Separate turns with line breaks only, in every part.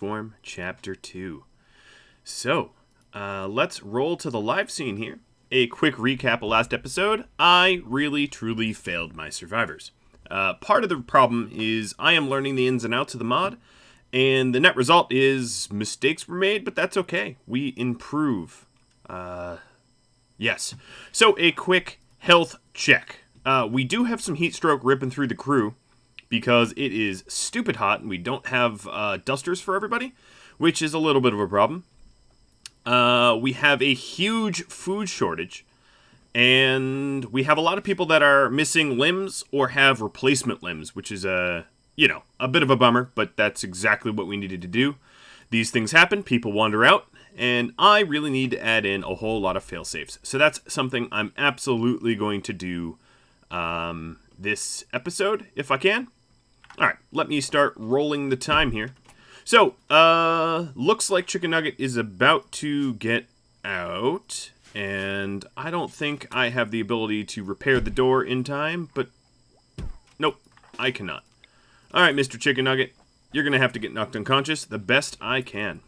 Form Chapter 2. So, let's roll to the live scene here. A quick recap of last episode. I really, truly failed my survivors. Part of the problem is I am learning the ins and outs of the mod, and the net result is mistakes were made, but that's okay. We improve. Yes. So, a quick health check. We do have some heat stroke ripping through the crew, because it is stupid hot and we don't have dusters for everybody, which is a little bit of a problem. We have a huge food shortage, and we have a lot of people that are missing limbs or have replacement limbs, which is a bit of a bummer, but that's exactly what we needed to do. These things happen, people wander out, and I really need to add in a whole lot of fail-safes. So that's something I'm absolutely going to do this episode, if I can. Alright, let me start rolling the time here. So, looks like Chicken Nugget is about to get out, and I don't think I have the ability to repair the door in time, but nope, I cannot. Alright, Mr. Chicken Nugget, you're going to have to get knocked unconscious the best I can.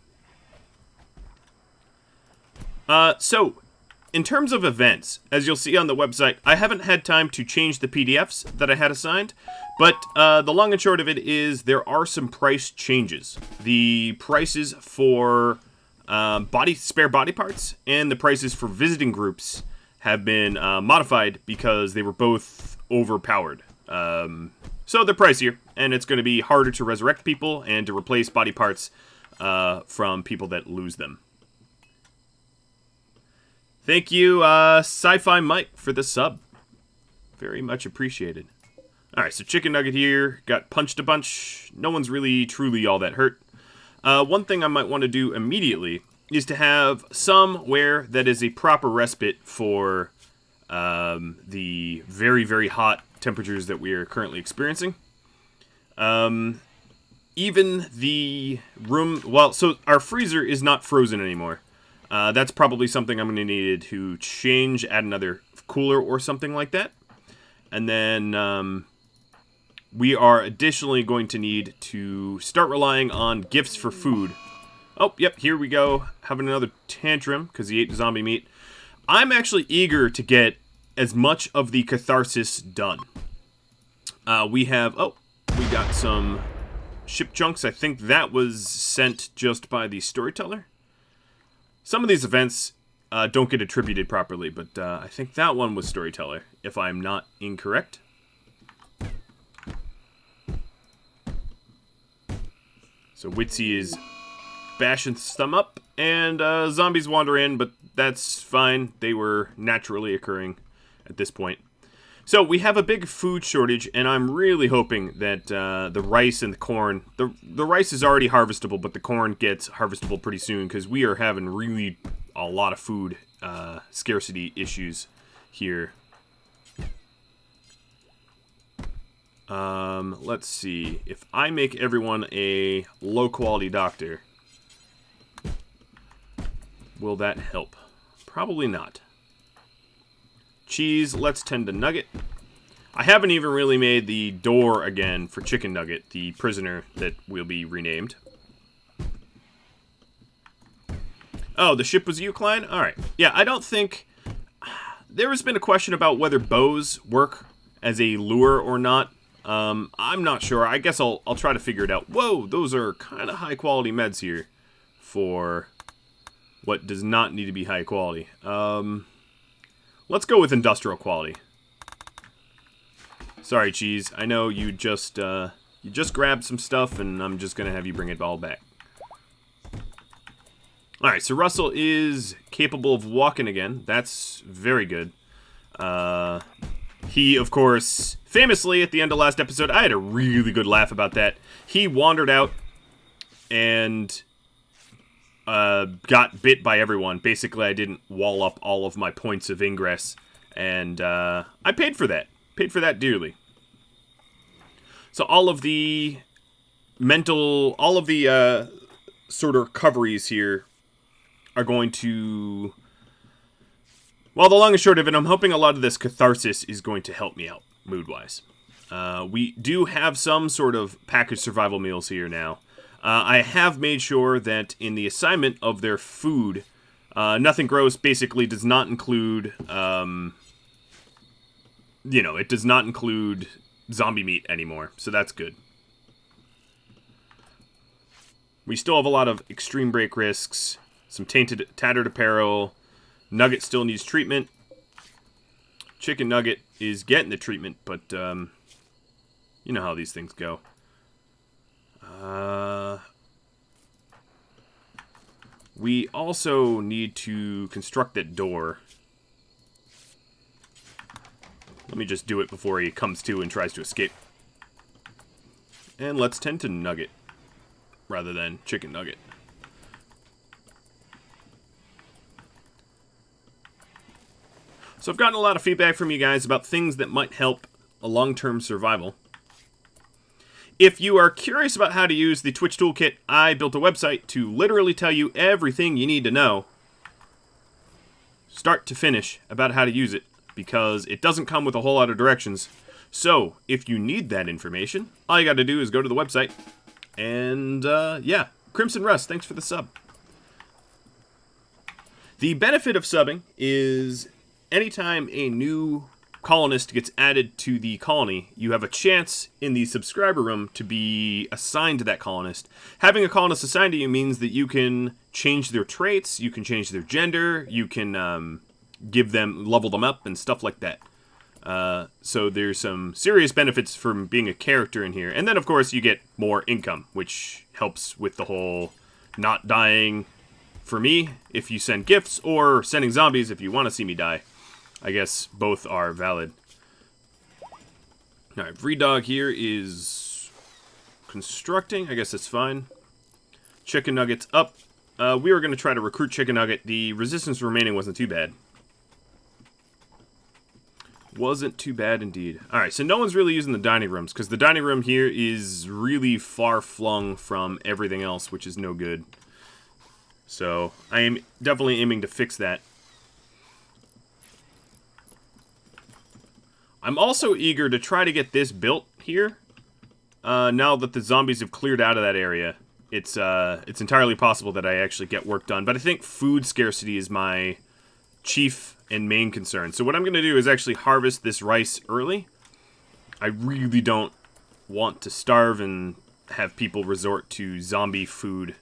So, in terms of events, as you'll see on the website, I haven't had time to change the PDFs that I had assigned, but the long and short of it is there are some price changes. The prices for spare body parts and the prices for visiting groups have been modified because they were both overpowered. So they're pricier, and it's going to be harder to resurrect people and to replace body parts from people that lose them. Thank you, Sci-Fi Mike, for the sub. Very much appreciated. Alright, so Chicken Nugget here, got punched a bunch. No one's really, truly all that hurt. One thing I might want to do immediately is to have somewhere that is a proper respite for the very, very hot temperatures that we are currently experiencing. Even the room... Well, so our freezer is not frozen anymore. That's probably something I'm going to need to change, add another cooler or something like that. And then we are additionally going to need to start relying on gifts for food. Oh, yep, here we go. Having another tantrum because he ate zombie meat. I'm actually eager to get as much of the catharsis done. We got some ship chunks. I think that was sent just by the Storyteller. Some of these events don't get attributed properly, but I think that one was Storyteller, if I'm not incorrect. So Witsy is bashing his thumb up, and zombies wander in, but that's fine. They were naturally occurring at this point. So we have a big food shortage, and I'm really hoping that the rice and the corn... The rice is already harvestable, but the corn gets harvestable pretty soon, because we are having really a lot of food scarcity issues here. Let's see. If I make everyone a low-quality doctor, will that help? Probably not. Cheese, let's tend to Nugget. I haven't even really made the door again for Chicken Nugget, the prisoner that will be renamed. Oh, the ship was you, Klein? Alright. Yeah, I don't think... There has been a question about whether bows work as a lure or not. I'm not sure. I guess I'll try to figure it out. Whoa, those are kind of high-quality meds here for what does not need to be high quality. Let's go with industrial quality. Sorry, Cheese. I know you just grabbed some stuff, and I'm just gonna have you bring it all back. Alright, so Russell is capable of walking again. That's very good. He, of course, famously, at the end of last episode, I had a really good laugh about that. He wandered out and got bit by everyone. Basically, I didn't wall up all of my points of ingress, and I paid for that. Paid for that dearly. So all of the sort of recoveries here are going to... Well, the long and short of it, I'm hoping a lot of this catharsis is going to help me out, mood-wise. We do have some sort of packaged survival meals here now. I have made sure that in the assignment of their food, nothing gross basically does not include, it does not include zombie meat anymore, so that's good. We still have a lot of extreme break risks, some tattered apparel, Nugget still needs treatment. Chicken Nugget is getting the treatment, but you know how these things go. We also need to construct that door. Let me just do it before he comes to and tries to escape. And let's tend to Nugget rather than Chicken Nugget. So I've gotten a lot of feedback from you guys about things that might help a long-term survival. If you are curious about how to use the TwitchToolkit, I built a website to literally tell you everything you need to know, start to finish, about how to use it, because it doesn't come with a whole lot of directions. So, if you need that information, all you got to do is go to the website, and yeah, Crimson Rust, thanks for the sub. The benefit of subbing is anytime a new colonist gets added to the colony, you have a chance in the subscriber room to be assigned to that colonist. Having a colonist assigned to you means that you can change their traits, you can change their gender, you can level them up and stuff like that. So there's some serious benefits from being a character in here. And then, of course, you get more income, which helps with the whole not dying for me if you send gifts, or sending zombies if you want to see me die. I guess both are valid. Alright, Vreedog here is constructing. I guess that's fine. Chicken Nugget's up. We were going to try to recruit Chicken Nugget. The resistance remaining wasn't too bad. Wasn't too bad indeed. Alright, so no one's really using the dining rooms, because the dining room here is really far-flung from everything else, which is no good. So, I am definitely aiming to fix that. I'm also eager to try to get this built here. Now that the zombies have cleared out of that area, it's entirely possible that I actually get work done. But I think food scarcity is my chief and main concern. So what I'm going to do is actually harvest this rice early. I really don't want to starve and have people resort to zombie food,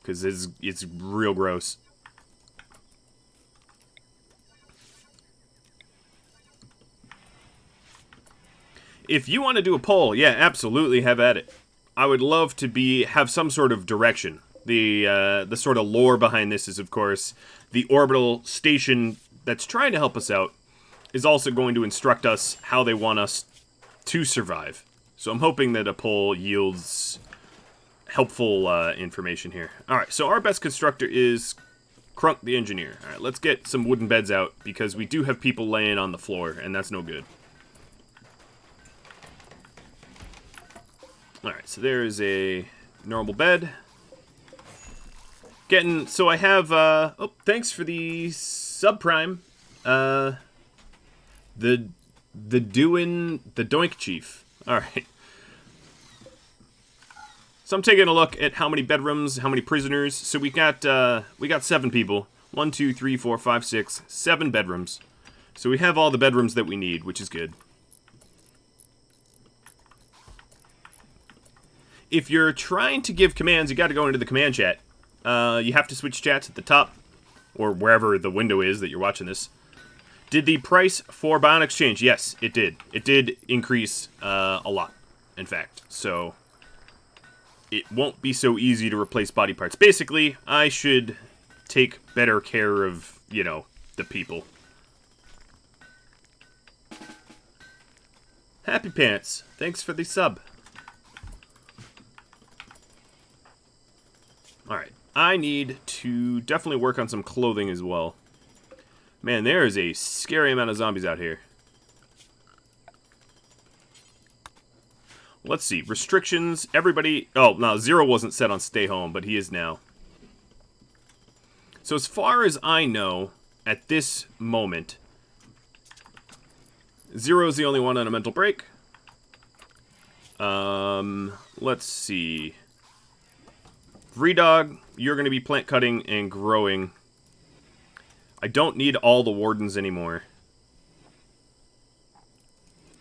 because it's real gross. If you want to do a poll, yeah, absolutely, have at it. I would love to have some sort of direction. The sort of lore behind this is, of course, the orbital station that's trying to help us out is also going to instruct us how they want us to survive. So I'm hoping that a poll yields helpful information here. Alright, so our best constructor is Crunk the Engineer. Alright, let's get some wooden beds out, because we do have people laying on the floor, and that's no good. Alright, so there is a normal bed. So I have, oh, thanks for the subprime. The Doink Chief. Alright. So I'm taking a look at how many bedrooms, how many prisoners. So we got 7 people. 1, 2, 3, 4, 5, 6, 7 bedrooms. So we have all the bedrooms that we need, which is good. If you're trying to give commands, you got to go into the command chat. You have to switch chats at the top, or wherever the window is that you're watching this. Did the price for Bionics change? Yes, it did. It did increase a lot, in fact. So it won't be so easy to replace body parts. Basically, I should take better care of, the people. Happy Pants, thanks for the sub. Alright, I need to definitely work on some clothing as well. Man, there is a scary amount of zombies out here. Let's see, restrictions, everybody... Oh, no, Zero wasn't set on stay home, but he is now. So as far as I know, at this moment, Zero's the only one on a mental break. Let's see... Vredog, you're going to be plant cutting and growing. I don't need all the wardens anymore.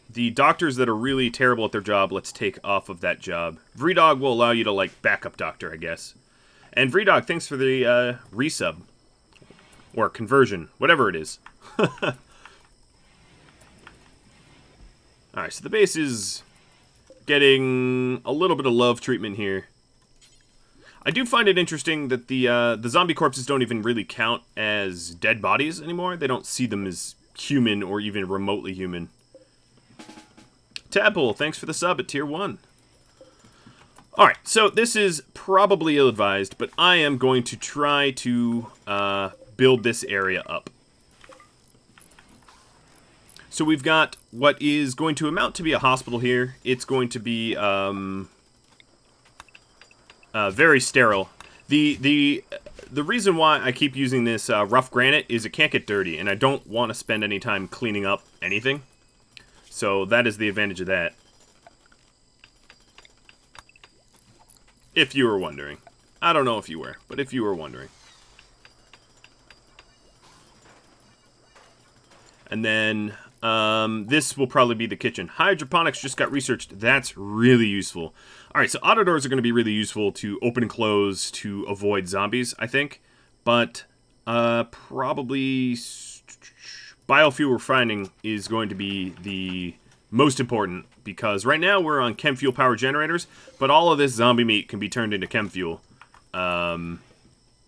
The doctors that are really terrible at their job, let's take off of that job. Vredog will allow you to, like, backup doctor, I guess. And Vredog, thanks for the resub. Or conversion, whatever it is. Alright, so the base is getting a little bit of love treatment here. I do find it interesting that the zombie corpses don't even really count as dead bodies anymore. They don't see them as human or even remotely human. Tabble, thanks for the sub at tier 1. Alright, so this is probably ill-advised, but I am going to try to build this area up. So we've got what is going to amount to be a hospital here. It's going to be very sterile. The reason why I keep using this rough granite is it can't get dirty, and I don't want to spend any time cleaning up anything. So that is the advantage of that. If you were wondering. I don't know if you were, but if you were wondering. And then this will probably be the kitchen. Hydroponics just got researched. That's really useful. Alright, so auto doors are going to be really useful to open and close to avoid zombies, I think. But probably biofuel refining is going to be the most important, because right now we're on chem fuel power generators, but all of this zombie meat can be turned into chem fuel,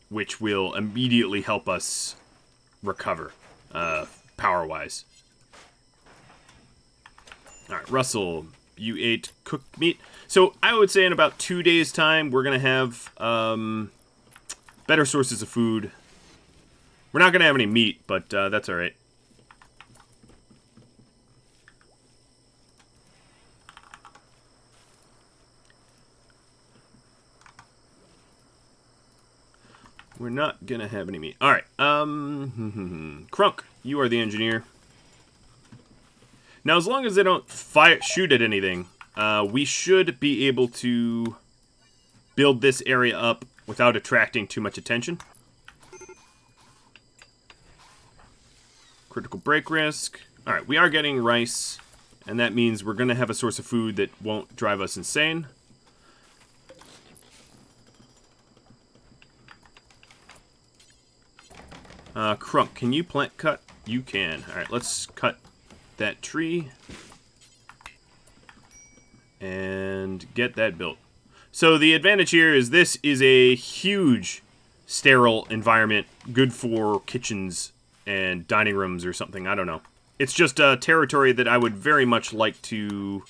which will immediately help us recover power-wise. Alright, Russell, you ate cooked meat. So I would say in about 2 days' time, we're going to have better sources of food. We're not going to have any meat, but that's alright. We're not going to have any meat. Alright, Crunk, you are the engineer. Now, as long as they don't shoot at anything, we should be able to build this area up without attracting too much attention. Critical break risk. Alright, we are getting rice, and that means we're going to have a source of food that won't drive us insane. Crunk, can you plant cut? You can. Alright, let's cut that tree and get that built. So the advantage here is this is a huge sterile environment, good for kitchens and dining rooms or something, I don't know. It's just a territory that I would very much like to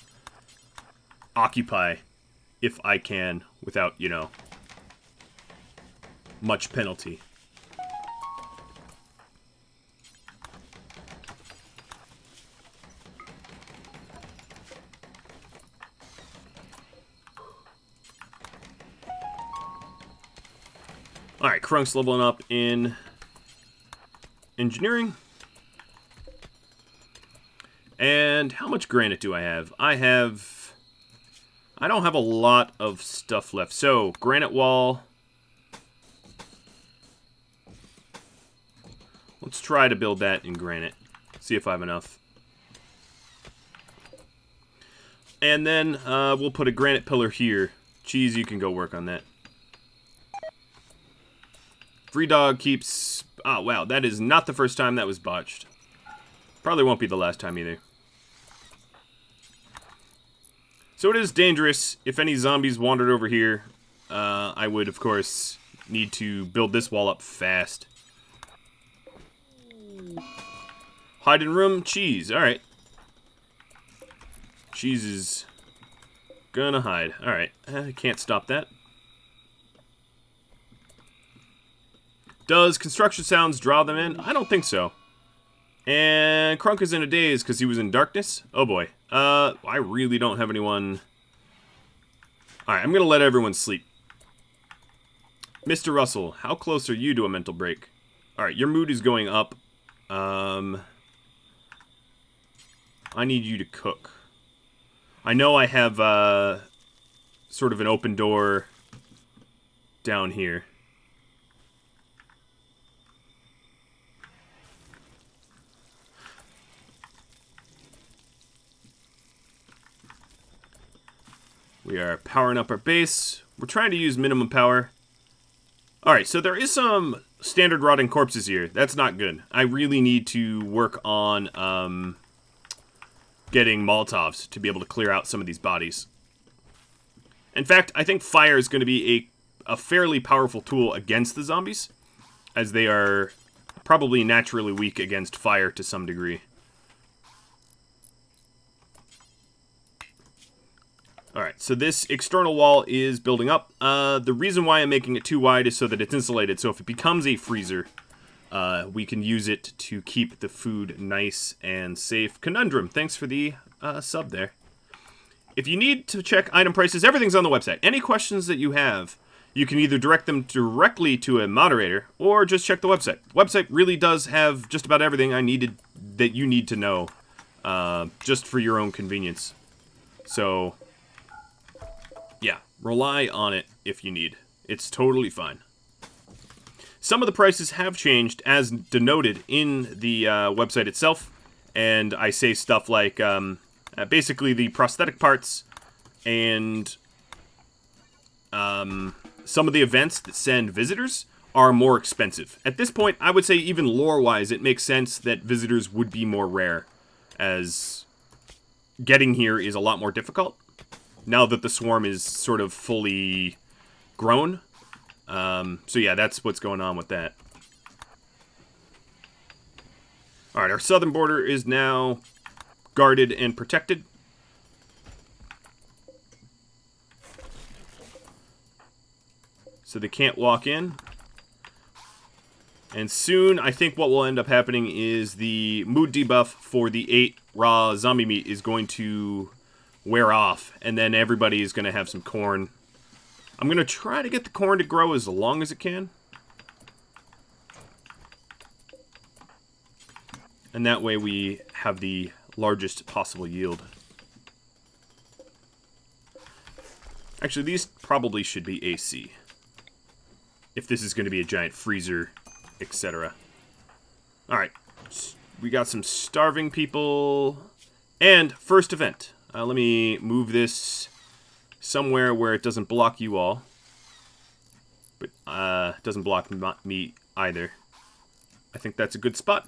occupy if I can without, you know, much penalty. Alright, Crunk's leveling up in engineering. And how much granite do I have? I don't have a lot of stuff left. So, granite wall. Let's try to build that in granite. See if I have enough. And then we'll put a granite pillar here. Cheese, you can go work on that. Free dog keeps... Oh, wow, that is not the first time that was botched. Probably won't be the last time either. So it is dangerous. If any zombies wandered over here, I would, of course, need to build this wall up fast. Hide in room, cheese. Alright. Cheese is gonna hide. Alright, I can't stop that. Does construction sounds draw them in? I don't think so. And Crunk is in a daze because he was in darkness. Oh boy. I really don't have anyone. Alright, I'm going to let everyone sleep. Mr. Russell, how close are you to a mental break? Alright, your mood is going up. I need you to cook. I know I have sort of an open door down here. We are powering up our base. We're trying to use minimum power. Alright, so there is some standard rotting corpses here. That's not good. I really need to work on getting Molotovs to be able to clear out some of these bodies. In fact, I think fire is going to be a fairly powerful tool against the zombies, as they are probably naturally weak against fire to some degree. Alright, so this external wall is building up. The reason why I'm making it too wide is so that it's insulated, so if it becomes a freezer, we can use it to keep the food nice and safe. Conundrum, thanks for the sub there. If you need to check item prices, everything's on the website. Any questions that you have, you can either direct them directly to a moderator, or just check the website. The website really does have just about everything that you need to know, just for your own convenience. So yeah, rely on it if you need. It's totally fine. Some of the prices have changed as denoted in the website itself, and I say stuff like basically the prosthetic parts and some of the events that send visitors are more expensive. At this point, I would say even lore-wise, it makes sense that visitors would be more rare, as getting here is a lot more difficult now that the swarm is sort of fully grown. So yeah, that's what's going on with that. Alright, our southern border is now guarded and protected. So they can't walk in. And soon, I think what will end up happening is the mood debuff for the 8 raw zombie meat is going to wear off, and then everybody is going to have some corn. I'm going to try to get the corn to grow as long as it can. And that way we have the largest possible yield. Actually, these probably should be AC, if this is going to be a giant freezer, etc. Alright, we got some starving people. And first event. Let me move this somewhere where it doesn't block you all. But it doesn't block me either. I think that's a good spot.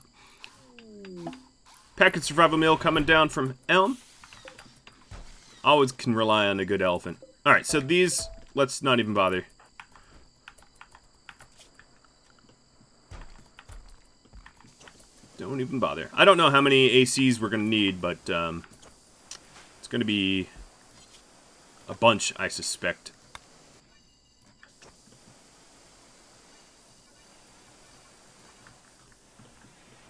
Packet survival meal coming down from Elm. Always can rely on a good elephant. Alright, so these, let's not even bother. Don't even bother. I don't know how many ACs we're going to need, but it's going to be a bunch, I suspect.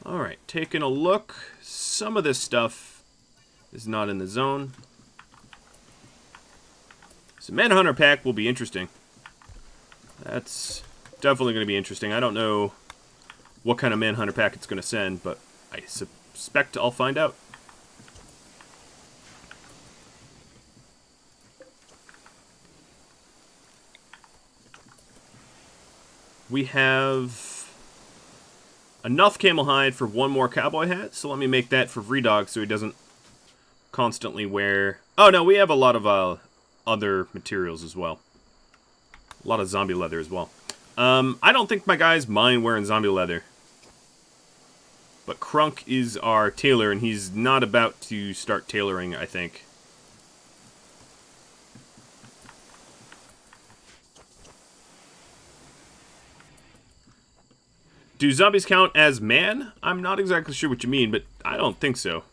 Alright, taking a look. Some of this stuff is not in the zone. So Manhunter pack will be interesting. That's definitely going to be interesting. I don't know what kind of Manhunter pack it's going to send, but I suspect I'll find out. We have enough camel hide for one more cowboy hat, so let me make that for Vredog so he doesn't constantly wear... Oh no, we have a lot of other materials as well. A lot of zombie leather as well. I don't think my guys mind wearing zombie leather. But Crunk is our tailor, and he's not about to start tailoring, I think. Do zombies count as man? I'm not exactly sure what you mean, but I don't think so.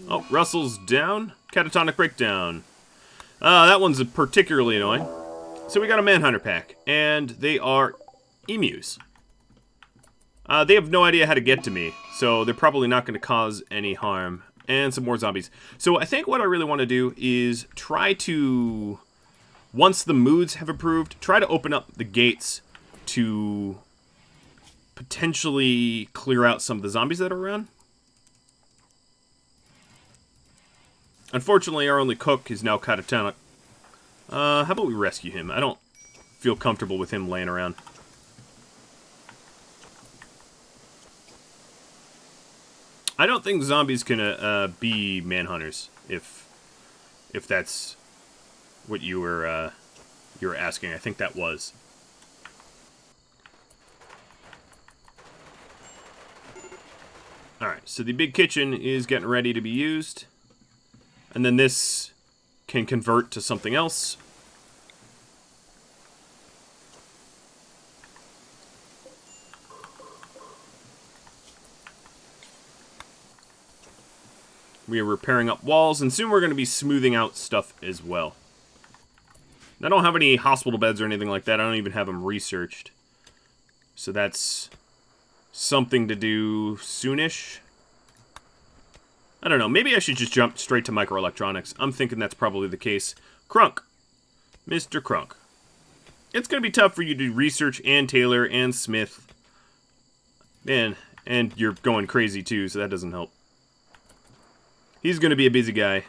Oh, Russell's down. Catatonic breakdown. That one's particularly annoying. So we got a Manhunter pack, and they are emus. They have no idea how to get to me, so they're probably not going to cause any harm. And some more zombies. So I think what I really want to do is try to, once the moods have approved, try to open up the gates to potentially clear out some of the zombies that are around. Unfortunately, our only cook is now catatonic. How about we rescue him? I don't feel comfortable with him laying around. I don't think zombies can be manhunters, if that's what you were asking. I think that was. Alright, so the big kitchen is getting ready to be used. And then this can convert to something else. We are repairing up walls, and soon we're going to be smoothing out stuff as well. I don't have any hospital beds or anything like that. I don't even have them researched. So that's something to do soonish. I don't know. Maybe I should just jump straight to microelectronics. I'm thinking that's probably the case. Crunk. Mr. Crunk. It's going to be tough for you to research and tailor and smith. Man, and you're going crazy too, so that doesn't help. He's going to be a busy guy.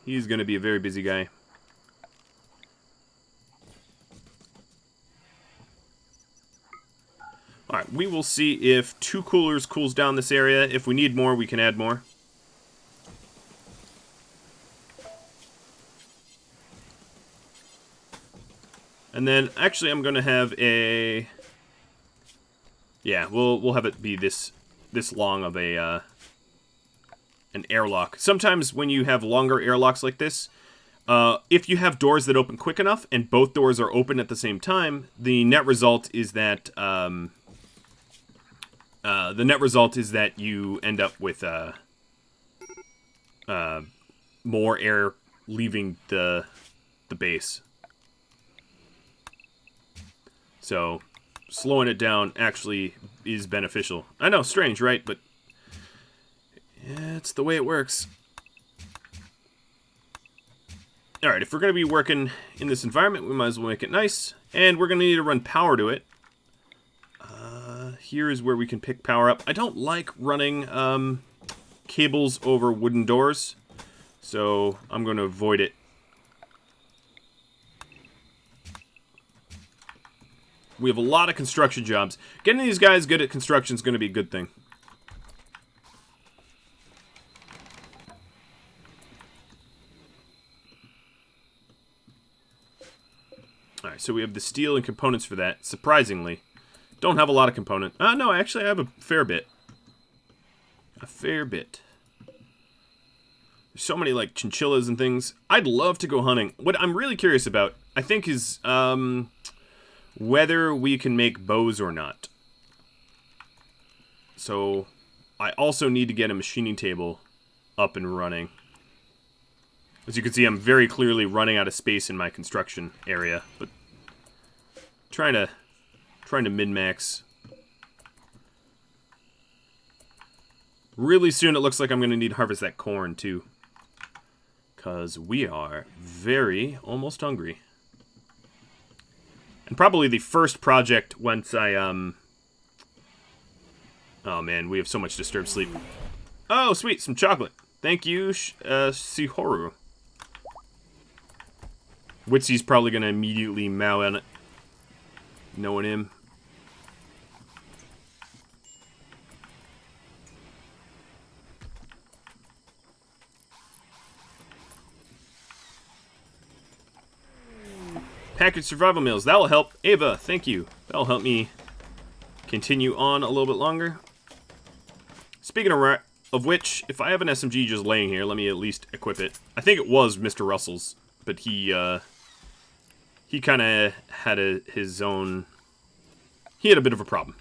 He's going to be a very busy guy. Alright, we will see if 2 coolers cools down this area. If we need more, we can add more. And then, actually, I'm going to have a... Yeah, we'll have it be this long of a... an airlock. Sometimes when you have longer airlocks like this, if you have doors that open quick enough and both doors are open at the same time, the net result is that you end up with more air leaving the base. So slowing it down actually is beneficial. I know, strange, right? But yeah, it's the way it works. Alright, if we're going to be working in this environment, we might as well make it nice. And we're going to need to run power to it. Here is where we can pick power up. I don't like running cables over wooden doors, so I'm going to avoid it. We have a lot of construction jobs. Getting these guys good at construction is going to be a good thing. Alright, so we have the steel and components for that. Surprisingly. Don't have a lot of component. No, actually I have a fair bit. A fair bit. There's so many, like, chinchillas and things. I'd love to go hunting. What I'm really curious about, I think, is whether we can make bows or not. So, I also need to get a machining table up and running. As you can see, I'm very clearly running out of space in my construction area, but trying to min-max. Really soon it looks like I'm going to need to harvest that corn too, because we are almost hungry. And probably the first project once I oh man, we have so much disturbed sleep. Oh, sweet, some chocolate. Thank you, Sihoru. Witsy's probably going to immediately mow on it, knowing him. Packaged survival meals. That'll help. Ava, thank you. That'll help me continue on a little bit longer. Speaking of which, if I have an SMG just laying here, let me at least equip it. I think it was Mr. Russell's, but he kind of had his own... He had a bit of a problem.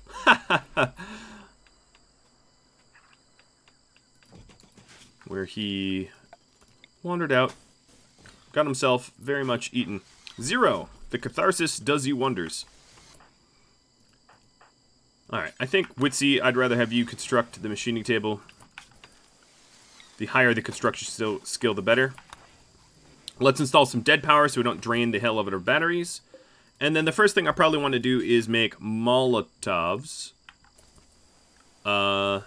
Where he wandered out, got himself very much eaten. 0. The catharsis does you wonders. Alright, I think, Witsy, I'd rather have you construct the machining table. The higher the construction skill, the better. Let's install some dead power so we don't drain the hell out of our batteries. And then the first thing I probably want to do is make Molotovs. Cloth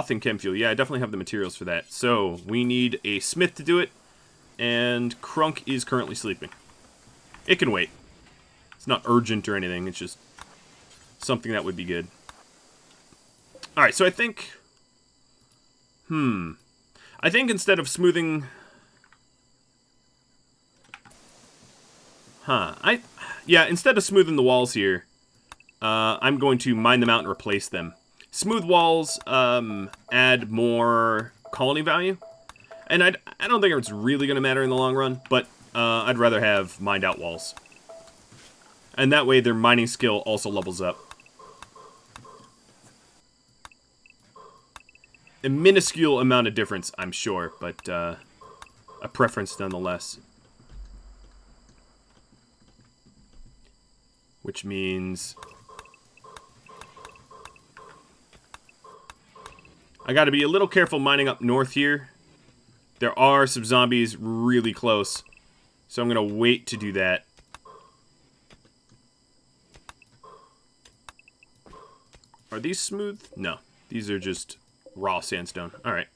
and chem fuel. Yeah, I definitely have the materials for that. So, we need a smith to do it. and Crunk is currently sleeping. It can wait. It's not urgent or anything, it's just something that would be good. Alright, so I think... I think instead of smoothing... Yeah, instead of smoothing the walls here, I'm going to mine them out and replace them. Smooth walls add more colony value. And I don't think it's really going to matter in the long run, but I'd rather have mined out walls. And that way their mining skill also levels up. A minuscule amount of difference, I'm sure, but a preference nonetheless. Which means I gotta be a little careful mining up north here. There are some zombies really close, so I'm gonna wait to do that. Are these smooth? No, these are just raw sandstone. Alright.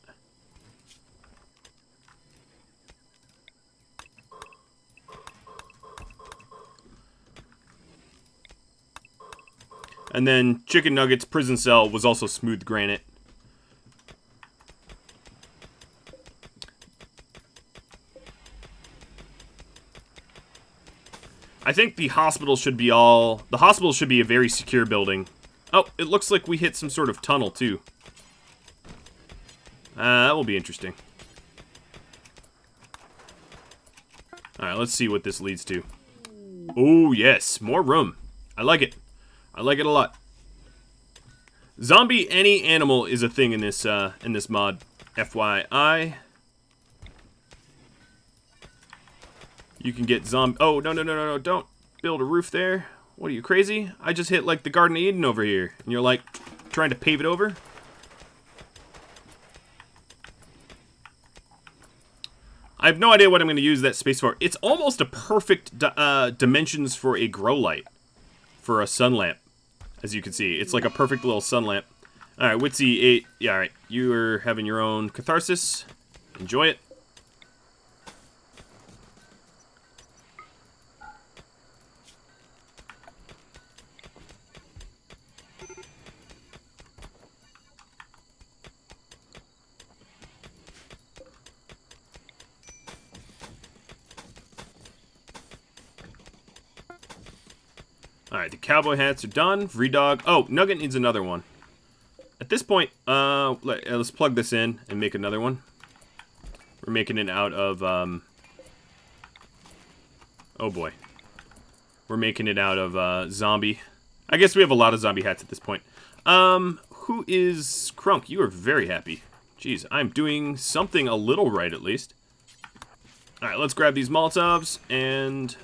And then Chicken Nuggets prison cell was also smooth granite. I think the hospital should be the hospital should be a very secure building. Oh, it looks like we hit some sort of tunnel too. That will be interesting. Alright, let's see what this leads to. Oh, yes, more room. I like it. I like it a lot. Zombie any animal is a thing in this mod. FYI. You can get zombie. Oh, no, don't build a roof there. What are you, crazy? I just hit like the Garden of Eden over here. And you're like trying to pave it over? I have no idea what I'm going to use that space for. It's almost a perfect dimensions for a grow light. For a sun lamp. As you can see, it's like a perfect little sun lamp. Alright, Witsy 8. Yeah, alright. You are having your own catharsis. Enjoy it. Alright, the cowboy hats are done. Vredog. Oh, Nugget needs another one. At this point, let's plug this in and make another one. We're making it out of, oh boy. We're making it out of, zombie. I guess we have a lot of zombie hats at this point. Who is Crunk? You are very happy. Jeez, I'm doing something a little right, at least. Alright, let's grab these Molotovs, and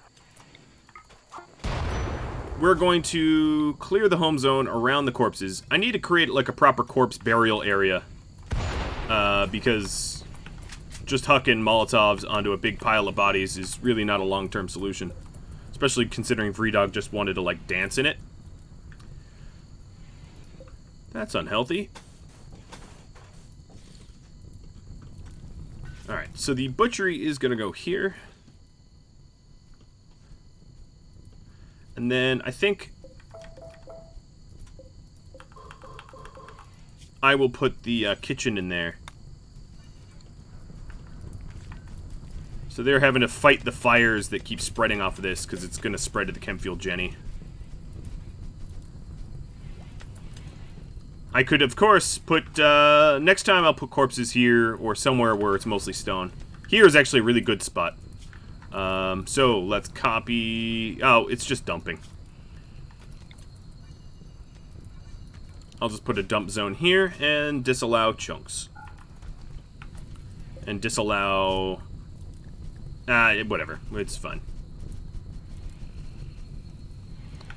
we're going to clear the home zone around the corpses. I need to create, like, a proper corpse burial area. Because just hucking Molotovs onto a big pile of bodies is really not a long-term solution. Especially considering Vredog just wanted to, like, dance in it. That's unhealthy. Alright, so the butchery is going to go here. And then I think I will put the kitchen in there. So they're having to fight the fires that keep spreading off of this because it's going to spread to the Chemfield Jenny. I could, of course, put, next time I'll put corpses here or somewhere where it's mostly stone. Here is actually a really good spot. So let's copy. Oh, it's just dumping. I'll just put a dump zone here and disallow chunks. And disallow. Whatever. It's fine.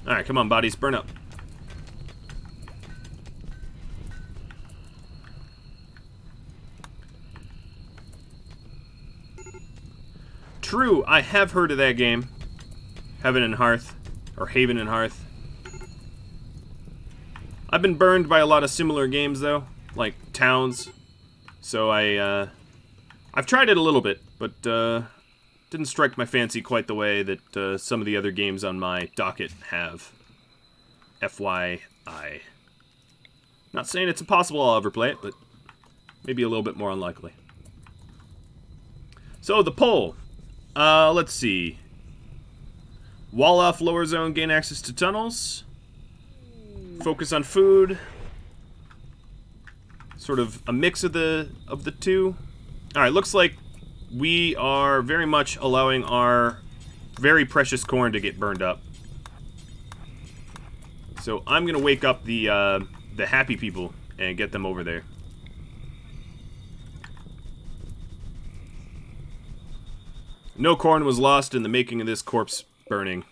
Alright, come on, bodies, burn up. True, I have heard of that game. Heaven and Hearth. Or Haven and Hearth. I've been burned by a lot of similar games, though. Like Towns. So I've tried it a little bit. But didn't strike my fancy quite the way that some of the other games on my docket have. FYI. Not saying it's impossible I'll ever play it, but maybe a little bit more unlikely. So, the poll. Let's see. Wall off lower zone, gain access to tunnels. Focus on food. Sort of a mix of the two. Alright, looks like we are very much allowing our very precious corn to get burned up. So I'm gonna wake up the happy people and get them over there. No corn was lost in the making of this corpse burning.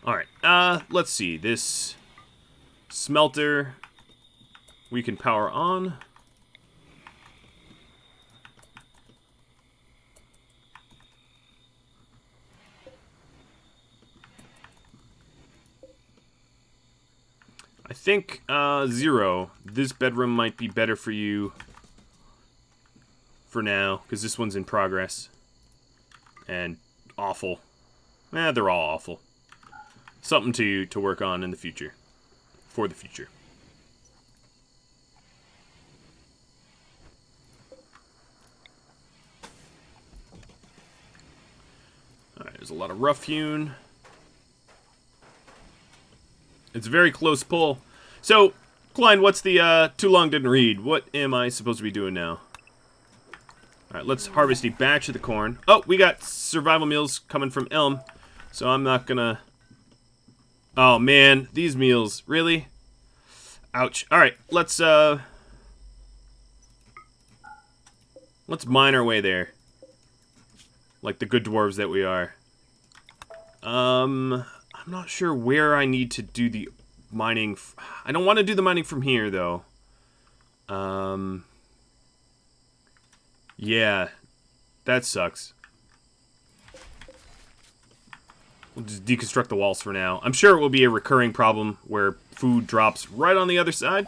Alright, let's see. This smelter we can power on. I think, Zero, this bedroom might be better for you for now, because this one's in progress. And awful. They're all awful. Something to work on in the future. For the future. Alright, there's a lot of rough hewn. It's a very close pull. So, Klein, what's the, too long didn't read? What am I supposed to be doing now? Alright, let's harvest a batch of the corn. Oh, we got survival meals coming from Elm. So I'm not gonna... Oh, man. These meals. Really? Ouch. Alright, let's mine our way there. Like the good dwarves that we are. I'm not sure where I need to do the mining. I don't want to do the mining from here, though. Yeah. That sucks. We'll just deconstruct the walls for now. I'm sure it will be a recurring problem where food drops right on the other side.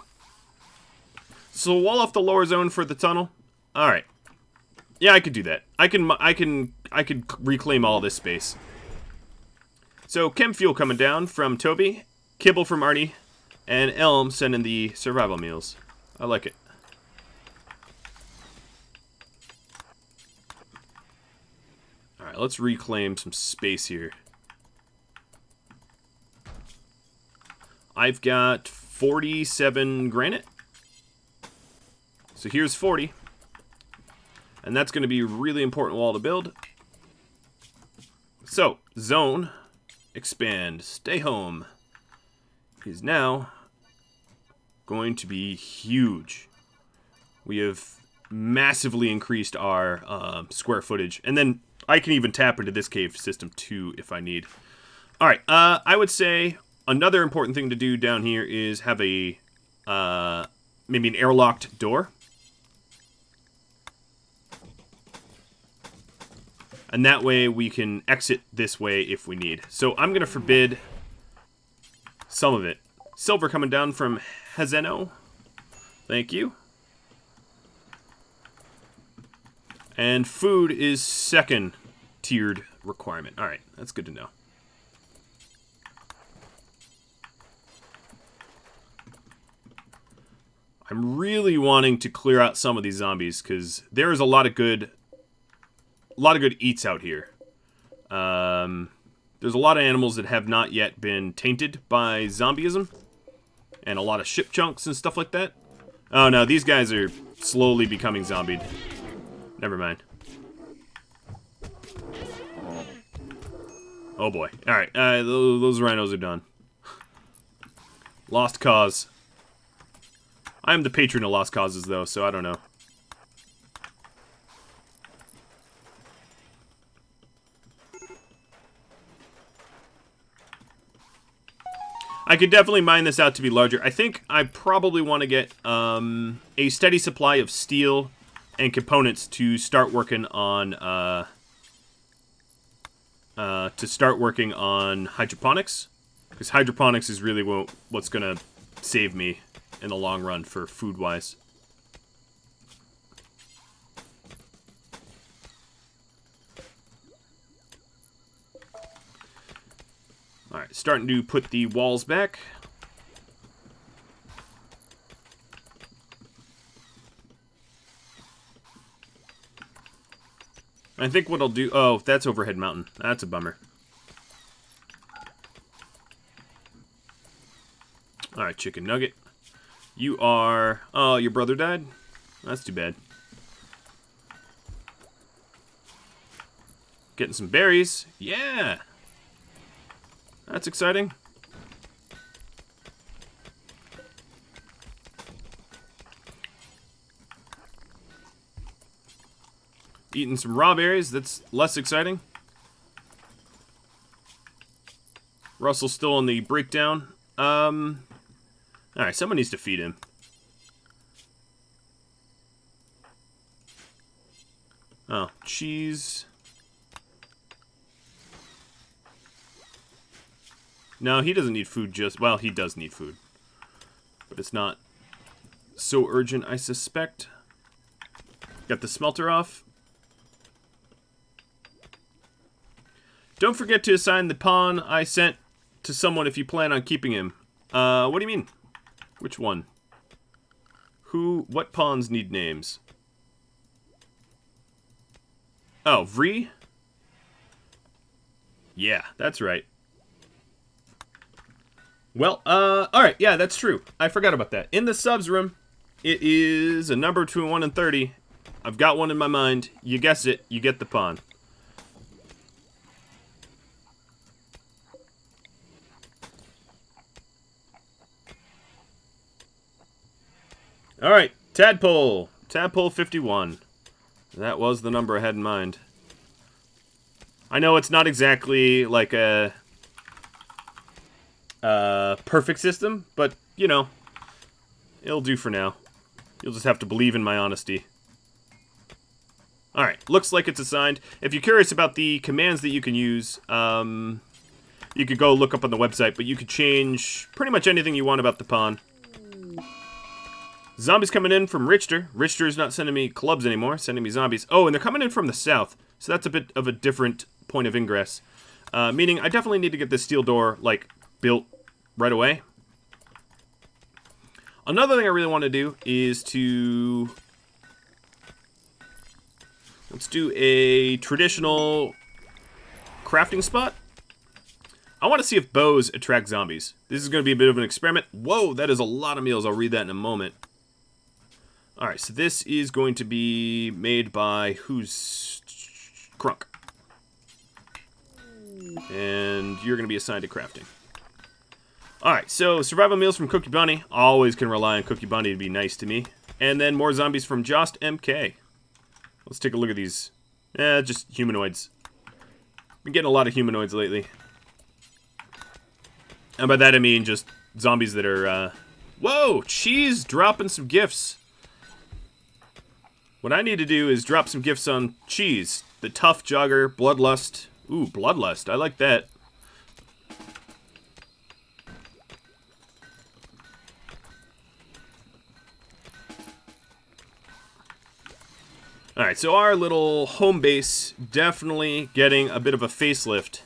So wall off the lower zone for the tunnel. Alright. Yeah, I could do that. I could reclaim all this space. So, chem fuel coming down from Toby, kibble from Artie, and Elm sending the survival meals. I like it. Alright, let's reclaim some space here. I've got 47 granite. So here's 40. And that's going to be a really important wall to build. So, zone... expand, stay home, is now going to be huge. We have massively increased our square footage. And then I can even tap into this cave system too if I need. Alright, I would say another important thing to do down here is have a, maybe an airlocked door. And that way we can exit this way if we need. So I'm going to forbid some of it. Silver coming down from Hazeno. Thank you. And food is second tiered requirement. Alright, that's good to know. I'm really wanting to clear out some of these zombies because there is a lot of good eats out here. There's a lot of animals that have not yet been tainted by zombieism. And a lot of ship chunks and stuff like that. Oh no, these guys are slowly becoming zombied. Never mind. Oh boy. Alright, those rhinos are done. Lost cause. I am the patron of lost causes though, so I don't know. I could definitely mine this out to be larger. I think I probably want to get a steady supply of steel and components to start working on hydroponics, because hydroponics is really what's gonna save me in the long run for food wise. Alright, starting to put the walls back. I think what I'll do... Oh, that's Overhead Mountain. That's a bummer. Alright, Chicken Nugget. You are... Oh, your brother died? That's too bad. Getting some berries. Yeah! That's exciting. Eating some raw berries. That's less exciting. Russell's still on the breakdown. Alright, someone needs to feed him. Oh, cheese. No, he doesn't need food just... Well, he does need food. But it's not so urgent, I suspect. Got the smelter off. Don't forget to assign the pawn I sent to someone if you plan on keeping him. What do you mean? Which one? What pawns need names? Oh, Vree? Yeah, that's right. Well, alright, yeah, that's true. I forgot about that. In the subs room, it is a number between 1 and 30. I've got one in my mind. You guess it, you get the pawn. Alright, Tadpole. Tadpole 51. That was the number I had in mind. I know it's not exactly like a perfect system, but, you know, it'll do for now. You'll just have to believe in my honesty. Alright, looks like it's assigned. If you're curious about the commands that you can use, you could go look up on the website, but you could change pretty much anything you want about the pawn. Zombies coming in from Richter. Richter is not sending me clubs anymore, sending me zombies. Oh, and they're coming in from the south, so that's a bit of a different point of ingress. Meaning I definitely need to get this steel door, like, built right away. Another thing I really want to do is to... Let's do a traditional crafting spot. I want to see if bows attract zombies. This is going to be a bit of an experiment. Whoa, that is a lot of meals. I'll read that in a moment. Alright, so this is going to be made by who's... Crunk. And you're going to be assigned to crafting. Alright, so survival meals from Cookie Bunny. Always can rely on Cookie Bunny to be nice to me. And then more zombies from Jost MK. Let's take a look at these. Just humanoids. Been getting a lot of humanoids lately. And by that I mean just zombies that are, Whoa! Cheese dropping some gifts. What I need to do is drop some gifts on Cheese. The Tough Jogger, Bloodlust. Ooh, Bloodlust. I like that. Alright, so our little home base definitely getting a bit of a facelift.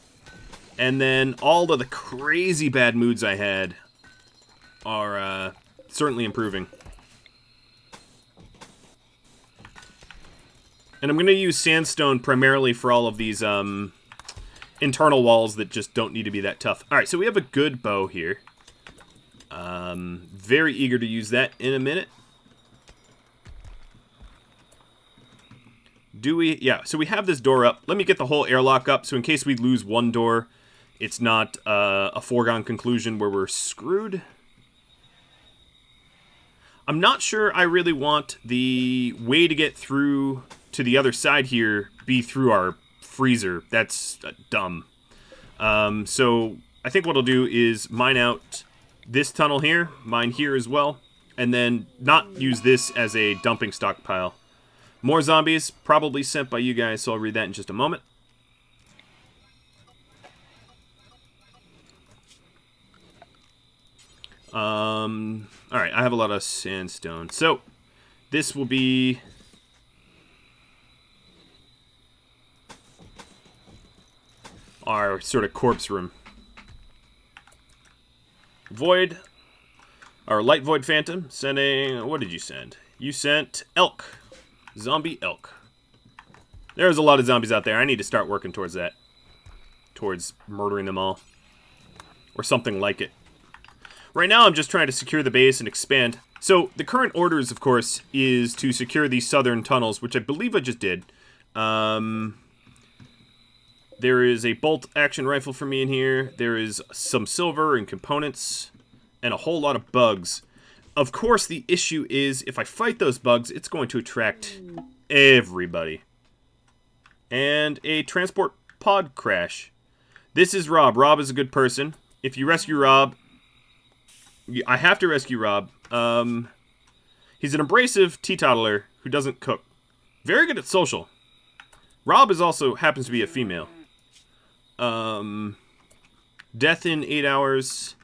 And then all of the crazy bad moods I had are certainly improving. And I'm going to use sandstone primarily for all of these internal walls that just don't need to be that tough. Alright, so we have a good bow here. Very eager to use that in a minute. Do we? Yeah, so we have this door up. Let me get the whole airlock up, so in case we lose one door, it's not a foregone conclusion where we're screwed. I'm not sure I really want the way to get through to the other side here be through our freezer. That's dumb. So I think what I'll do is mine out this tunnel here, mine here as well, and then not use this as a dumping stockpile. More zombies, probably sent by you guys, so I'll read that in just a moment. Alright, I have a lot of sandstone. So, this will be... our sort of corpse room. Void, or Light Void Phantom, sending... What did you send? You sent elk. Zombie elk. There's a lot of zombies out there. I need to start working towards that. Towards murdering them all. Or something like it. Right now, I'm just trying to secure the base and expand. So, the current orders, of course, is to secure these southern tunnels, which I believe I just did. There is a bolt-action rifle for me in here. There is some silver and components. And a whole lot of bugs. Of course, the issue is, if I fight those bugs, it's going to attract everybody. And a transport pod crash. This is Rob. Rob is a good person. If you rescue Rob... I have to rescue Rob. He's an abrasive teetotaler who doesn't cook. Very good at social. Rob is also happens to be a female. Death in 8 hours.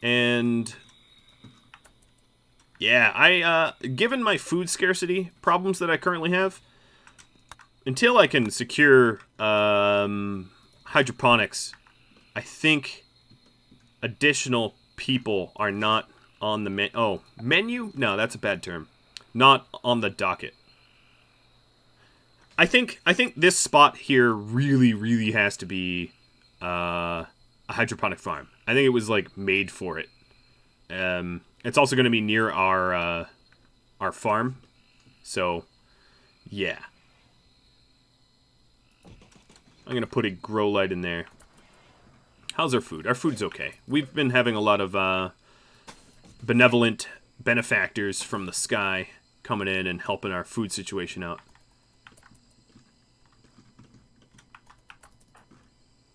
And... yeah, given my food scarcity problems that I currently have, until I can secure, hydroponics, I think additional people are not on the menu? No, that's a bad term. Not on the docket. I think this spot here really, really has to be, a hydroponic farm. I think it was, like, made for it. It's also going to be near our farm. So, yeah. I'm going to put a grow light in there. How's our food? Our food's okay. We've been having a lot of benevolent benefactors from the sky coming in and helping our food situation out.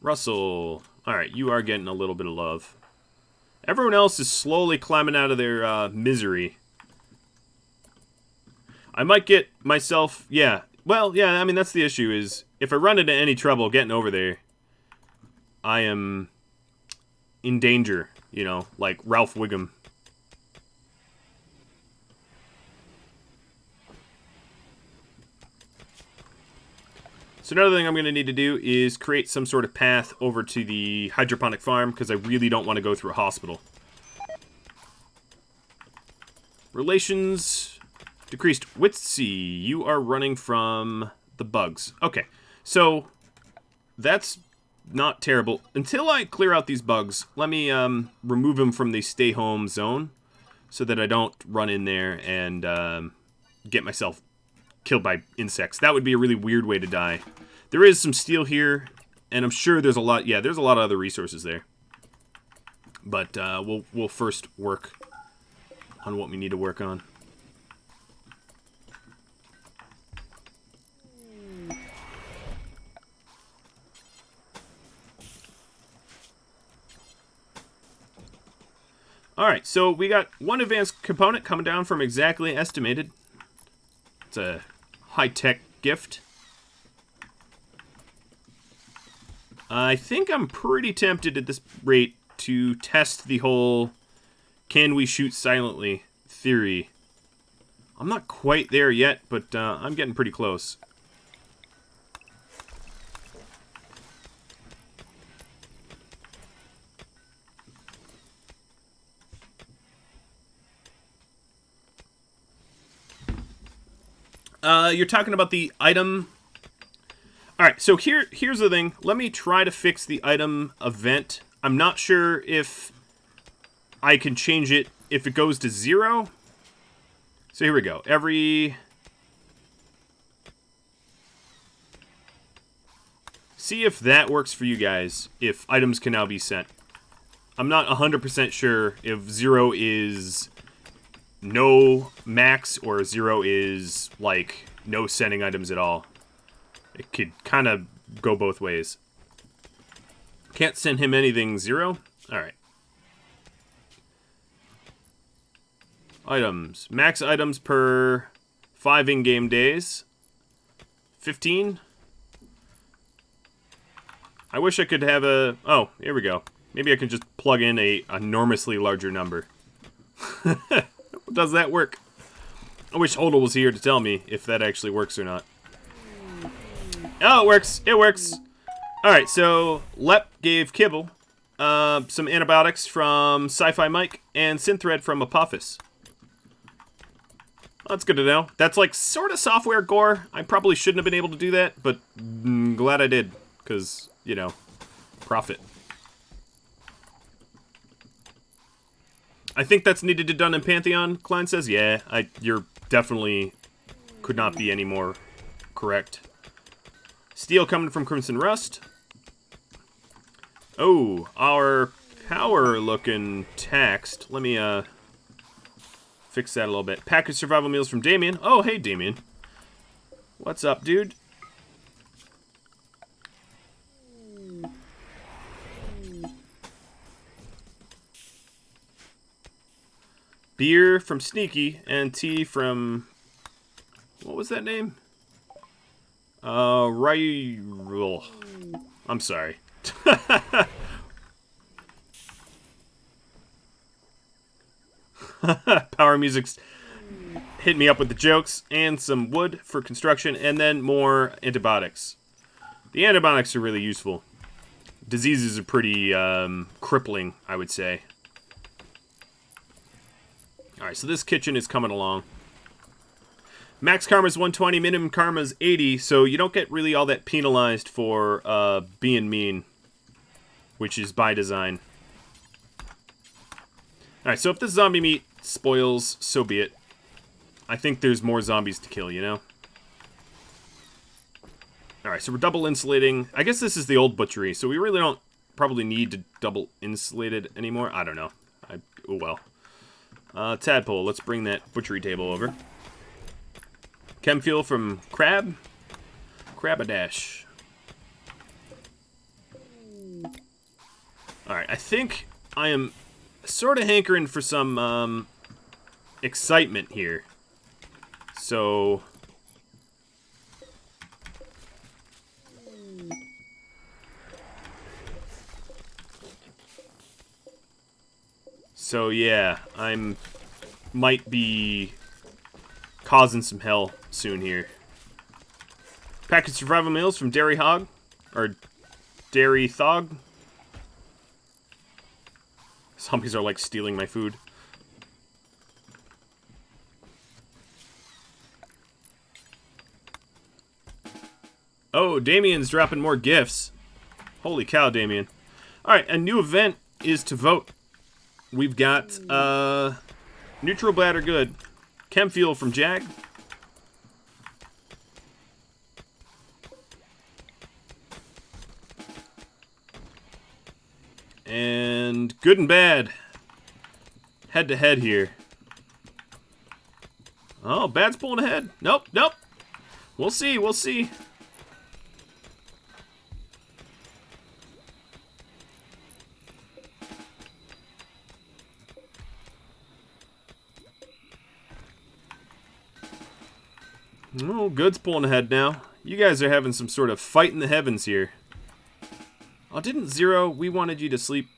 Russell. Alright, you are getting a little bit of love. Everyone else is slowly climbing out of their misery. I might get myself... yeah. Well, yeah, I mean, that's the issue is... if I run into any trouble getting over there, I am in danger, you know, like Ralph Wiggum. So another thing I'm going to need to do is create some sort of path over to the hydroponic farm, because I really don't want to go through a hospital. Relations decreased. Witsy, you are running from the bugs. Okay, so that's not terrible. Until I clear out these bugs, let me remove them from the stay home zone so that I don't run in there and get myself killed by insects. That would be a really weird way to die. There is some steel here, and I'm sure there's a lot. Yeah, there's a lot of other resources there. But we'll first work on what we need to work on. Alright, so we got one advanced component coming down from exactly estimated. It's a high-tech gift. I think I'm pretty tempted at this rate to test the whole can we shoot silently theory. I'm not quite there yet, but I'm getting pretty close. You're talking about the item. Alright, so here's the thing. Let me try to fix the item event. I'm not sure if I can change it if it goes to 0. So here we go. See if that works for you guys, if items can now be sent. I'm not 100% sure if 0 is no max or 0 is, like, no sending items at all. It could kind of go both ways. Can't send him anything 0? Alright. Items. Max items per 5 in-game days. 15? I wish I could have a... oh, here we go. Maybe I can just plug in a enormously larger number. Does that work? I wish Hodel was here to tell me if that actually works or not. Oh, it works. It works. Alright, so Lep gave kibble. some antibiotics from Sci-Fi Mike, and Synthread from Apophis. That's good to know. That's like sort of software gore. I probably shouldn't have been able to do that, but glad I did, because, you know, profit. I think that's needed to be done in Pantheon, Klein says. Yeah, you're definitely could not be any more correct. Steel coming from Crimson Rust. Oh, our power looking taxed. Let me fix that a little bit. Package survival meals from Damien. Oh, hey Damien. What's up, dude? Beer from Sneaky and tea from, what was that name? I'm sorry. Power Music's hit me up with the jokes and some wood for construction and then more antibiotics. The antibiotics are really useful. Diseases are pretty crippling, I would say. Alright, so this kitchen is coming along. Max karma is 120, minimum karma is 80, so you don't get really all that penalized for being mean, which is by design. Alright, so if this zombie meat spoils, so be it. I think there's more zombies to kill, you know? Alright, so we're double insulating. I guess this is the old butchery, so we really don't probably need to double insulate it anymore. I don't know. Oh well. Tadpole, let's bring that butchery table over. Chem fuel from Crab. Crabadash. Alright, I think I am sort of hankering for some excitement here. So yeah, might be causing some hell soon here. Package survival meals from Dairy Hog, or Dairy Thog. Zombies are like stealing my food. Oh, Damien's dropping more gifts. Holy cow, Damien. Alright, a new event is to vote. We've got neutral bladder good. Chem fuel from Jag. And good and bad. Head to head here. Oh, bad's pulling ahead. Nope, nope. We'll see, we'll see. Oh, good's pulling ahead now. You guys are having some sort of fight in the heavens here. Oh, didn't Zero, we wanted you to sleep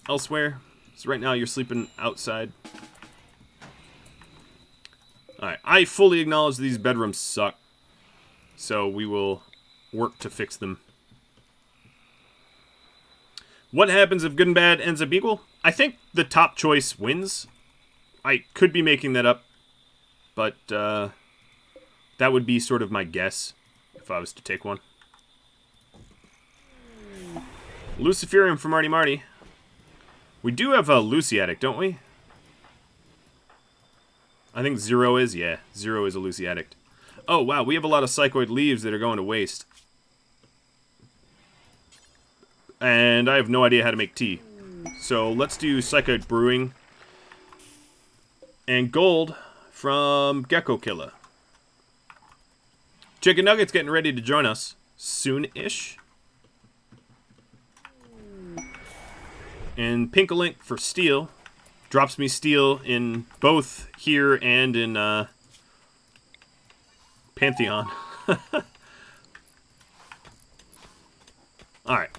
elsewhere. So right now you're sleeping outside. Alright, I fully acknowledge these bedrooms suck. So we will work to fix them. What happens if good and bad ends up equal? I think the top choice wins. I could be making that up. But, that would be sort of my guess if I was to take one. Luciferium from Marty Marty. We do have a Lucy addict, don't we? I think Zero is. Yeah, Zero is a Lucy addict. Oh, wow, we have a lot of psychoid leaves that are going to waste. And I have no idea how to make tea. So let's do psychoid brewing. And gold from Gecko Killer. Chicken Nugget's getting ready to join us soon-ish. And Pinkalink for steel. Drops me steel in both here and in Pantheon. Alright.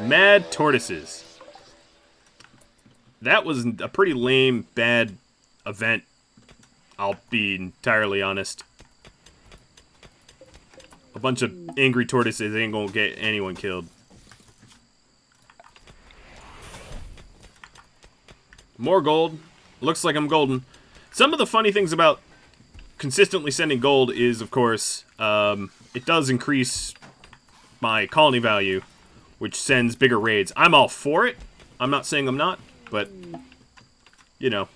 Mad Tortoises. That was a pretty lame, bad event. I'll be entirely honest. A bunch of angry tortoises ain't gonna get anyone killed. More gold. Looks like I'm golden. Some of the funny things about consistently sending gold is, of course, it does increase my colony value, which sends bigger raids. I'm all for it. I'm not saying I'm not, but, you know,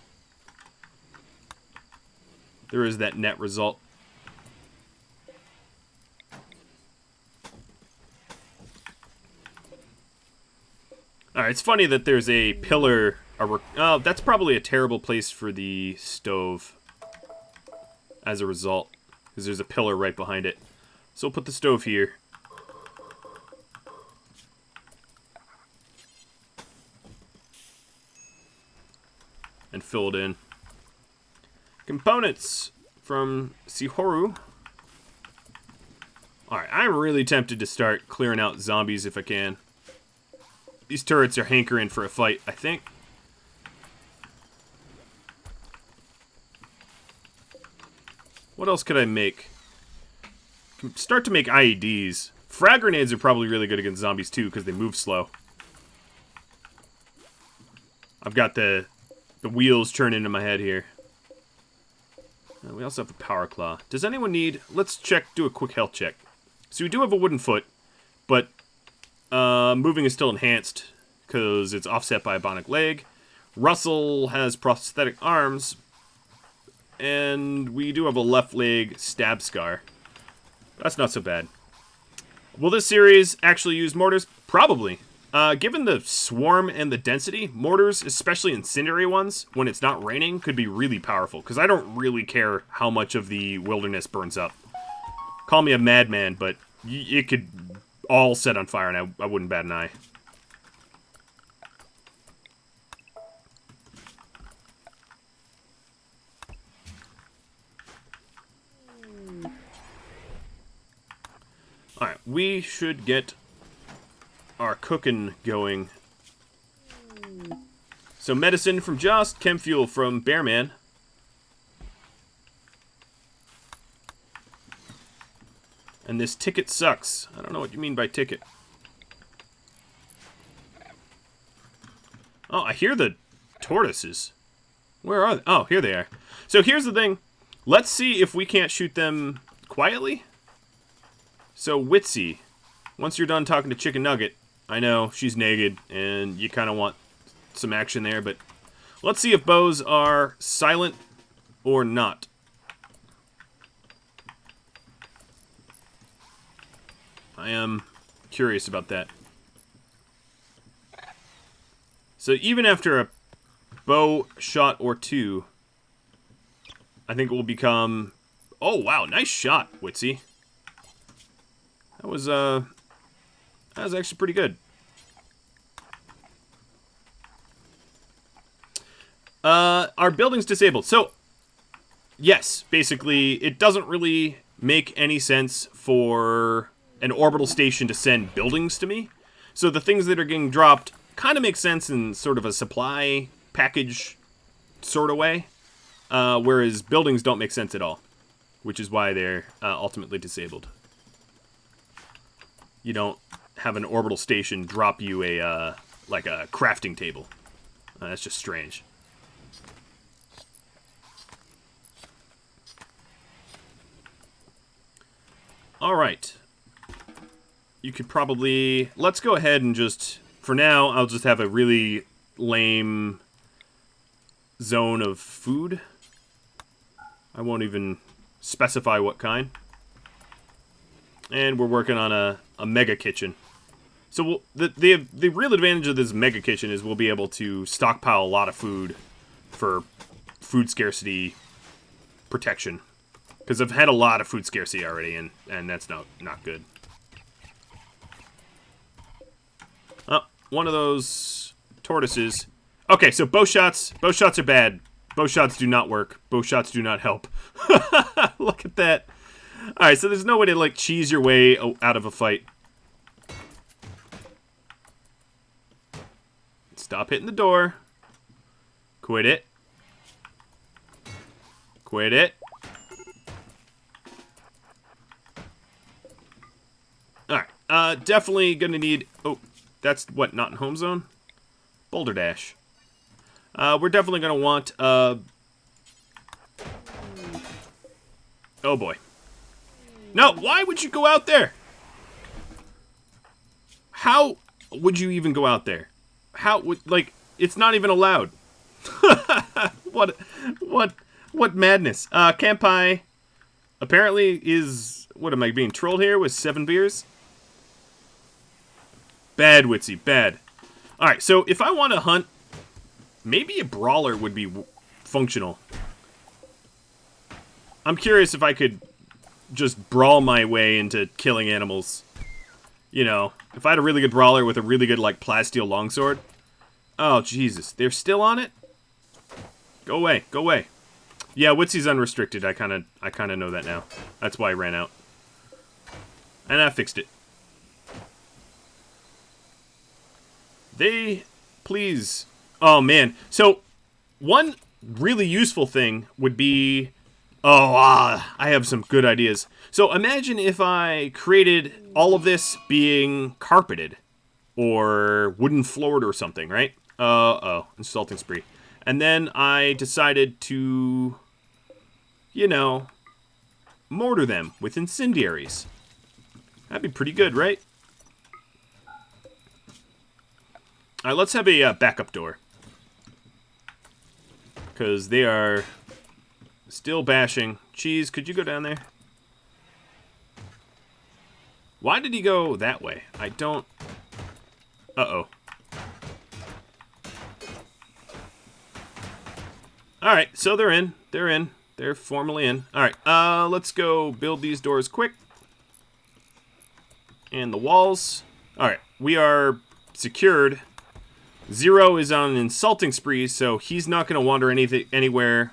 there is that net result. Alright, it's funny that there's a pillar. Oh, that's probably a terrible place for the stove as a result, because there's a pillar right behind it. So we'll put the stove here. And fill it in. Components from Sihoru. Alright, I'm really tempted to start clearing out zombies if I can. These turrets are hankering for a fight, I think. What else could I make? Start to make IEDs. Frag grenades are probably really good against zombies too, because they move slow. I've got the wheels churning in my head here. We also have a power claw. Does anyone need... Let's do a quick health check. So we do have a wooden foot, but moving is still enhanced because it's offset by a bionic leg. Russell has prosthetic arms, and we do have a left leg stab scar. That's not so bad. Will this series actually use mortars? Probably. Given the swarm and the density, mortars, especially incendiary ones, when it's not raining, could be really powerful, because I don't really care how much of the wilderness burns up. Call me a madman, but it could all set on fire, and I wouldn't bat an eye. Alright, we should get our cooking going. So medicine from Jost, chem fuel from Bearman. And this ticket sucks. I don't know what you mean by ticket. Oh, I hear the tortoises. Where are they? Oh, here they are. So here's the thing. Let's see if we can't shoot them quietly. So Witsy, once you're done talking to Chicken Nugget, I know she's naked and you kind of want some action there, but let's see if bows are silent or not. I am curious about that. So even after a bow shot or two, I think it will become... Oh, wow, nice shot, Witsy. That was actually pretty good. Our building's disabled. So, yes, basically, it doesn't really make any sense for an orbital station to send buildings to me. So the things that are getting dropped kind of make sense in sort of a supply package sort of way, whereas buildings don't make sense at all, which is why they're ultimately disabled. You don't have an orbital station drop you a like a crafting table. That's just strange. All right. You could probably... Let's go ahead and just... For now, I'll just have a really lame zone of food. I won't even specify what kind. And we're working on a mega kitchen. So the real advantage of this mega kitchen is we'll be able to stockpile a lot of food for food scarcity protection. Because I've had a lot of food scarcity already, and that's not good. Oh, one of those tortoises. Okay, so bow shots are bad. Bow shots do not work. Bow shots do not help. Look at that. Alright, so there's no way to, like, cheese your way out of a fight. Stop hitting the door. Quit it. Quit it. Alright, definitely gonna need... Oh, that's what, not in home zone? Boulder Dash. We're definitely going to want... Oh, boy. No, why would you go out there? How would you even go out there? How would... Like, it's not even allowed. What madness. Campai apparently is... What, am I being trolled here with 7 beers? Bad, Witsy, bad. Alright, so if I want to hunt, maybe a brawler would be functional. I'm curious if I could just brawl my way into killing animals. You know, if I had a really good brawler with a really good, like, plasteel longsword. Oh, Jesus. They're still on it? Go away, go away. Yeah, Witsy's unrestricted. I kind of know that now. That's why I ran out. And I fixed it. Please. Oh, man. So, one really useful thing would be... I have some good ideas. So, imagine if I created all of this being carpeted. Or wooden floored or something, right? Insulting spree. And then I decided to, you know, mortar them with incendiaries. That'd be pretty good, right? Alright, let's have a backup door. Because they are still bashing. Cheese, could you go down there? Why did he go that way? I don't... Uh-oh. Alright, so they're in. They're in. They're formally in. Alright, let's go build these doors quick. And the walls. Alright, we are secured. Zero is on an insulting spree, so he's not going to wander anywhere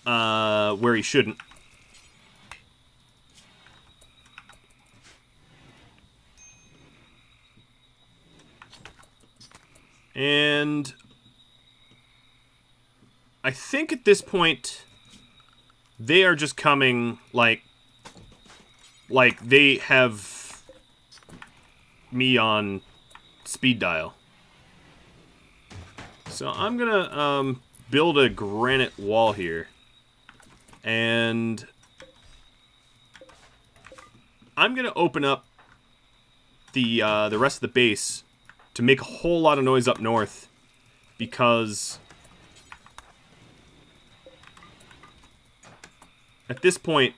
where he shouldn't. And I think at this point they are just coming like they have me on speed dial. So I'm gonna build a granite wall here, and I'm gonna open up the rest of the base to make a whole lot of noise up north, because at this point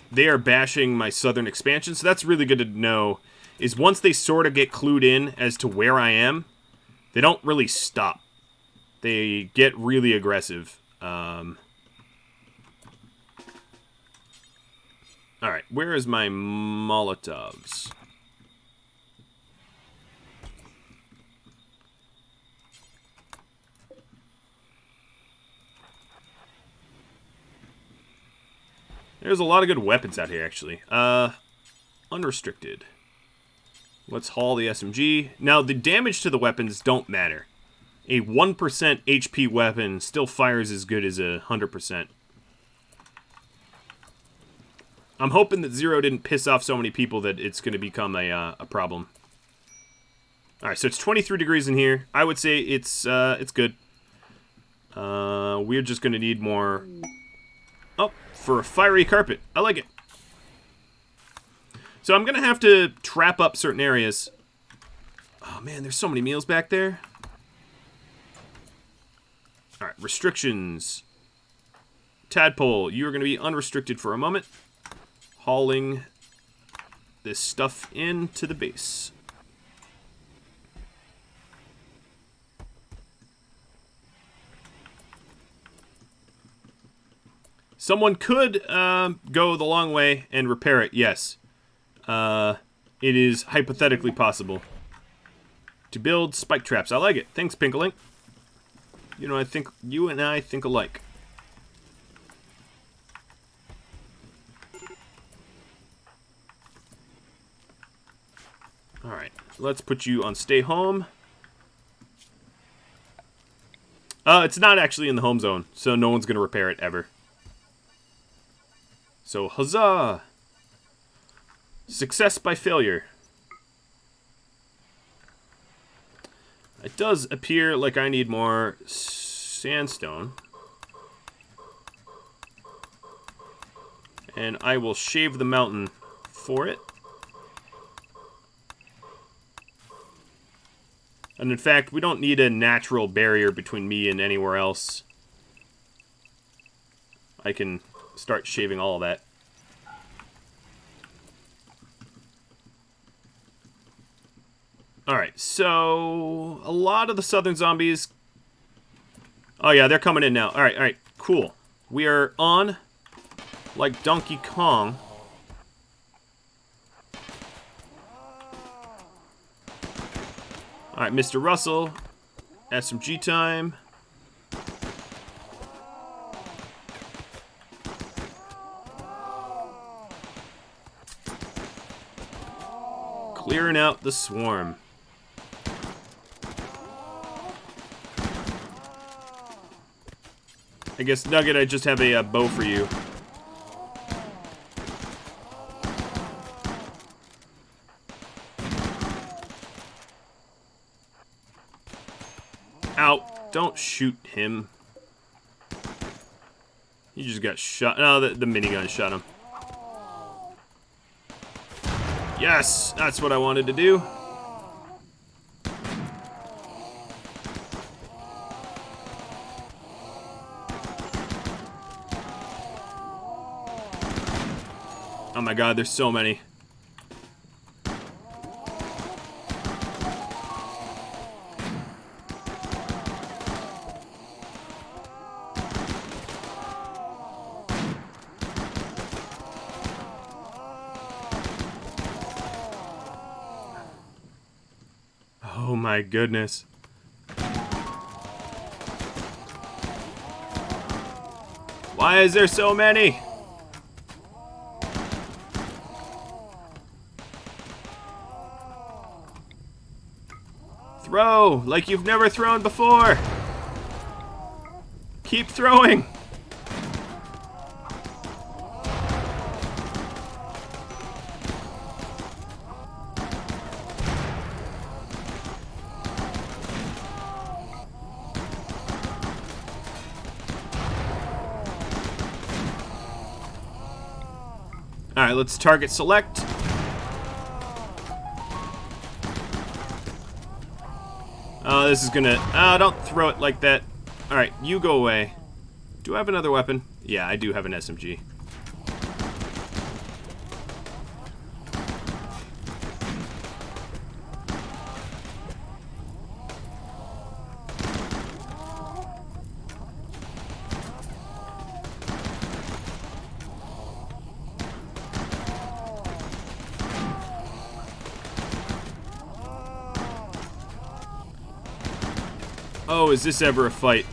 they are bashing my southern expansion. So that's really good to know, is once they sort of get clued in as to where I am, they don't really stop. They get really aggressive. Alright, where is my Molotovs? There's a lot of good weapons out here, actually. Unrestricted. Let's haul the SMG. Now, the damage to the weapons don't matter. A 1% HP weapon still fires as good as 100%. I'm hoping that Zero didn't piss off so many people that it's going to become a problem. Alright, so it's 23 degrees in here. I would say it's good. We're just going to need more... Oh, for a fiery carpet. I like it. So I'm going to have to trap up certain areas. Oh, man, there's so many meals back there. All right, restrictions. Tadpole, you are going to be unrestricted for a moment. Hauling this stuff into the base. Someone could go the long way and repair it, yes. It is hypothetically possible. To build spike traps. I like it. Thanks, Pinklink. You know, I think you and I think alike. Alright, let's put you on stay home. It's not actually in the home zone, so no one's going to repair it ever. So, huzzah! Success by failure. It does appear like I need more sandstone. And I will shave the mountain for it. And in fact, we don't need a natural barrier between me and anywhere else. I can start shaving all of that. Alright, so a lot of the southern zombies... Oh yeah, they're coming in now. Alright, cool. We are on like Donkey Kong. Alright, Mr. Russell. SMG time. Clearing out the swarm. I guess, Nugget, I just have a bow for you. Ow! Don't shoot him. He just got shot. No, the minigun shot him. Yes! That's what I wanted to do. Oh my god, there's so many. Oh my goodness. Why is there so many? Throw like you've never thrown before. Keep throwing. Alright, let's target select. Oh, this is gonna... Oh, don't throw it like that. Alright, you go away. Do I have another weapon? Yeah, I do have an SMG. Oh, is this ever a fight?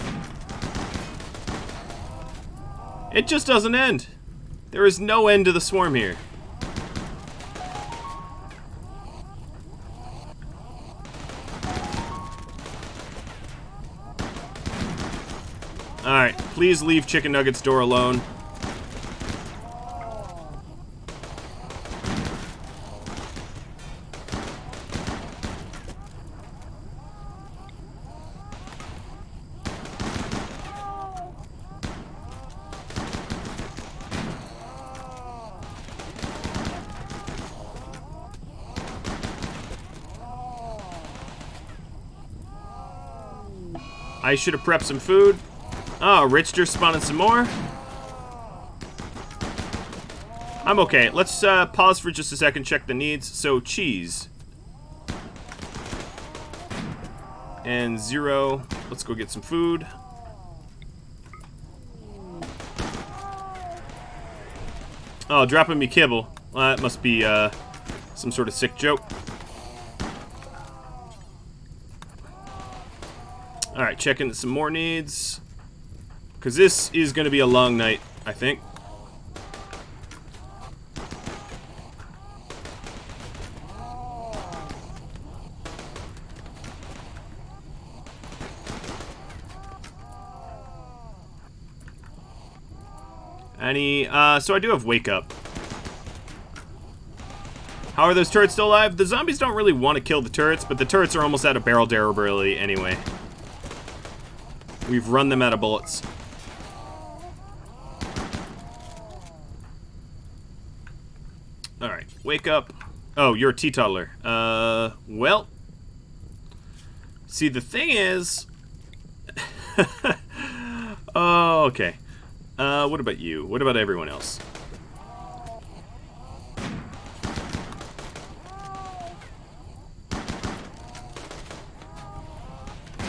It just doesn't end. There is no end to the swarm here. Alright, please leave Chicken Nugget's door alone. I should have prepped some food. Oh, Richter spawning some more. I'm okay. Let's pause for just a second, check the needs. So, cheese. And 0. Let's go get some food. Oh, dropping me kibble. Well, that must be some sort of sick joke. Alright, checking some more needs. Because this is going to be a long night, I think. So I do have wake up. How are those turrets still alive? The zombies don't really want to kill the turrets, but the turrets are almost out of barrel durability anyway. We've run them out of bullets. Alright, wake up. Oh, you're a teetotaler. Well. See, the thing is... Oh, okay. What about you? What about everyone else?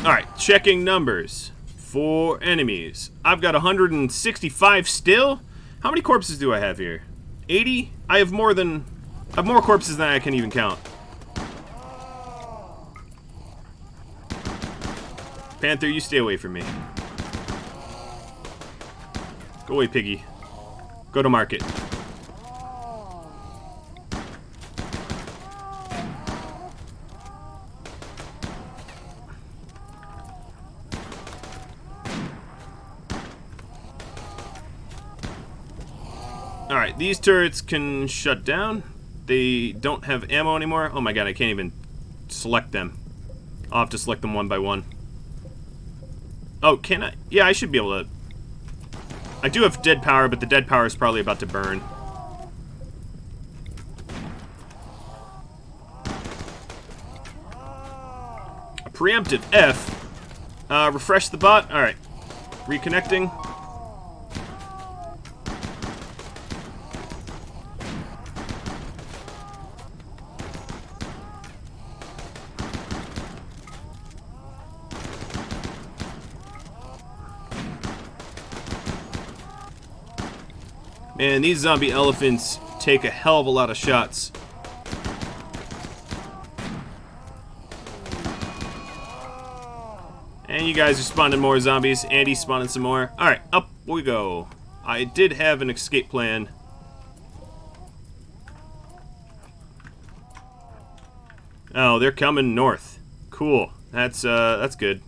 Alright, checking numbers for enemies. I've got 165 still. How many corpses do I have here? 80? I have more corpses than I can even count. Panther, you stay away from me. Go away, piggy. Go to market. Alright, these turrets can shut down. They don't have ammo anymore. Oh my god, I can't even select them. I'll have to select them one by one. Oh, can I? Yeah, I should be able to. I do have dead power, but the dead power is probably about to burn. A preemptive F. Refresh the bot. Alright. Reconnecting. Man, these zombie elephants take a hell of a lot of shots. And you guys are spawning more zombies. Andy's spawning some more. Alright, up we go. I did have an escape plan. Oh, they're coming north. Cool. That's good.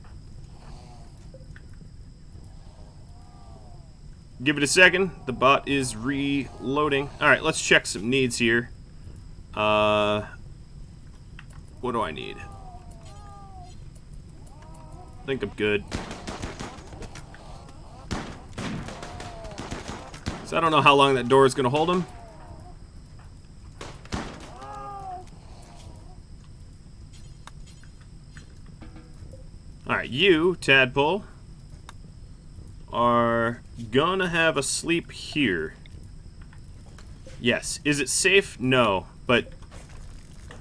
Give it a second. The bot is reloading. Alright, let's check some needs here. What do I need? I think I'm good. So I don't know how long that door is going to hold him. Alright, you, Tadpole, are gonna have a sleep here. Yes. Is it safe? No. But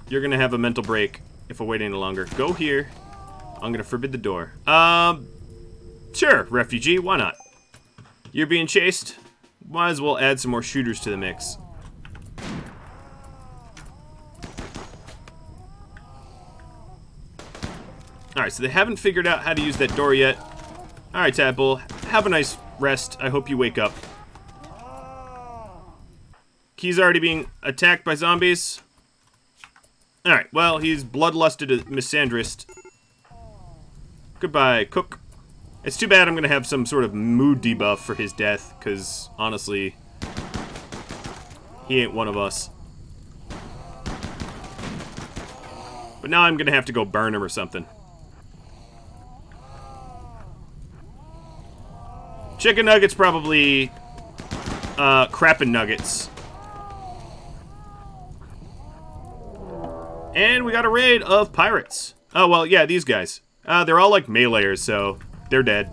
you're gonna have a mental break if I wait any longer. Go here. I'm gonna forbid the door. Sure, refugee. Why not? You're being chased? Might as well add some more shooters to the mix. Alright, so they haven't figured out how to use that door yet. Alright, Tadpole. Have a nice rest. I hope you wake up. He's already being attacked by zombies. Alright, well, he's bloodlusted a misandrist. Goodbye, Cook. It's too bad I'm going to have some sort of mood debuff for his death, because, honestly, he ain't one of us. But now I'm going to have to go burn him or something. Chicken nuggets probably crappin' nuggets. And we got a raid of pirates. Oh, well, yeah, these guys. They're all like meleeers, so they're dead.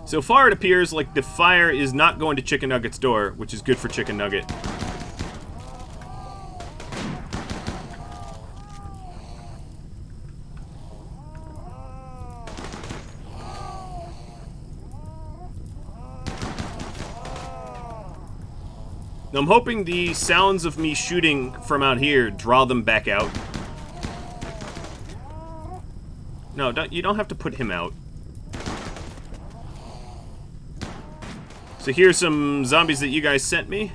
So far it appears like the fire is not going to Chicken Nugget's door, which is good for Chicken Nugget. I'm hoping the sounds of me shooting from out here draw them back out. No, you don't have to put him out. So here's some zombies that you guys sent me.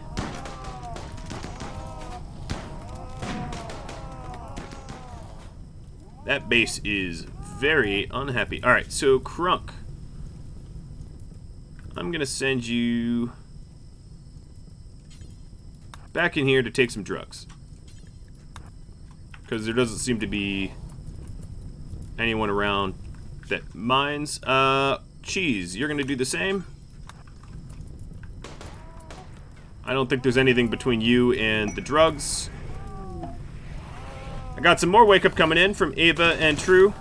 That base is very unhappy. Alright, so Crunk. I'm gonna send you back in here to take some drugs. Because there doesn't seem to be anyone around that minds. Cheese, you're going to do the same? I don't think there's anything between you and the drugs. I got some more wake up coming in from Ava and True.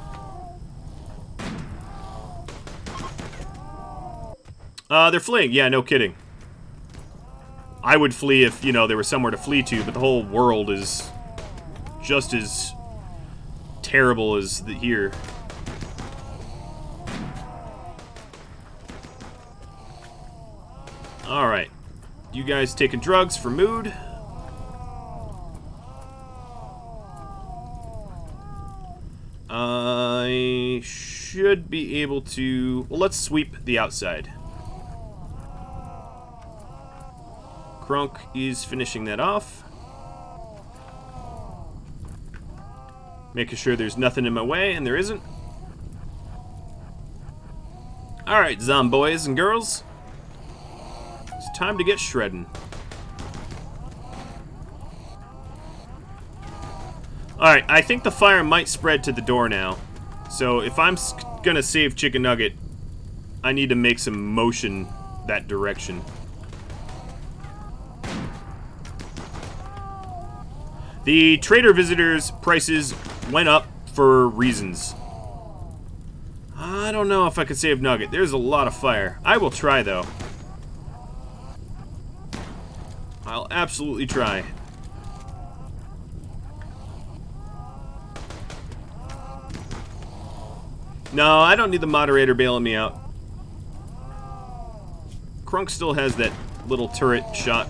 They're fleeing. Yeah, no kidding. I would flee if, you know, there was somewhere to flee to, but the whole world is just as terrible as here. Alright. You guys taking drugs for mood? I should be able to... Well, let's sweep the outside. Crunk is finishing that off. Making sure there's nothing in my way, and there isn't. Alright, zomboys and girls. It's time to get shredding. Alright, I think the fire might spread to the door now. So if I'm gonna save Chicken Nugget, I need to make some motion that direction. The trader visitors' prices went up for reasons. I don't know if I could save Nugget. There's a lot of fire. I will try, though. I'll absolutely try. No, I don't need the moderator bailing me out. Crunk still has that little turret shot.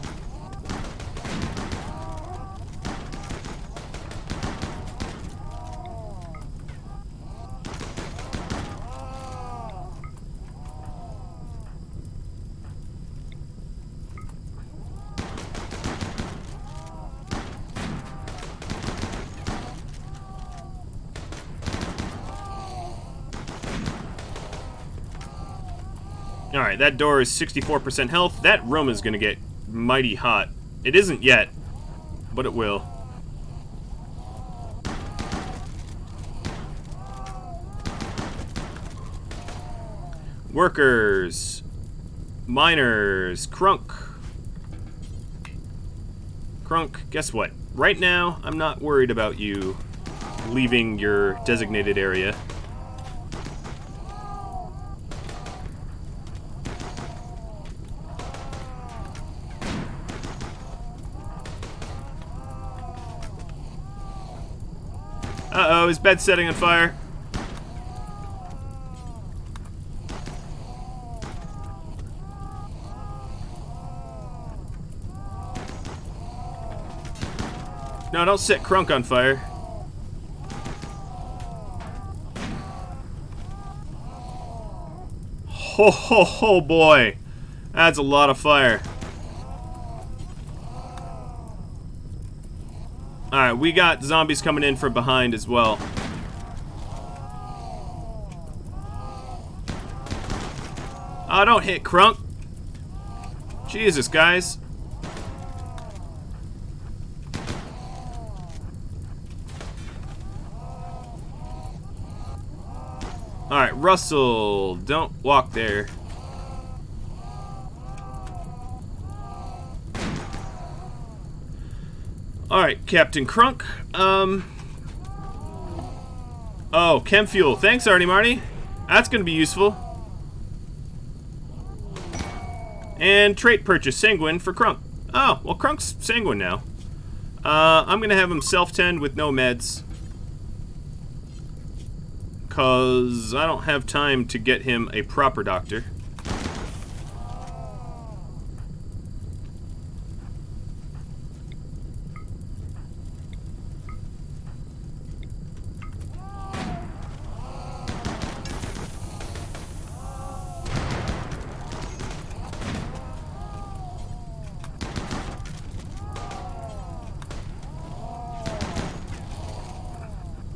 Alright, that door is 64% health. That room is gonna get mighty hot. It isn't yet, but it will. Workers. Miners. Crunk. Crunk, guess what? Right now, I'm not worried about you leaving your designated area. Uh-oh, his bed's setting on fire. No, don't set Crunk on fire. Ho ho ho boy. That's a lot of fire. Alright, we got zombies coming in from behind as well. Oh, don't hit Crunk. Jesus, guys. Alright, Russell, don't walk there. Alright, Captain Crunk. Oh, chem fuel. Thanks, Artie Marty. That's gonna be useful. And trait purchase, Sanguine for Crunk. Oh, well, Crunk's Sanguine now. I'm gonna have him self-tend with no meds. Cause I don't have time to get him a proper doctor.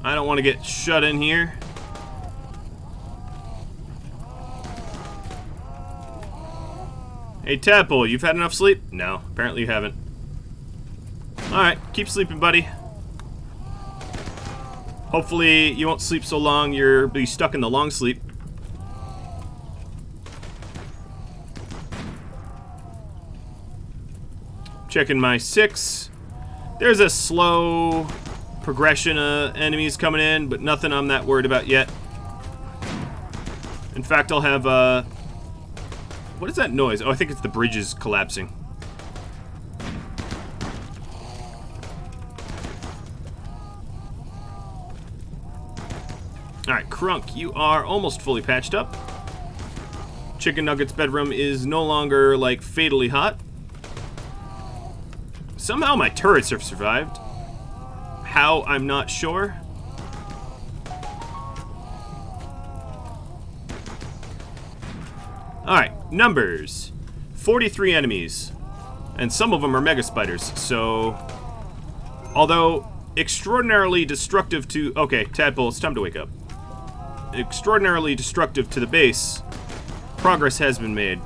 I don't want to get shut in here. Hey, Tadpole, you've had enough sleep? No, apparently you haven't. Alright, keep sleeping, buddy. Hopefully you won't sleep so long you'll be stuck in the long sleep. Checking my 6. There's a slow progression of enemies coming in, but nothing I'm that worried about yet. In fact, I'll have, what is that noise? Oh, I think it's the bridges collapsing. Alright, Crunk, you are almost fully patched up. Chicken Nugget's bedroom is no longer, like, fatally hot. Somehow my turrets have survived. How, I'm not sure. Alright, numbers. 43 enemies. And some of them are mega spiders, so... Although extraordinarily destructive to... Okay, Tadpole, it's time to wake up. Extraordinarily destructive to the base, progress has been made.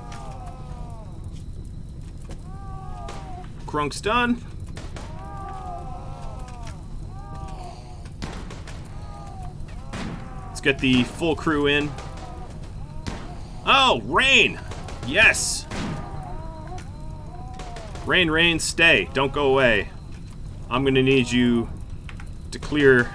Crunk's done. Let's get the full crew in. Oh, Rain! Yes! Rain, Rain, stay. Don't go away. I'm gonna need you to clear...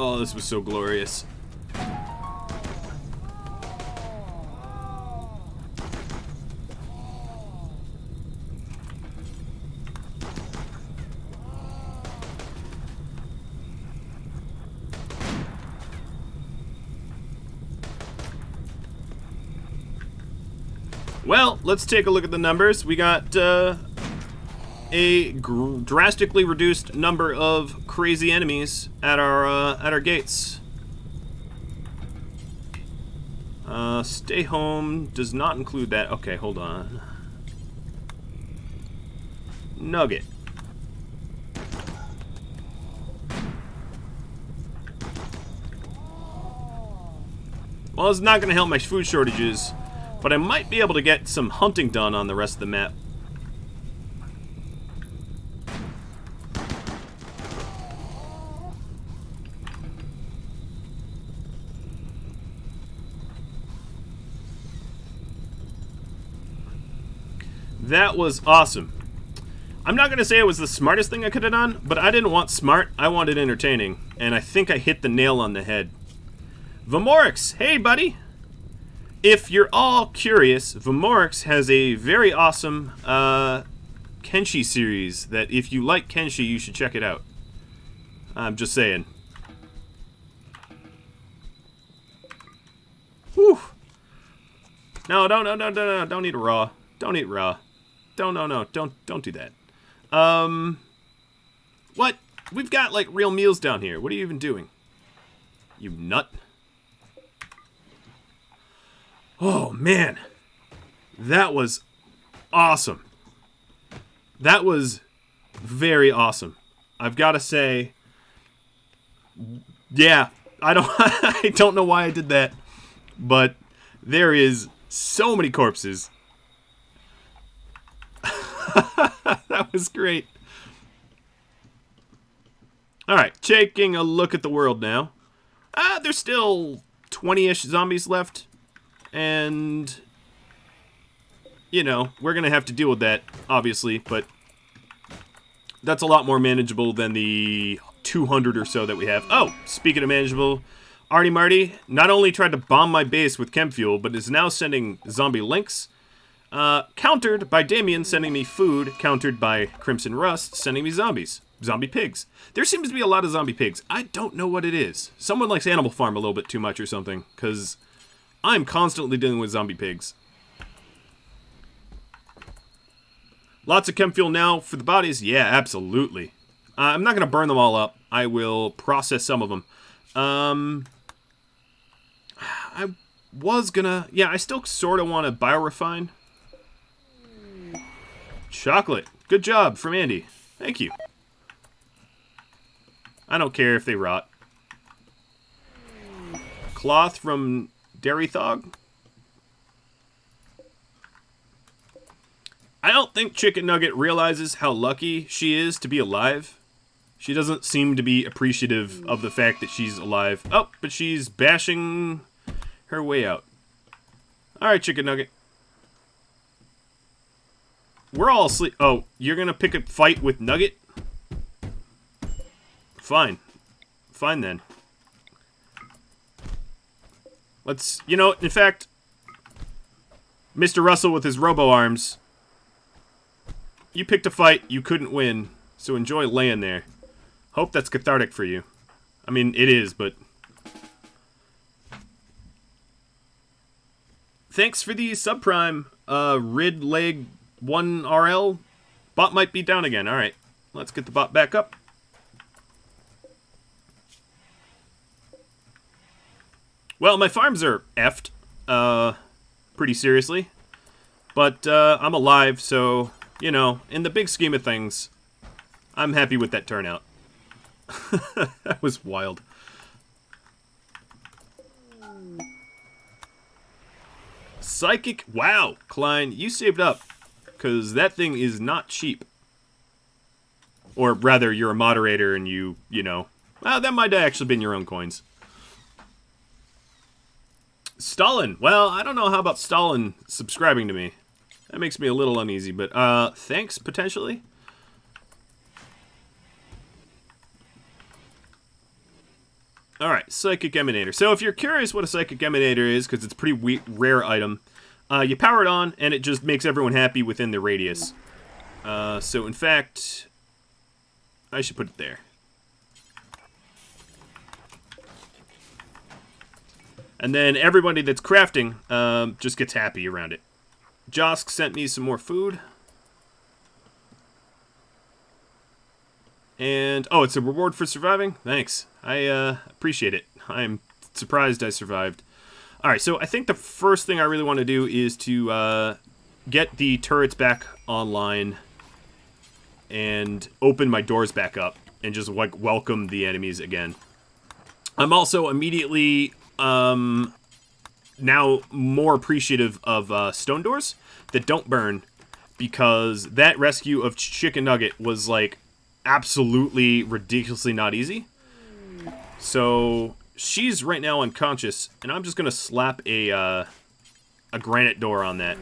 Oh, this was so glorious. Well, let's take a look at the numbers. We got a drastically reduced number of crazy enemies at our gates. Stay home does not include that. Okay, hold on. Nugget. Well, it's not going to help my food shortages, but I might be able to get some hunting done on the rest of the map. That was awesome. I'm not going to say it was the smartest thing I could have done, but I didn't want smart, I wanted entertaining. And I think I hit the nail on the head. Vomorix, hey buddy! If you're all curious, Vomorix has a very awesome Kenshi series that if you like Kenshi, you should check it out. I'm just saying. Whew. No, don't eat raw. Don't eat raw. Don't do that. What? We've got, like, real meals down here. What are you even doing? You nut. Oh, man. That was awesome. That was very awesome. I've got to say, yeah, I don't know why I did that, but there is so many corpses. That was great. Alright, taking a look at the world now. There's still 20-ish zombies left. And, you know, we're going to have to deal with that, obviously. But that's a lot more manageable than the 200 or so that we have. Oh, speaking of manageable, Artie Marty not only tried to bomb my base with chem fuel, but is now sending zombie links. Countered by Damien sending me food, countered by Crimson Rust sending me zombies. Zombie pigs. There seems to be a lot of zombie pigs. I don't know what it is. Someone likes Animal Farm a little bit too much or something, because I'm constantly dealing with zombie pigs. Lots of chem fuel now for the bodies? Yeah, absolutely. I'm not going to burn them all up. I will process some of them. I was gonna... Yeah, I still sort of want to biorefine. Chocolate. Good job from Andy. Thank you. I don't care if they rot. Cloth from Dairy Thog? I don't think Chicken Nugget realizes how lucky she is to be alive. She doesn't seem to be appreciative of the fact that she's alive. Oh, but she's bashing her way out. Alright, Chicken Nugget. We're all asleep. Oh, you're gonna pick a fight with Nugget? Fine. Fine then. Let's, you know, in fact, Mr. Russell with his robo-arms, you picked a fight, you couldn't win, so enjoy laying there. Hope that's cathartic for you. I mean, it is, but... Thanks for the subprime, Ridleg1RL. Bot might be down again. Alright, let's get the bot back up. Well, my farms are effed, pretty seriously. But, I'm alive, so, you know, in the big scheme of things, I'm happy with that turnout. That was wild. Psychic, wow, Klein, you saved up, because that thing is not cheap. Or rather, you're a moderator and you know, well, that might have actually been your own coins. Stalin, well, I don't know how about Stalin subscribing to me. That makes me a little uneasy, but, thanks, potentially. Alright, Psychic Emanator. So if you're curious what a Psychic Emanator is, because it's a pretty rare item, you power it on, and it just makes everyone happy within the radius. So in fact, I should put it there. And then everybody that's crafting just gets happy around it. Josk sent me some more food. And, oh, it's a reward for surviving? Thanks. I appreciate it. I'm surprised I survived. Alright, so I think the first thing I really want to do is to get the turrets back online and open my doors back up and just, like, welcome the enemies again. I'm also immediately now more appreciative of stone doors that don't burn, because that rescue of Chicken Nugget was, like, absolutely ridiculously not easy. So she's right now unconscious, and I'm just gonna slap a granite door on that.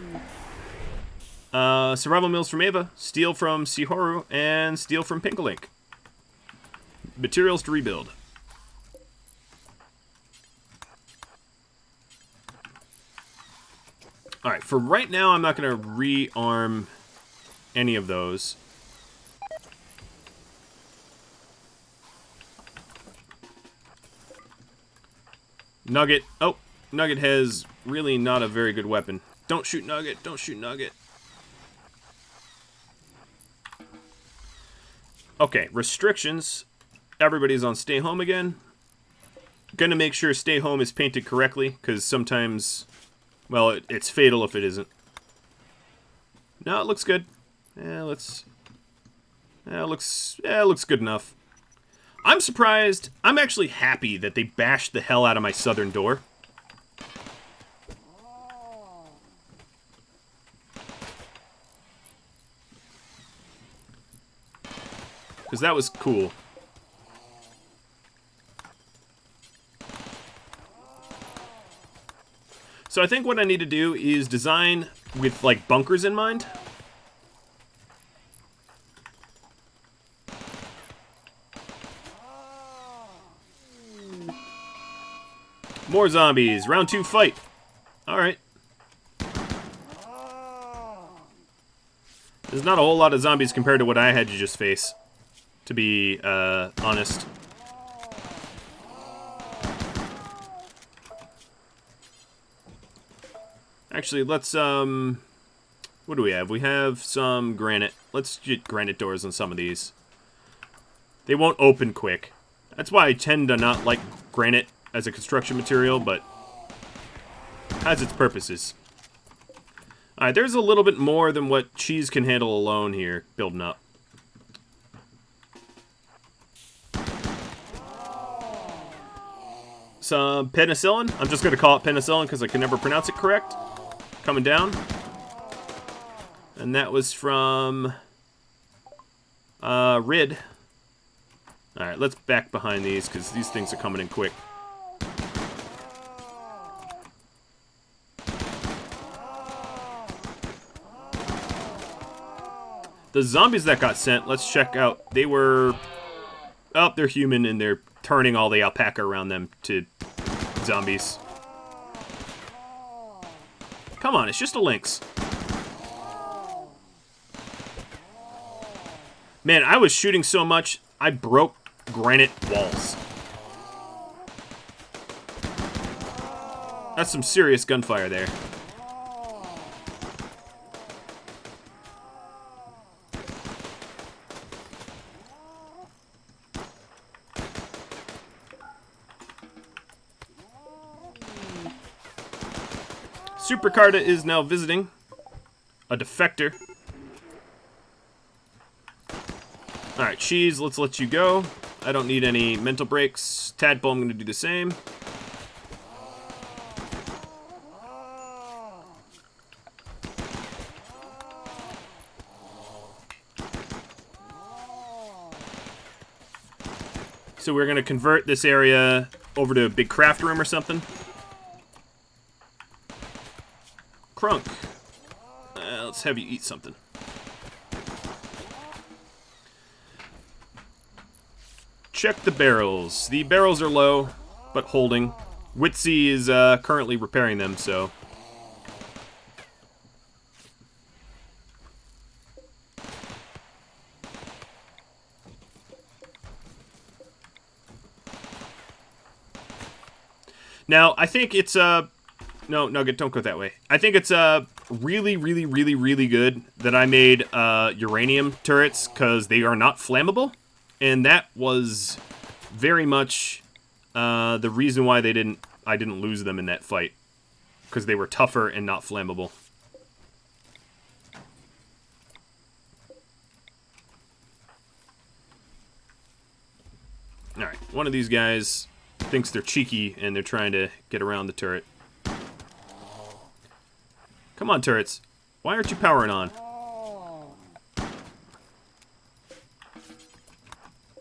Survival meals from Ava, steel from Sihoru, and steel from Pinkalink. Materials to rebuild. Alright, for right now, I'm not gonna rearm any of those. Nugget. Oh, Nugget has really not a very good weapon. Don't shoot Nugget. Don't shoot Nugget. Okay, restrictions. Everybody's on stay home again. Gonna make sure stay home is painted correctly, because sometimes, well, it's fatal if it isn't. No, it looks good. Yeah, let's... Yeah, it looks good enough. I'm surprised. I'm actually happy that they bashed the hell out of my southern door. Because that was cool. So I think what I need to do is design with, like, bunkers in mind. More zombies. Round 2 fight. Alright. There's not a whole lot of zombies compared to what I had to just face, to be honest. Actually, let's, what do we have? We have some granite. Let's get granite doors on some of these. They won't open quick. That's why I tend to not like granite as a construction material, but has its purposes. Alright, there's a little bit more than what cheese can handle alone here, building up. some penicillin. I'm just going to call it penicillin because I can never pronounce it correct. Coming down. And that was from Rid. Alright, let's back behind these because these things are coming in quick. The zombies that got sent, let's check out. They were... Oh, they're human and they're turning all the alpaca around them to zombies. Come on, it's just a lynx. Man, I was shooting so much, I broke granite walls. That's some serious gunfire there. Supercarta is now visiting a defector. Alright, Cheese, let's let you go. I don't need any mental breaks. Tadpole, I'm going to do the same. So we're going to convert this area over to a big craft room or something. Crunk. Let's have you eat something. Check the barrels. The barrels are low, but holding. Witsy is currently repairing them, so... Now, I think it's, No, Nugget, don't go that way. I think it's, really, really, really, really good that I made, uranium turrets, because they are not flammable. And that was very much, the reason why I didn't lose them in that fight. Because they were tougher and not flammable. Alright, one of these guys thinks they're cheeky and they're trying to get around the turret. Come on, turrets. Why aren't you powering on?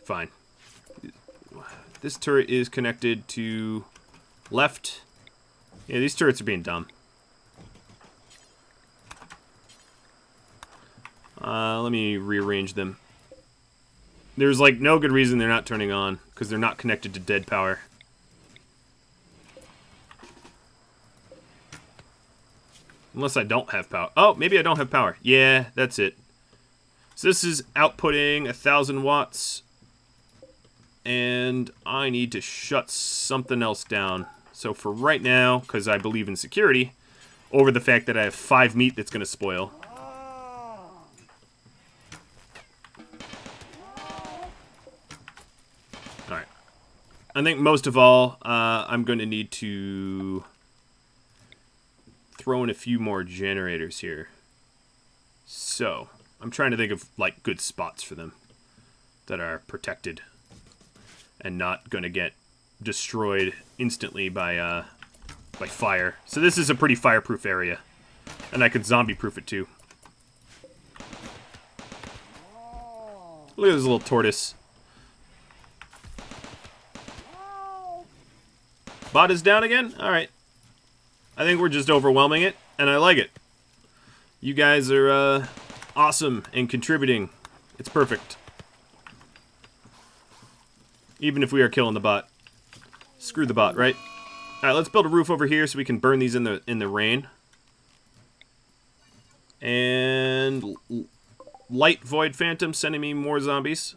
Fine. This turret is connected to left. Yeah, these turrets are being dumb. Let me rearrange them. There's like no good reason they're not turning on because they're not connected to dead power. Unless I don't have power. Oh, maybe I don't have power. Yeah, that's it. So this is outputting 1,000 watts. And I need to shut something else down. So for right now, because I believe in security, over the fact that I have 5 meat that's going to spoil. Alright. I think most of all, I'm going to need to throw in a few more generators here. So, I'm trying to think of, like, good spots for them that are protected and not going to get destroyed instantly by fire. So this is a pretty fireproof area. And I could zombie-proof it too. Look at this little tortoise. Bot is down again? Alright. I think we're just overwhelming it, and I like it. You guys are awesome and contributing. It's perfect. Even if we are killing the bot. Screw the bot, right? Alright, let's build a roof over here so we can burn these in the rain. And Light Void Phantom sending me more zombies.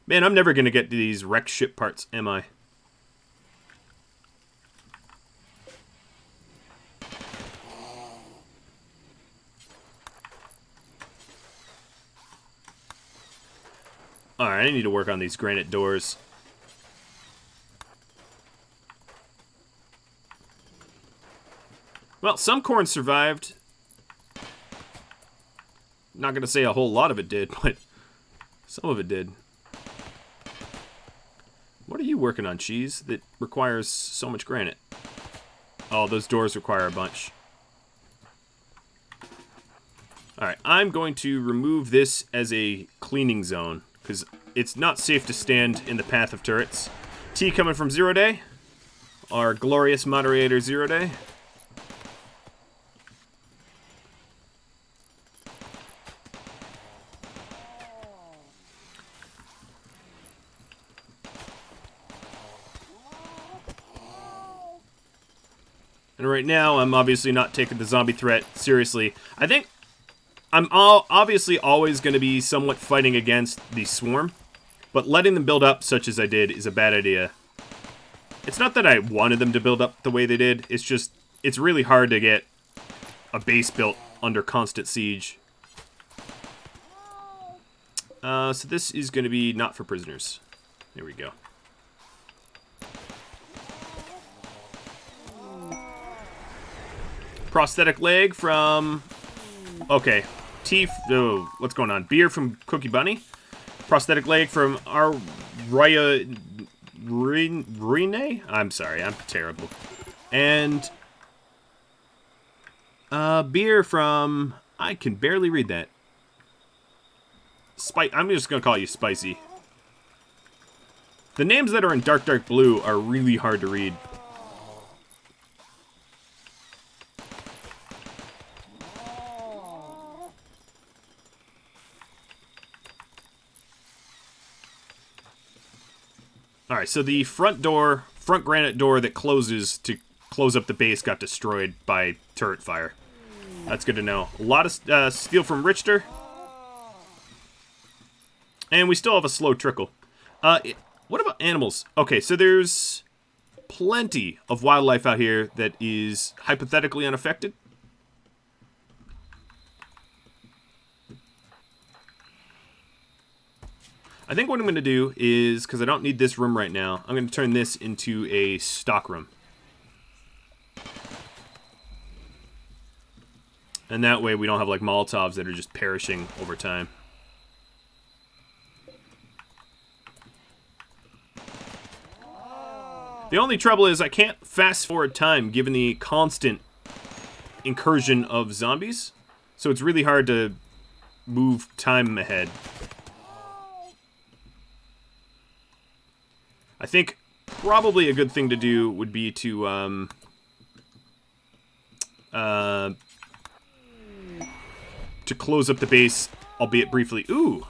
Man, I'm never gonna get to these wrecked ship parts, am I? Alright, I need to work on these granite doors. Well, some corn survived. Not gonna say a whole lot of it did, but some of it did. What What are you working on, Cheese, that requires so much granite? Oh, those doors require a bunch. Alright, I'm going to remove this as a cleaning zone, because it's not safe to stand in the path of turrets. T coming from Zero Day, our glorious moderator Zero Day. And right now, I'm obviously not taking the zombie threat seriously. I think I'm obviously always going to be somewhat fighting against the swarm, but letting them build up such as I did is a bad idea. It's not that I wanted them to build up the way they did, it's just, it's really hard to get a base built under constant siege. So this is going to be not for prisoners. There we go. Prosthetic leg from... Okay. Teeth... Oh, what's going on? Beer from Cookie Bunny. Prosthetic leg from Rhadamant. I'm sorry, I'm terrible. And... beer from... I can barely read that. I'm just gonna call you Spicy. The names that are in dark blue are really hard to read. Alright, so the front granite door that closes to close up the base got destroyed by turret fire. That's good to know. A lot of steel from Richter. And we still have a slow trickle. What about animals? Okay, so there's plenty of wildlife out here that is hypothetically unaffected. I think what I'm going to do is, because I don't need this room right now, I'm going to turn this into a stock room. And that way we don't have like Molotovs that are just perishing over time. The only trouble is I can't fast forward time given the constant incursion of zombies. So it's really hard to move time ahead. I think probably a good thing to do would be to close up the base, albeit briefly. Ooh,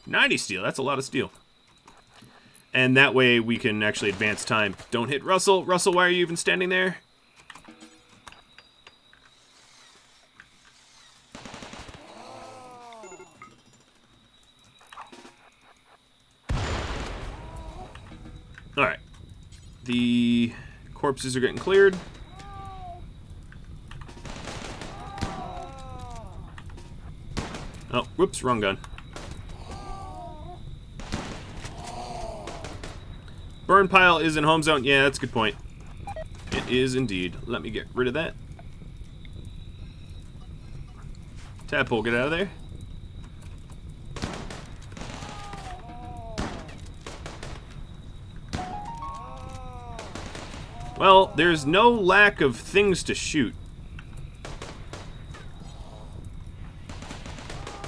90 steel. That's a lot of steel. And that way we can actually advance time. Don't hit Russell. Russell, why are you even standing there? Alright. The corpses are getting cleared. Oh, whoops, wrong gun. Burn pile is in home zone. Yeah, that's a good point. It is indeed. Let me get rid of that. Tadpole, get out of there. Well, there's no lack of things to shoot.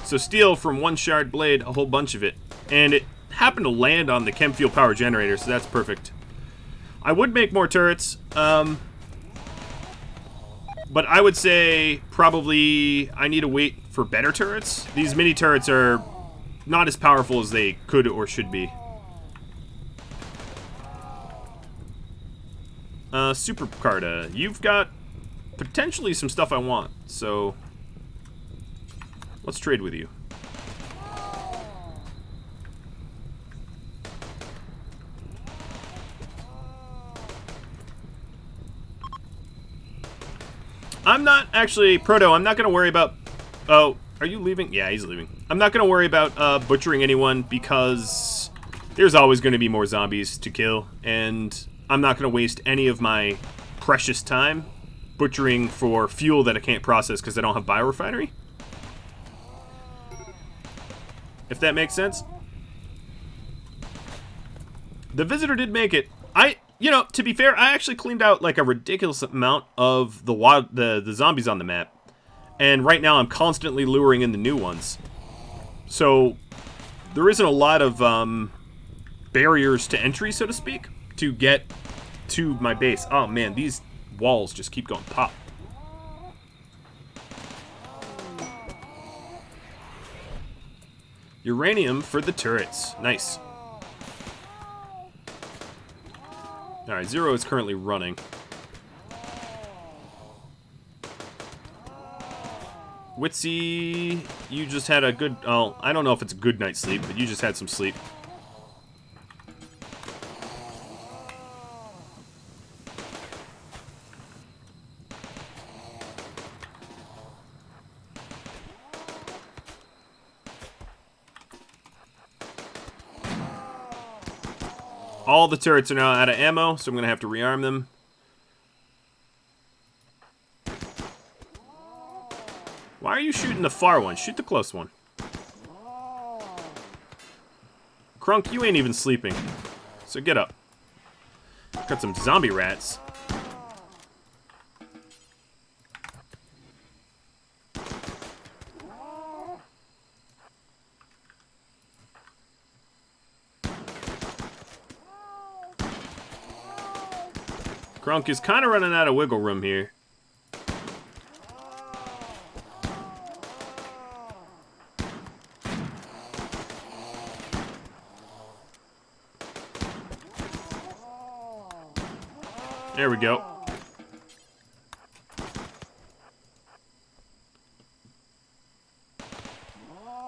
So steel from one shard blade, a whole bunch of it. And it happened to land on the chem fuel power generator, so that's perfect. I would make more turrets, but I would say probably I need to wait for better turrets. These mini turrets are not as powerful as they could or should be. Super Carta, you've got potentially some stuff I want, so let's trade with you. I'm not actually, Proto, I'm not going to worry about... Oh, are you leaving? Yeah, he's leaving. I'm not going to worry about butchering anyone because there's always going to be more zombies to kill, and I'm not going to waste any of my precious time butchering for fuel that I can't process because I don't have biorefinery. If that makes sense. The visitor did make it. You know, to be fair, I actually cleaned out like a ridiculous amount of the zombies on the map. And right now I'm constantly luring in the new ones. So there isn't a lot of barriers to entry, so to speak, to get to my base. Oh man, these walls just keep going pop. Uranium for the turrets. Nice. Alright, Zero is currently running. Witsy, you just had a good... Oh, I don't know if it's a good night's sleep, but you just had some sleep. All the turrets are now out of ammo, so I'm going to have to rearm them. Why are you shooting the far one? Shoot the close one. Crunk, you ain't even sleeping. So get up. Got some zombie rats. Crunk is kind of running out of wiggle room here. There we go.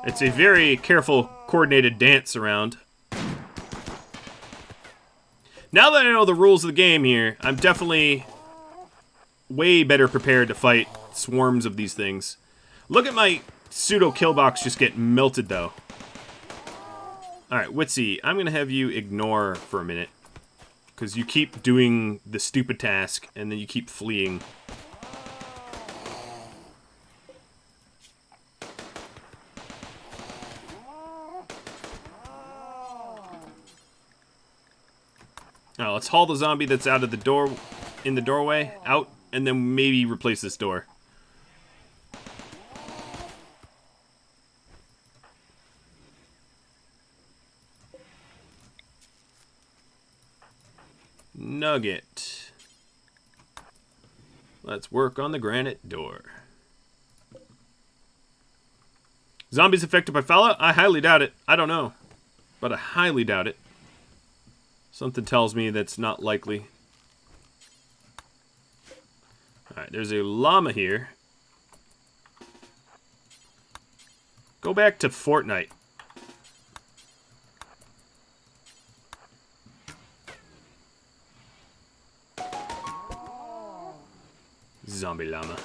It's a very careful, coordinated dance around. Now that I know the rules of the game here, I'm definitely way better prepared to fight swarms of these things. Look at my pseudo kill box just get melted, though. Alright, Witsy, I'm going to have you ignore for a minute. Because you keep doing the stupid task, and then you keep fleeing. Now, let's haul the zombie that's out of the door, in the doorway, out, and then maybe replace this door. Nugget. Let's work on the granite door. Zombies affected by Fala? I highly doubt it. I don't know. But I highly doubt it. Something tells me that's not likely. Alright, there's a llama here. Go back to Fortnite. Zombie llama.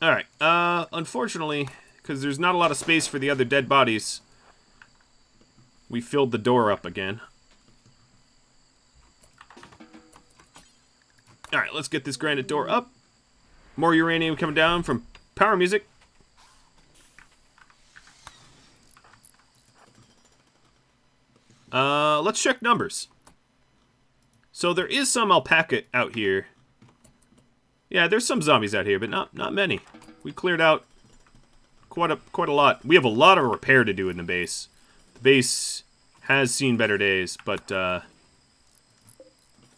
Alright, unfortunately, because there's not a lot of space for the other dead bodies, we filled the door up again. Alright, let's get this granite door up. More uranium coming down from power music. Let's check numbers. So there is some alpaca out here. Yeah, there's some zombies out here, but not many. We cleared out quite a lot. We have a lot of repair to do in the base. The base has seen better days, but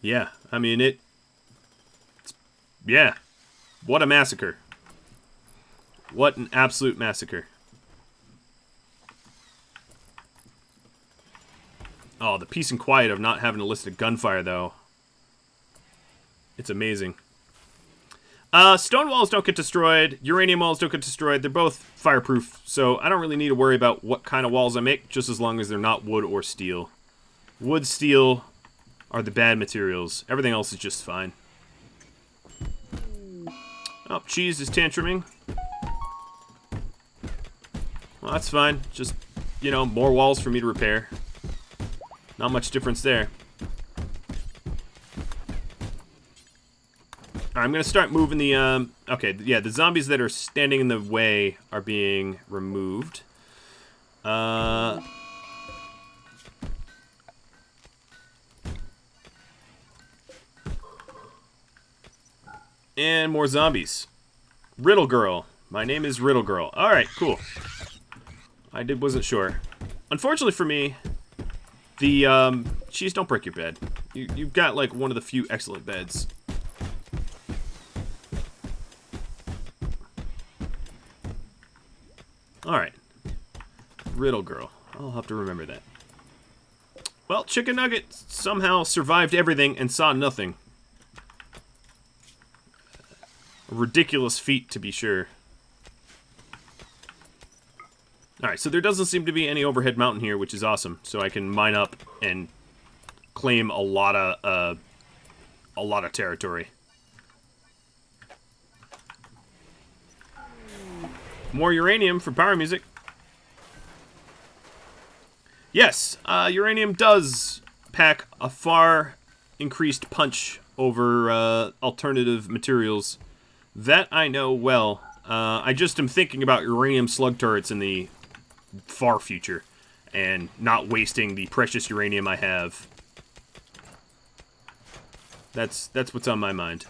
yeah, I mean yeah, what a massacre. What an absolute massacre. Oh, the peace and quiet of not having to listen to gunfire, though. It's amazing. Stone walls don't get destroyed. Uranium walls don't get destroyed. They're both fireproof, so I don't really need to worry about what kind of walls I make, just as long as they're not wood or steel. Wood, steel are the bad materials. Everything else is just fine. Oh, cheese is tantruming. Well, that's fine. Just, you know, more walls for me to repair. Not much difference there. Alright, I'm going to start moving the, okay, yeah, the zombies that are standing in the way are being removed. And more zombies. Riddle Girl. My name is Riddle Girl. Alright, cool. Wasn't sure. Unfortunately for me, the, Cheese, don't break your bed. You've got, like, one of the few excellent beds. Alright. Riddle Girl. I'll have to remember that. Well, Chicken Nugget somehow survived everything and saw nothing. A ridiculous feat, to be sure. Alright, so there doesn't seem to be any overhead mountain here, which is awesome. So I can mine up and claim a lot of territory. More uranium for power music. Yes, uranium does pack a far increased punch over alternative materials. That I know well. I just am thinking about uranium slug turrets in the far future and not wasting the precious uranium I have. That's what's on my mind.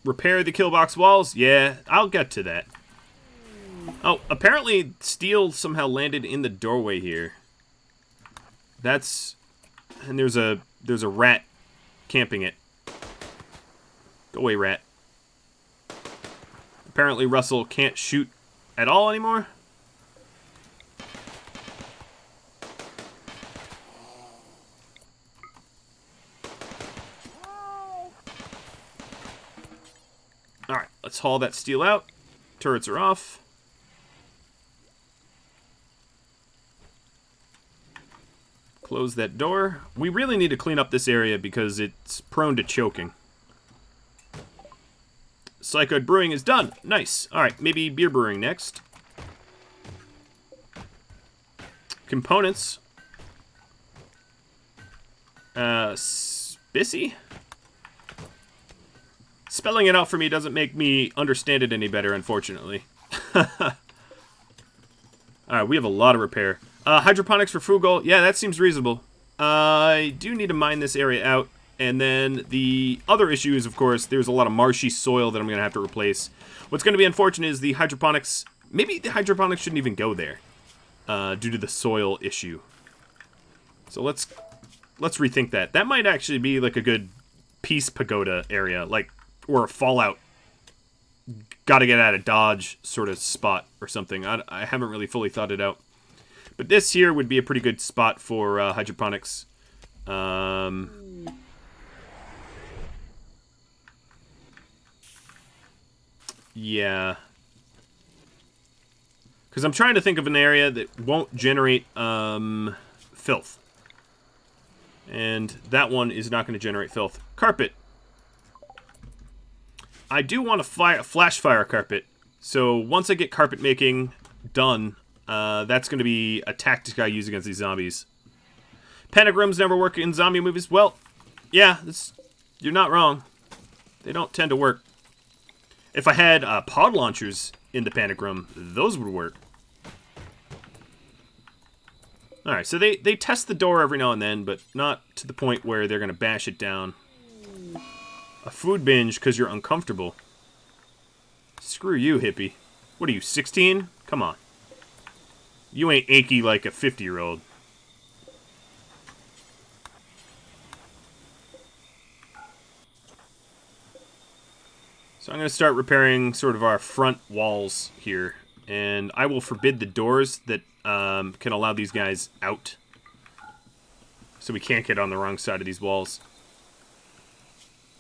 Repair the killbox walls? Yeah, I'll get to that. Oh, apparently steel somehow landed in the doorway here. And there's a rat camping it. Go away, rat. Apparently Russell can't shoot at all anymore. Alright, let's haul that steel out. Turrets are off. Close that door. We really need to clean up this area because it's prone to choking. Psychoid brewing is done. Nice. Alright, maybe beer brewing next. Components. Spissy? Spelling it out for me doesn't make me understand it any better, unfortunately. Alright, we have a lot of repair. Hydroponics for frugal. Yeah, that seems reasonable. I do need to mine this area out. And then the other issue is, of course, there's a lot of marshy soil that I'm going to have to replace. What's going to be unfortunate is the hydroponics... Maybe the hydroponics shouldn't even go there. Due to the soil issue. So let's rethink that. That might actually be like a good peace pagoda area. Like, or a Fallout. Gotta get out of Dodge sort of spot or something. I haven't really fully thought it out. But this here would be a pretty good spot for hydroponics. Yeah. Because I'm trying to think of an area that won't generate filth. And that one is not going to generate filth. Carpet. I do want a flash fire carpet. So once I get carpet making done... that's going to be a tactic I use against these zombies. Panic rooms never work in zombie movies. Well, yeah, you're not wrong. They don't tend to work. If I had pod launchers in the panic room, those would work. Alright, so they test the door every now and then, but not to the point where they're going to bash it down. A food binge because you're uncomfortable. Screw you, hippie. What are you, 16? Come on. You ain't achy like a 50-year-old. So I'm going to start repairing sort of our front walls here. And I will forbid the doors that can allow these guys out. So we can't get on the wrong side of these walls.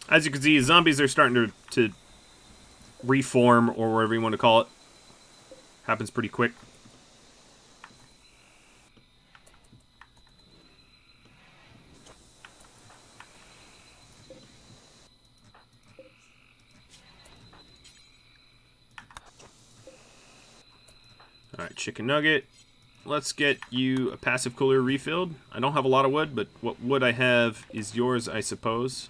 As you can see, zombies are starting to reform, or whatever you want to call it. Happens pretty quick. Alright, chicken nugget. Let's get you a passive cooler refilled. I don't have a lot of wood, but what wood I have is yours, I suppose.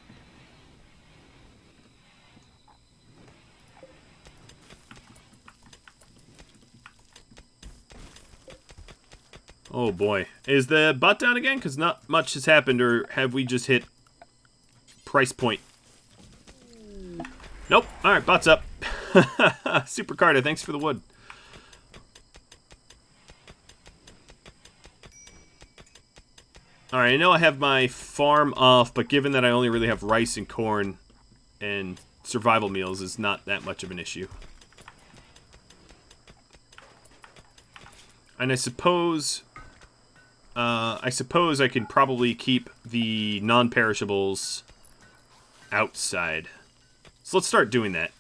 Oh boy. Is the bot down again? Because not much has happened, or have we just hit price point? Nope. Alright, bot's up. Super Carter, thanks for the wood. Alright, I know I have my farm off, but given that I only really have rice and corn and survival meals is not that much of an issue. And I suppose I can probably keep the non-perishables outside. So let's start doing that.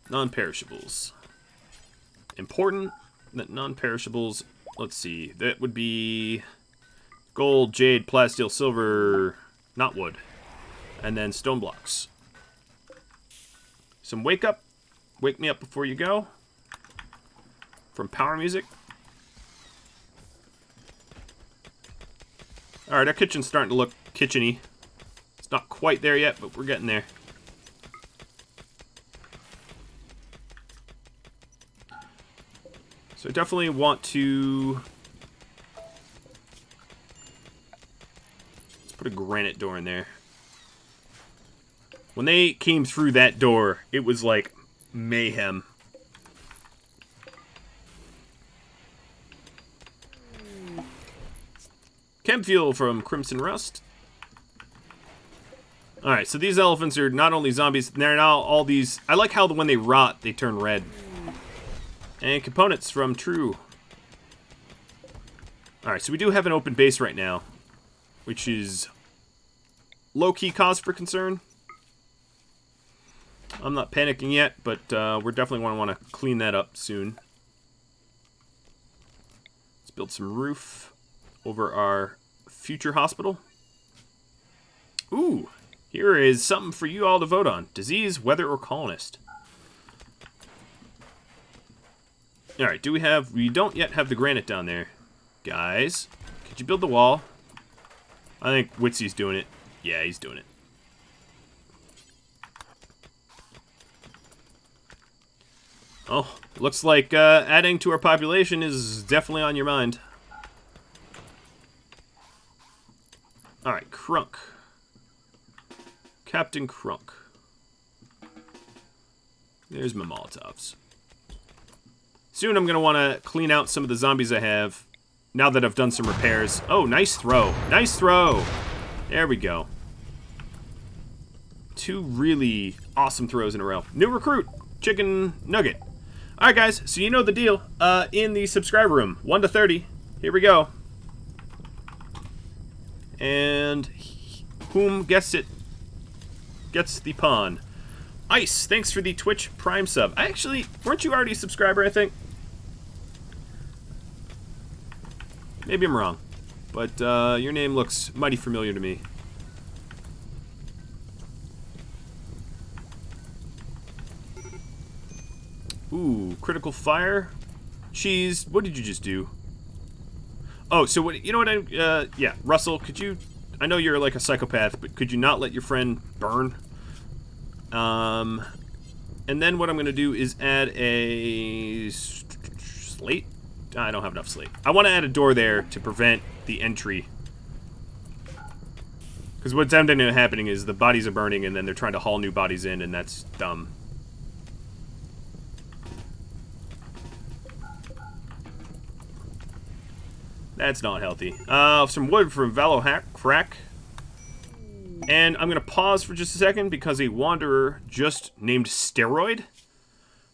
Non-perishables. Important that non-perishables, let's see, that would be gold, jade, plasteel, silver, not wood, and then stone blocks. Some wake up. Wake me up before you go. From Power Music. Alright, our kitchen's starting to look kitchen-y. It's not quite there yet, but we're getting there. So I definitely want to... Let's put a granite door in there. When they came through that door, it was like mayhem. Chem fuel from Crimson Rust. Alright, so these elephants are not only zombies, they're now all these... I like how when they rot, they turn red. And components from True. Alright, so we do have an open base right now, which is low-key cause for concern. I'm not panicking yet, but we're definitely going to want to clean that up soon. Let's build some roof over our future hospital. Ooh, here is something for you all to vote on. Disease, weather, or colonist. Alright, do we have... We don't yet have the granite down there. Guys, could you build the wall? I think Witsy's doing it. Yeah, he's doing it. Oh, looks like adding to our population is definitely on your mind. Alright, Crunk. Captain Crunk. There's my Molotovs. Soon I'm going to want to clean out some of the zombies I have, now that I've done some repairs. Oh, nice throw. Nice throw. There we go. 2 really awesome throws in a row. New recruit, Chicken Nugget. Alright guys, so you know the deal. In the subscriber room, 1 to 30. Here we go. And whom gets it gets the pawn. Ice, thanks for the Twitch Prime sub. Actually, weren't you already a subscriber, I think? Maybe I'm wrong. But your name looks mighty familiar to me. Ooh, critical fire. Cheese, what did you just do? Oh, so what, you know what yeah, Russell, could you, I know you're like a psychopath, but could you not let your friend burn? And then what I'm going to do is add a slate. I don't have enough slate. I want to add a door there to prevent the entry. Because what's ending up happening is the bodies are burning and then they're trying to haul new bodies in, and that's dumb. That's not healthy. Some wood from Frack. And I'm going to pause for just a second because a wanderer just named Steroid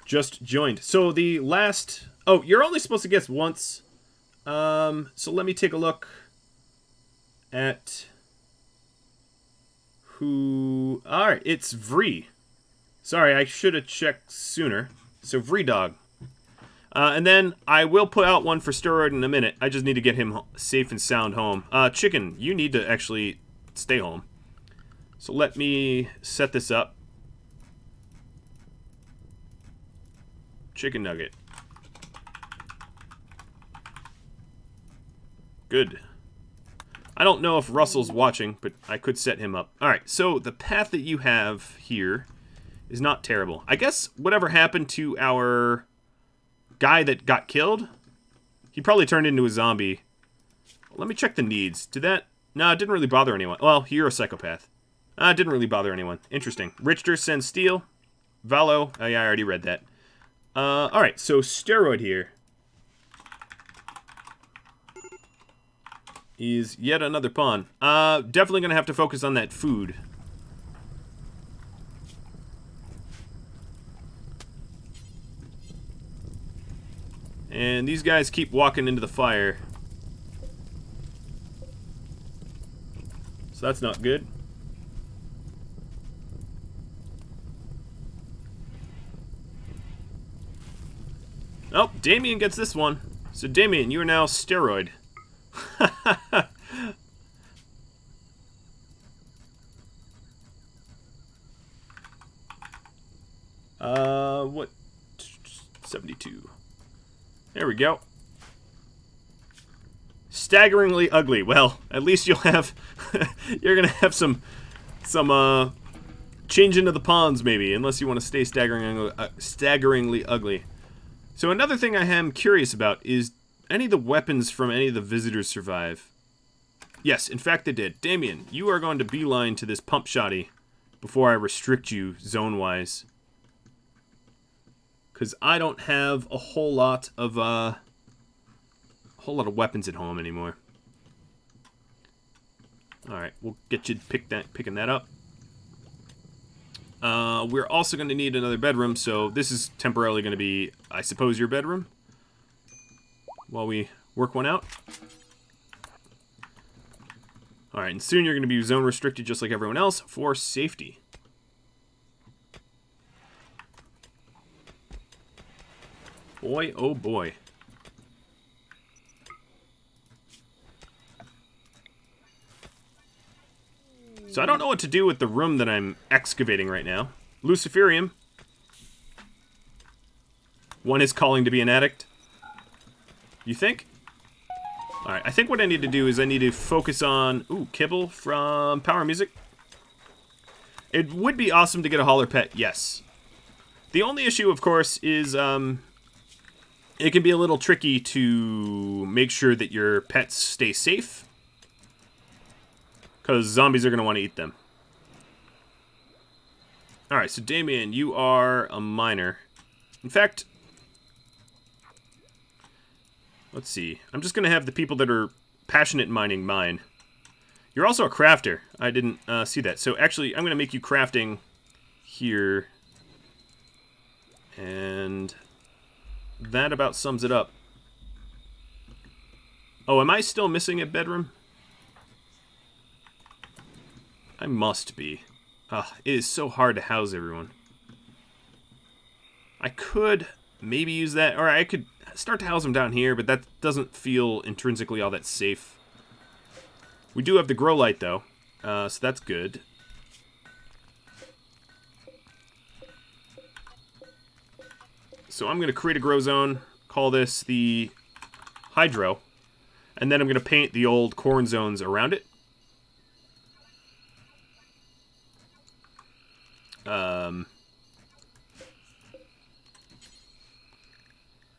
just joined. So the last... Oh, you're only supposed to guess once. So let me take a look at who... Alright, it's Vree. Sorry, I should have checked sooner. So Vree Dog. And then I will put out one for Steroid in a minute. I just need to get him safe and sound home. Chicken, you need to actually stay home. So let me set this up. Chicken Nugget. Good. I don't know if Russell's watching, but I could set him up. Alright, so the path that you have here is not terrible. I guess whatever happened to our guy that got killed, he probably turned into a zombie. Let me check the needs. Did that... No, it didn't really bother anyone. Well, you're a psychopath. It didn't really bother anyone. Interesting. Richter sends steel. Valo. Oh, yeah, I already read that. Alright, so steroid here is yet another pawn. Definitely going to have to focus on that food. And these guys keep walking into the fire. So that's not good. Oh, Damien gets this one. So Damien, you are now steroid. What? 72. There we go. Staggeringly ugly. Well, at least you'll have... you're gonna have some change into the pawns, maybe. Unless you want to stay staggeringly ugly. So another thing I am curious about is... any of the weapons from any of the visitors survive? Yes, in fact they did. Damien, you are going to beeline to this pump shotty before I restrict you zone-wise. Because I don't have a whole lot of weapons at home anymore. Alright, we'll get you picking that up. We're also going to need another bedroom, so this is temporarily going to be, I suppose, your bedroom. While we work one out. Alright, and soon you're going to be zone restricted just like everyone else for safety. Boy, oh boy. So I don't know what to do with the room that I'm excavating right now. Luciferium. One is calling to be an addict. You think? Alright, I think what I need to do is I need to focus on... Ooh, Kibble from Power Music. It would be awesome to get a hauler pet, yes. The only issue, of course, is it can be a little tricky to make sure that your pets stay safe. Because zombies are going to want to eat them. Alright, so Damien, you are a miner. In fact... let's see. I'm just going to have the people that are passionate in mining mine. You're also a crafter. I didn't see that. So actually, I'm going to make you crafting here. And that about sums it up. Oh, am I still missing a bedroom? I must be. It is so hard to house everyone. I could maybe use that, or I could start to house them down here, but that doesn't feel intrinsically all that safe. We do have the grow light, though, so that's good. So I'm going to create a grow zone, call this the hydro, and then I'm going to paint the old corn zones around it.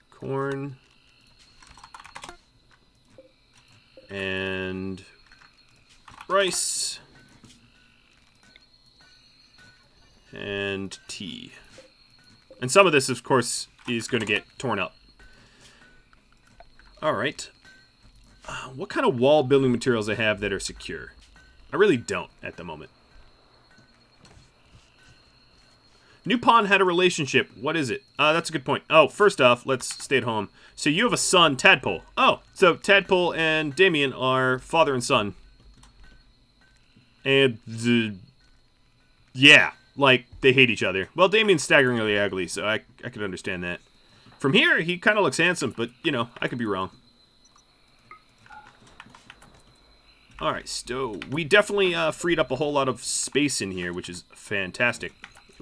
Corn and rice and tea. And some of this, of course, is going to get torn up. Alright. What kind of wall building materials I have that are secure? I really don't at the moment. New pawn had a relationship. What is it? That's a good point. Oh, first off, let's stay at home. So you have a son, Tadpole. Oh, so Tadpole and Damien are father and son. And, yeah, like, they hate each other. Well, Damien's staggeringly ugly, so I could understand that. From here, he kind of looks handsome, but, you know, I could be wrong. Alright, so we definitely freed up a whole lot of space in here, which is fantastic.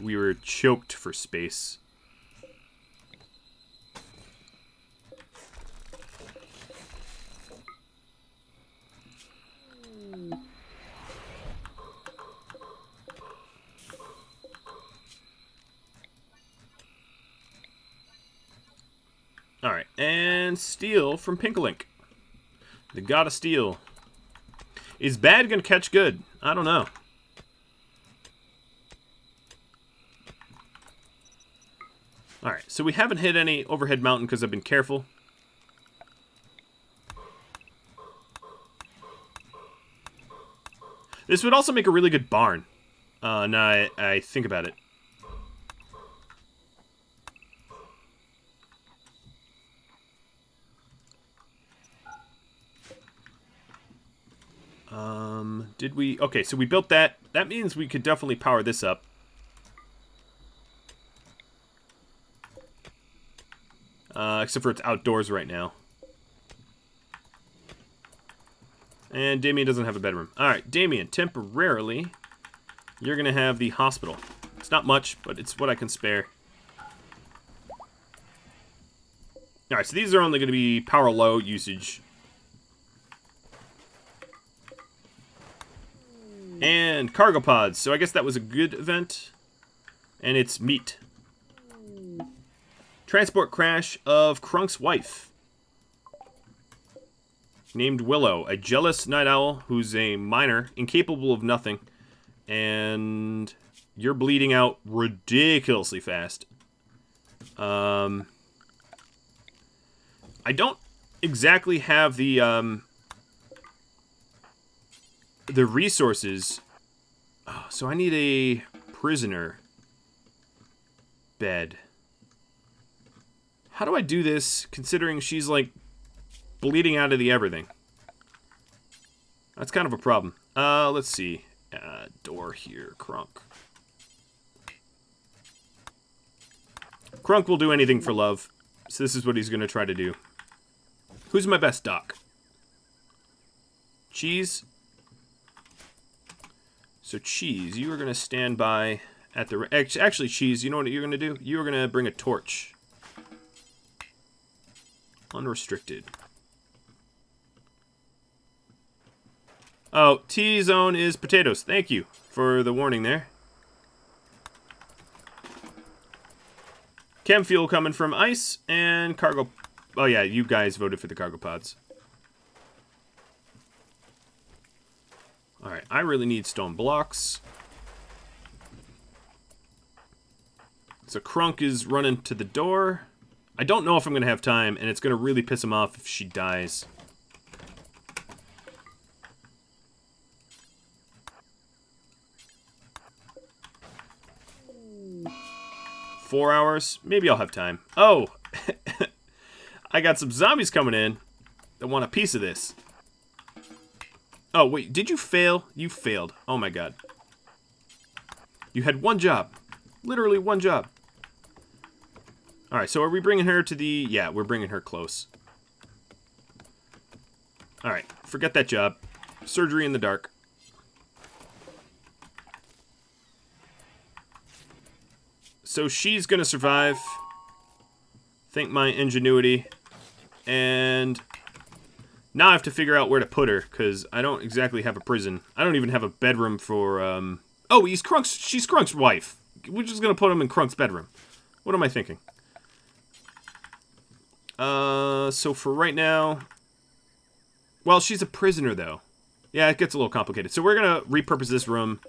We were choked for space. and steal from Pinkalink. The god of steel. Is bad gonna catch good? I don't know. Alright, so we haven't hit any overhead mountain because I've been careful. This would also make a really good barn. Now I think about it. Did we... Okay, so we built that. That means we could definitely power this up. Except for it's outdoors right now. And Damien doesn't have a bedroom. Alright, Damien, temporarily, you're going to have the hospital. It's not much, but it's what I can spare. Alright, so these are only going to be power low usage. And cargo pods. So I guess that was a good event. And it's meat. Transport crash of Krunk's wife. Named Willow. A jealous night owl who's a miner, incapable of nothing. And you're bleeding out ridiculously fast. I don't exactly have the resources. Oh, so I need a prisoner bed. How do I do this, considering she's, like, bleeding out of the everything? That's kind of a problem. Let's see. Door here. Krunk. Krunk will do anything for love. So this is what he's going to try to do. Who's my best doc? Cheese. So, Cheese, you are going to stand by at the... Actually, Cheese, you know what you're going to do? You're going to bring a torch. Unrestricted. Oh, T-zone is potatoes. Thank you for the warning there. Chem fuel coming from ice and cargo... Oh, yeah, you guys voted for the cargo pods. Alright, I really need stone blocks. So Krunk is running to the door. I don't know if I'm going to have time, and it's going to really piss him off if she dies. Four hours? Maybe I'll have time. Oh! I got some zombies coming in that want a piece of this. Oh, wait, did you fail? You failed. Oh my god. You had one job. Literally one job. Alright, so are we bringing her to the... Yeah, we're bringing her close. Alright, forget that job. Surgery in the dark. So she's gonna survive. Thank my ingenuity. And... now I have to figure out where to put her, because I don't exactly have a prison. I don't even have a bedroom for, Oh, she's Krunk's wife. We're just going to put him in Krunk's bedroom. What am I thinking? So for right now... Well, she's a prisoner, though. Yeah, it gets a little complicated. So we're going to repurpose this room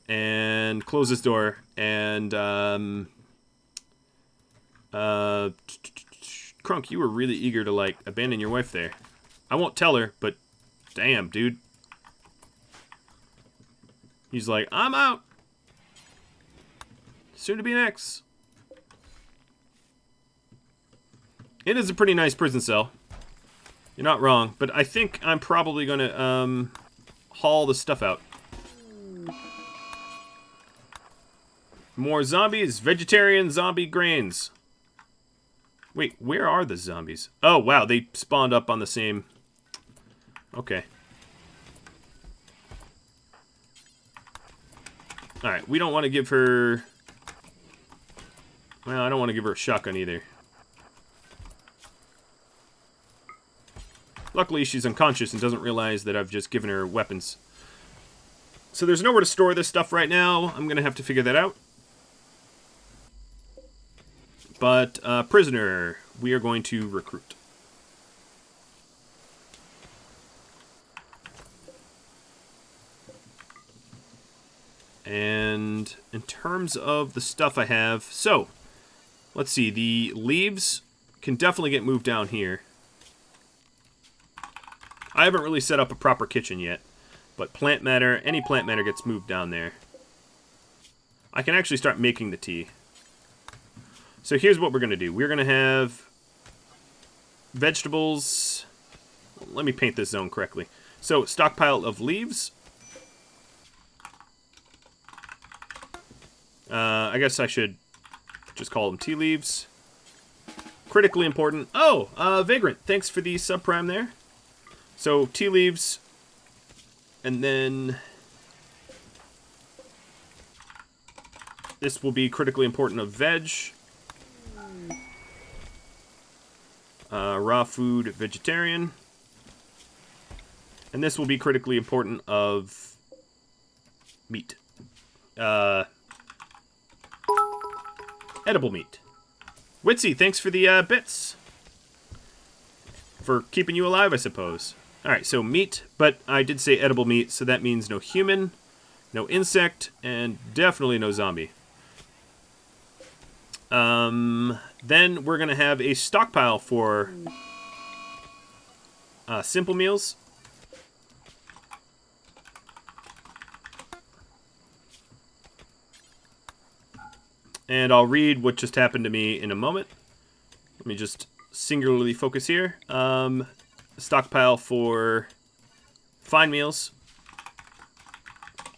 and close this door and, Krunk, you were really eager to, like, abandon your wife there. I won't tell her, but damn, dude. He's like, I'm out. Soon to be next. It is a pretty nice prison cell. You're not wrong, but I think I'm probably going to haul the stuff out. More zombies, vegetarian zombie grains. Wait, where are the zombies? Oh, wow, they spawned up on the same... Okay. Alright, we don't want to give her... Well, I don't want to give her a shotgun either. Luckily, she's unconscious and doesn't realize that I've just given her weapons. So there's nowhere to store this stuff right now. I'm going to have to figure that out. But, prisoner. we are going to recruit. And in terms of the stuff I have, so let's see, the leaves can definitely get moved down here. I haven't really set up a proper kitchen yet, but plant matter, any plant matter gets moved down there. I can actually start making the tea. So here's what we're going to do. We're going to have vegetables. Let me paint this zone correctly. So stockpile of leaves. I guess I should just call them tea leaves. Critically important. Oh, Vagrant, thanks for the subprime there. So tea leaves, and then this will be critically important of veg. Raw food, vegetarian. And this will be critically important of meat. Edible meat. Witsy, thanks for the bits. For keeping you alive, I suppose. Alright, so meat, but I did say edible meat, so that means no human, no insect, and definitely no zombie. Then we're going to have a stockpile for simple meals. And I'll read what just happened to me in a moment. Let me just singularly focus here. Stockpile for fine meals,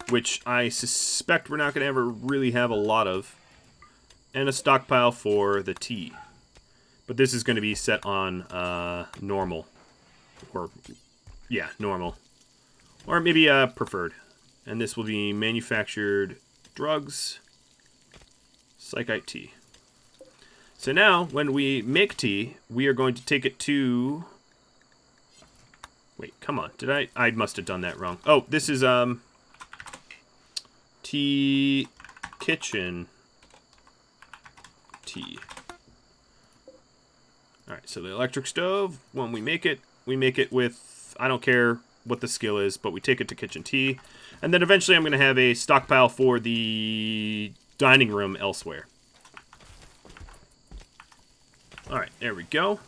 which I suspect we're not going to ever really have a lot of. And a stockpile for the tea. But this is going to be set on normal. Or, yeah, normal. Or maybe preferred. And this will be manufactured drugs, psychite tea. So now, when we make tea, we are going to take it to... Wait, come on. Did I must have done that wrong. Oh, this is, tea kitchen tea. Alright, so the electric stove, when we make it with, I don't care what the skill is, but we take it to kitchen tea. And then eventually I'm going to have a stockpile for the dining room elsewhere. Alright, there we go.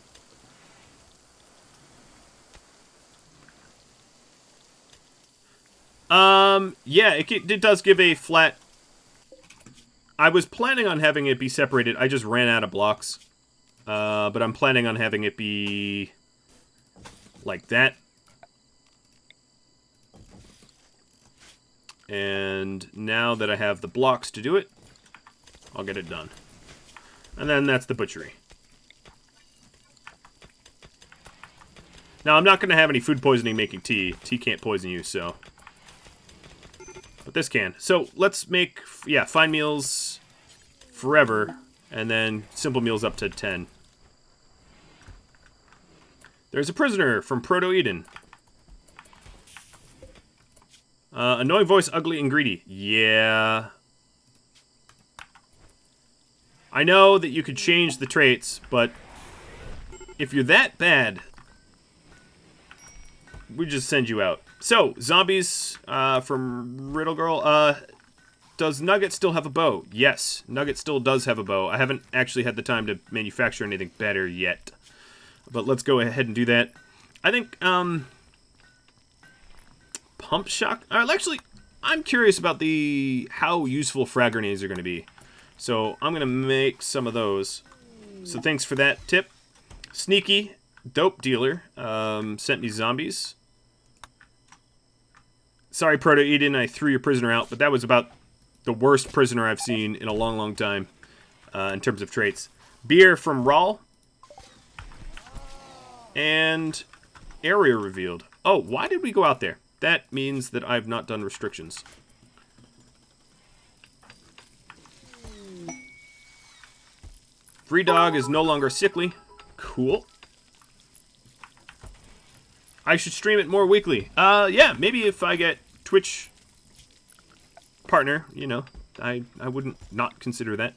Yeah, it does give a flat... I was planning on having it be separated. I just ran out of blocks. But I'm planning on having it be like that. And now that I have the blocks to do it, I'll get it done. And then that's the butchery. Now, I'm not going to have any food poisoning making tea. Tea can't poison you, so... But this can. So, let's make, yeah, fine meals forever, and then simple meals up to 10. There's a prisoner from Proto-Eden. Annoying voice, ugly and greedy. Yeah. I know that you could change the traits, but if you're that bad, we just send you out. So, zombies from Riddle Girl. Does Nugget still have a bow? Yes, Nugget still does have a bow. I haven't actually had the time to manufacture anything better yet. But let's go ahead and do that. I think, Pump Shock... actually, I'm curious about how useful frag grenades are going to be. So, I'm going to make some of those. So, thanks for that tip. Sneaky, dope dealer, sent me zombies. Sorry, Proto-Eden, I threw your prisoner out, but that was about the worst prisoner I've seen in a long, long time in terms of traits. Beer from Rawl. And area revealed. Oh, why did we go out there? That means that I've not done restrictions. Free dog is no longer sickly. Cool. I should stream it more weekly. Yeah, maybe if I get Twitch partner, you know, I wouldn't not consider that.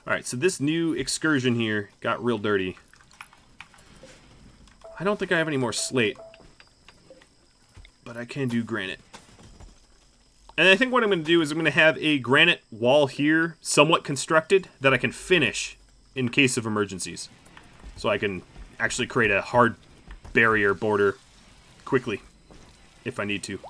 Alright, so this new excursion here got real dirty. I don't think I have any more slate. But I can do granite. And I think what I'm going to do is I'm going to have a granite wall here, somewhat constructed, that I can finish in case of emergencies. So I can actually create a hard barrier border quickly, if I need to.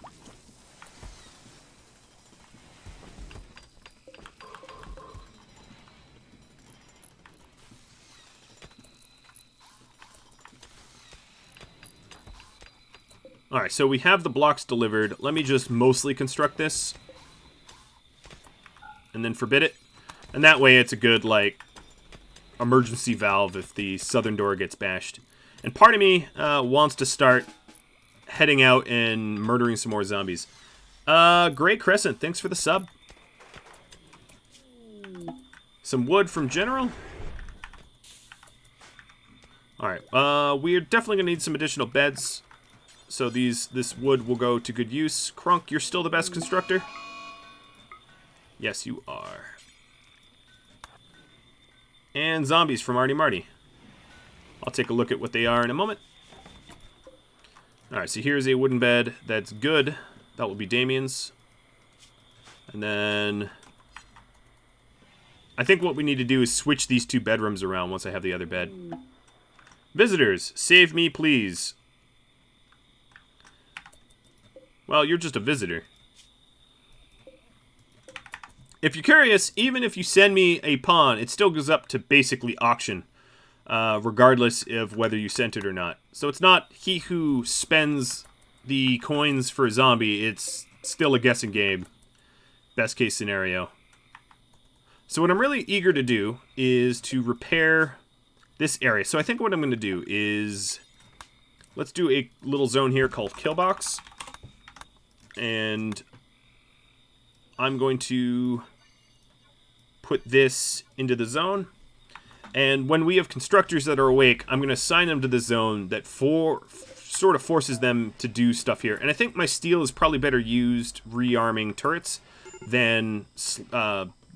Alright, so we have the blocks delivered. Let me just mostly construct this. And then forbid it. And that way it's a good, like, emergency valve if the southern door gets bashed. And part of me wants to start heading out and murdering some more zombies. Gray Crescent, thanks for the sub. Some wood from General. Alright, we're definitely going to need some additional beds. So this wood will go to good use. Crunk, you're still the best constructor? Yes, you are. And zombies from Artie Marty. I'll take a look at what they are in a moment. Alright, so here's a wooden bed that's good. That will be Damien's. And then I think what we need to do is switch these two bedrooms around once I have the other bed. Visitors, save me, please. Well, you're just a visitor. If you're curious, even if you send me a pawn, it still goes up to basically auction, regardless of whether you sent it or not. So it's not he who spends the coins for a zombie, it's still a guessing game. Best case scenario. So what I'm really eager to do is to repair this area. So I think what I'm going to do is, let's do a little zone here called Killbox. And I'm going to put this into the zone. And when we have constructors that are awake, I'm going to assign them to the zone that sort of forces them to do stuff here. And I think my steel is probably better used rearming turrets than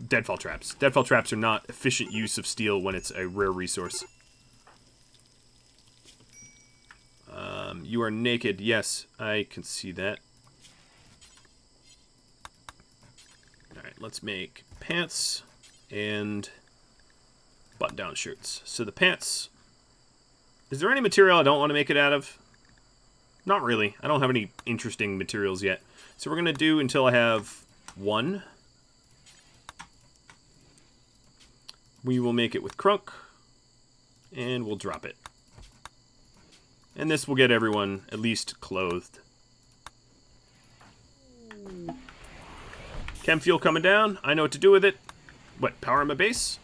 deadfall traps. Deadfall traps are not efficient use of steel when it's a rare resource. You are naked. Yes, I can see that. Alright, let's make pants and button-down shirts. So the pants... Is there any material I don't want to make it out of? Not really. I don't have any interesting materials yet. So we're going to do until I have one. We will make it with Crunk. And we'll drop it. And this will get everyone at least clothed. Chem fuel coming down. I know what to do with it. What, power my base?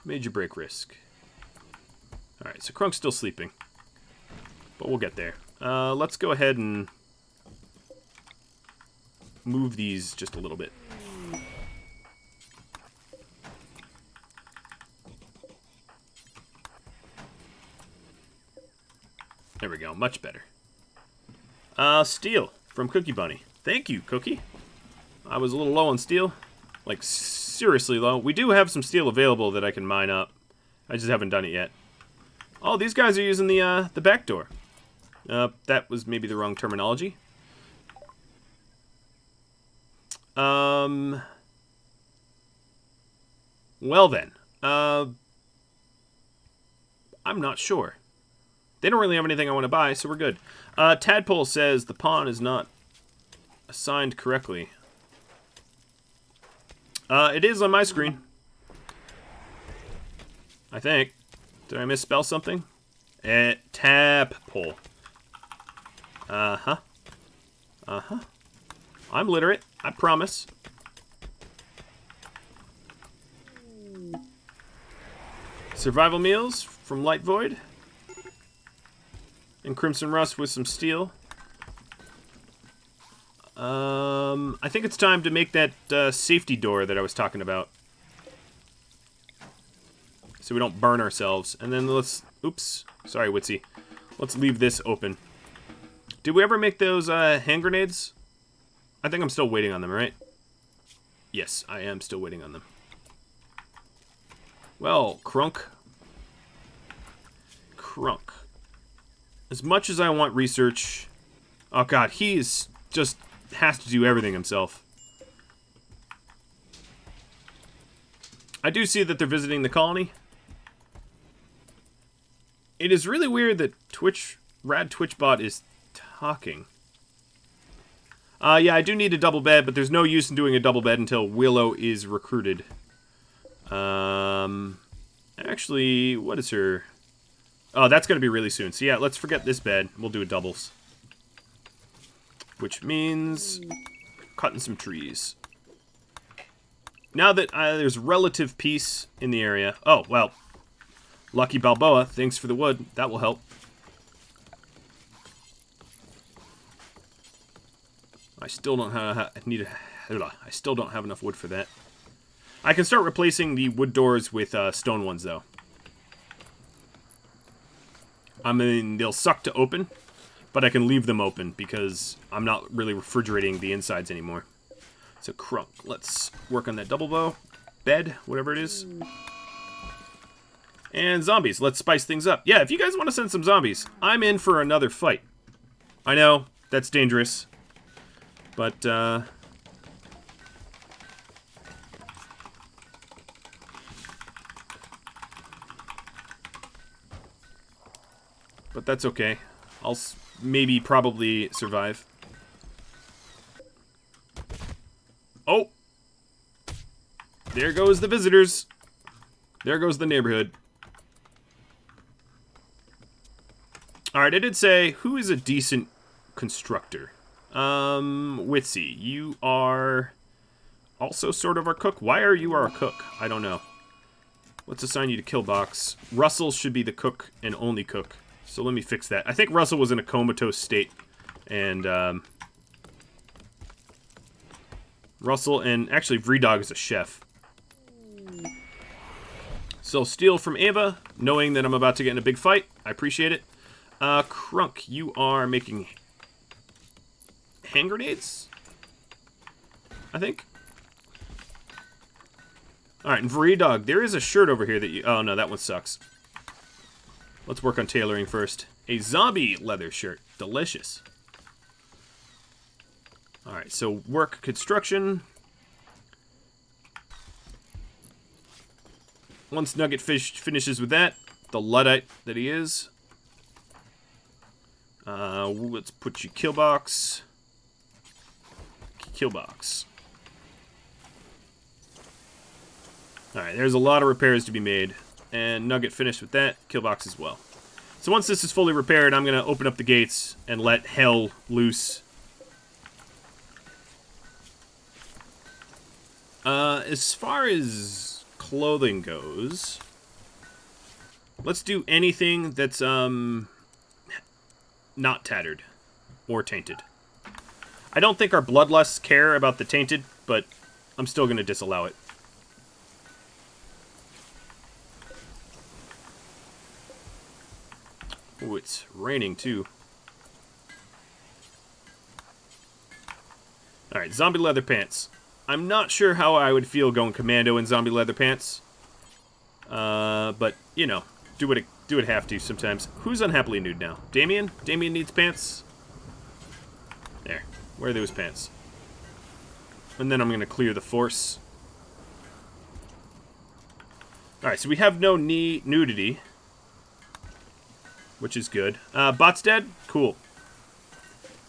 Major break risk. Alright, so Crunk's still sleeping. But we'll get there. Let's go ahead and move these just a little bit. There we go, much better. Steel from Cookie Bunny. Thank you, Cookie. I was a little low on steel. Like, seriously low. We do have some steel available that I can mine up. I just haven't done it yet. Oh, these guys are using the back door. That was maybe the wrong terminology. Well then. I'm not sure. They don't really have anything I want to buy, so we're good. Tadpole says the pawn is not assigned correctly. It is on my screen. I think. Did I misspell something? Tadpole. Uh-huh. Uh-huh. I'm literate, I promise. Survival meals from Light Void. And Crimson Rust with some steel. I think it's time to make that safety door that I was talking about. So we don't burn ourselves. And then let's... Oops. Sorry, Witsy. Let's leave this open. Did we ever make those hand grenades? I think I'm still waiting on them, right? Yes, I am still waiting on them. Well, Crunk. Crunk. As much as I want research... Oh god, he is just... has to do everything himself. I do see that they're visiting the colony. It is really weird that Rad TwitchBot is talking. Yeah, I do need a double bed, but there's no use in doing a double bed until Willow is recruited. Actually, what is her... Oh, that's going to be really soon. So yeah, let's forget this bed. We'll do a doubles. Which means cutting some trees. Now that there's relative peace in the area... Oh, well. Lucky Balboa, thanks for the wood. That will help. I still don't have I still don't have enough wood for that. I can start replacing the wood doors with stone ones, though. I mean, they'll suck to open, but I can leave them open because I'm not really refrigerating the insides anymore. So, Crunk, let's work on that double bow. Bed, whatever it is. And zombies, let's spice things up. Yeah, if you guys want to send some zombies, I'm in for another fight. I know, that's dangerous. But, but that's okay. I'll maybe probably survive. Oh! There goes the visitors. There goes the neighborhood. Alright, I did say, who is a decent constructor? Witsy, you are also sort of our cook. Why are you our cook? I don't know. Let's assign you to kill box. Russell should be the cook and only cook. So let me fix that. I think Russell was in a comatose state. And, Russell and... Actually, Vredog is a chef. So, steal from Ava, knowing that I'm about to get in a big fight. I appreciate it. Crunk, you are making... hand grenades? I think. Alright, and Vredog, there is a shirt over here that you... Oh, no, that one sucks. Let's work on tailoring first. A zombie leather shirt. Delicious. Alright, so work construction. Once Nugget finishes with that, the Luddite that he is. Let's put you kill box. Kill box. Alright, there's a lot of repairs to be made. And Nugget finished with that. Kill box as well. So once this is fully repaired, I'm going to open up the gates and let hell loose. As far as clothing goes, let's do anything that's, not tattered or tainted. I don't think our bloodlusts care about the tainted, but I'm still going to disallow it. Ooh, it's raining too. Alright, zombie leather pants. I'm not sure how I would feel going commando in zombie leather pants. But, you know, do what it have to sometimes. Who's unhappily nude now? Damien? Damien needs pants? There. Where are those pants? And then I'm going to clear the force. Alright, so we have no nudity. Which is good. Bot's dead? Cool.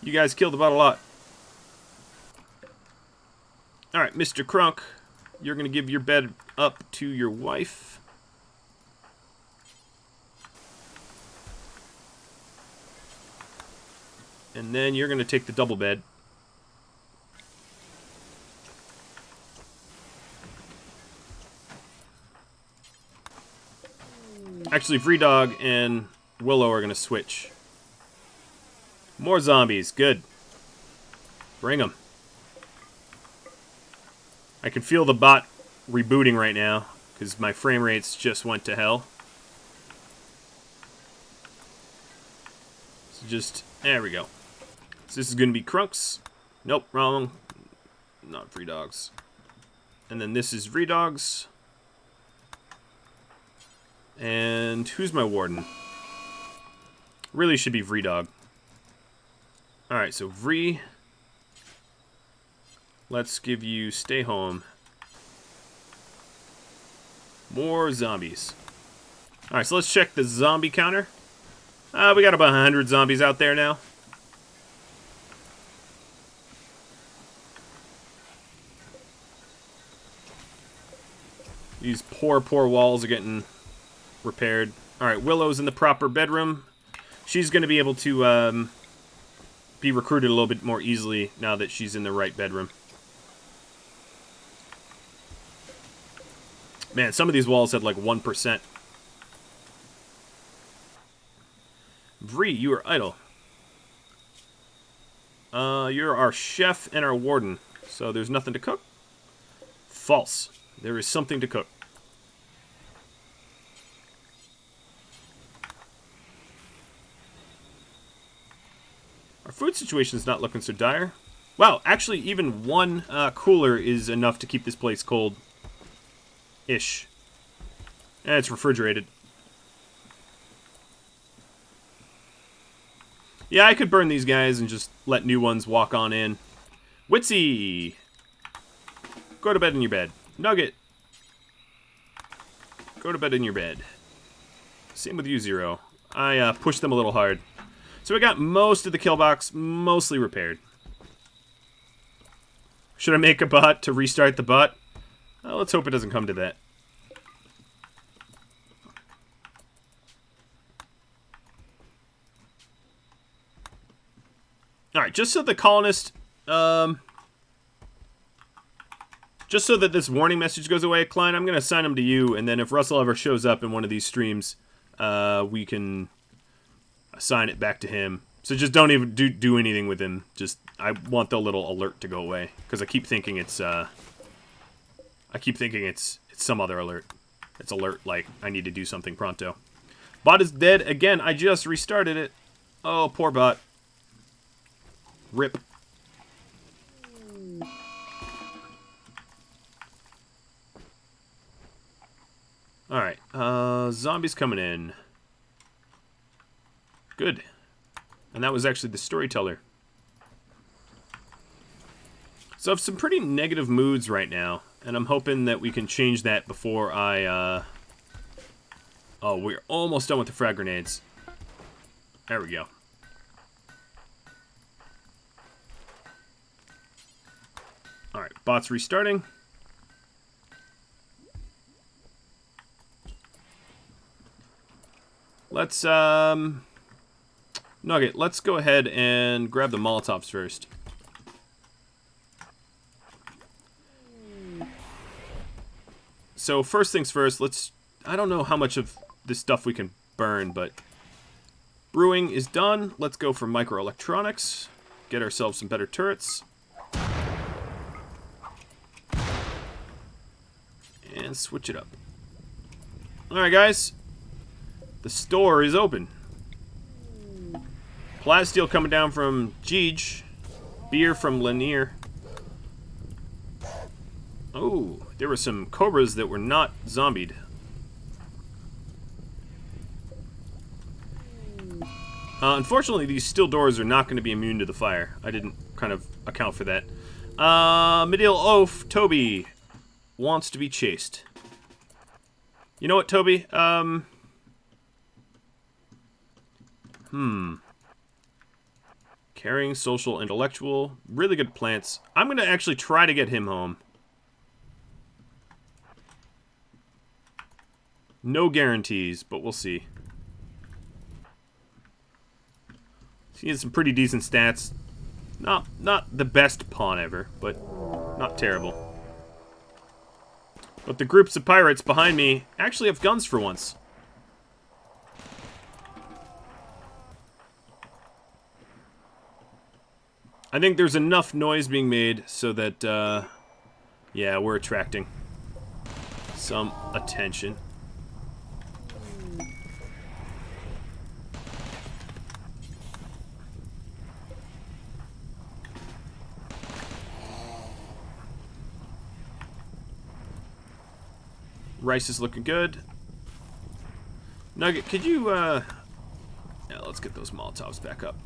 You guys killed the bot a lot. Alright, Mr. Crunk. You're going to give your bed up to your wife. And then you're going to take the double bed. Actually, Vredog and Willow are going to switch. More zombies. Good. Bring them. I can feel the bot rebooting right now because my frame rates just went to hell. So just... there we go. So this is going to be Crunks. Nope, wrong. Not Vredogs. And then this is Vredogs. And who's my warden? Really should be Vredog. Alright, so Vre. Let's give you stay home. More zombies. Alright, so let's check the zombie counter. We got about 100 zombies out there now. These poor walls are getting repaired. Alright, Willow's in the proper bedroom. She's going to be able to be recruited a little bit more easily now that she's in the right bedroom. Man, some of these walls had like 1%. Vre, you are idle. You're our chef and our warden. So there's nothing to cook? False. There is something to cook. Our food situation is not looking so dire. Wow, actually even one cooler is enough to keep this place cold. Ish. And it's refrigerated. Yeah, I could burn these guys and just let new ones walk on in. Witsy! Go to bed in your bed. Nugget! Go to bed in your bed. Same with you, Zero. I pushed them a little hard. So we got most of the kill box mostly repaired. Should I make a bot to restart the bot? Let's hope it doesn't come to that. Alright, just so the colonist... just so that this warning message goes away, Klein, I'm going to assign him to you, and then if Russell ever shows up in one of these streams, we can assign it back to him. So just don't even do anything with him. Just, I want the little alert to go away, because I keep thinking it's some other alert. It's alert like I need to do something pronto. Bot is dead again. I just restarted it. Oh, poor bot. Rip. Alright, zombies coming in. Good. And that was actually the Storyteller. So I have some pretty negative moods right now, and I'm hoping that we can change that before I, Oh, we're almost done with the frag grenades. There we go. Alright, bot's restarting. Let's, Nugget, let's go ahead and grab the Molotovs first. So, first things first, I don't know how much of this stuff we can burn, but brewing is done. Let's go for microelectronics. Get ourselves some better turrets. And switch it up. Alright, guys. The store is open. Plasteel coming down from Jeej. Beer from Lanier. Oh, there were some cobras that were not zombied. Unfortunately, these steel doors are not going to be immune to the fire. I didn't kind of account for that. Medial Oaf, Toby, wants to be chased. You know what, Toby? Caring, social, intellectual. Really good plants. I'm going to actually try to get him home. No guarantees, but we'll see. He has some pretty decent stats. Not the best pawn ever, but not terrible. But the groups of pirates behind me actually have guns for once. I think there's enough noise being made so that, yeah, we're attracting some attention. Rice is looking good. Nugget, could you, yeah, let's get those Molotovs back up.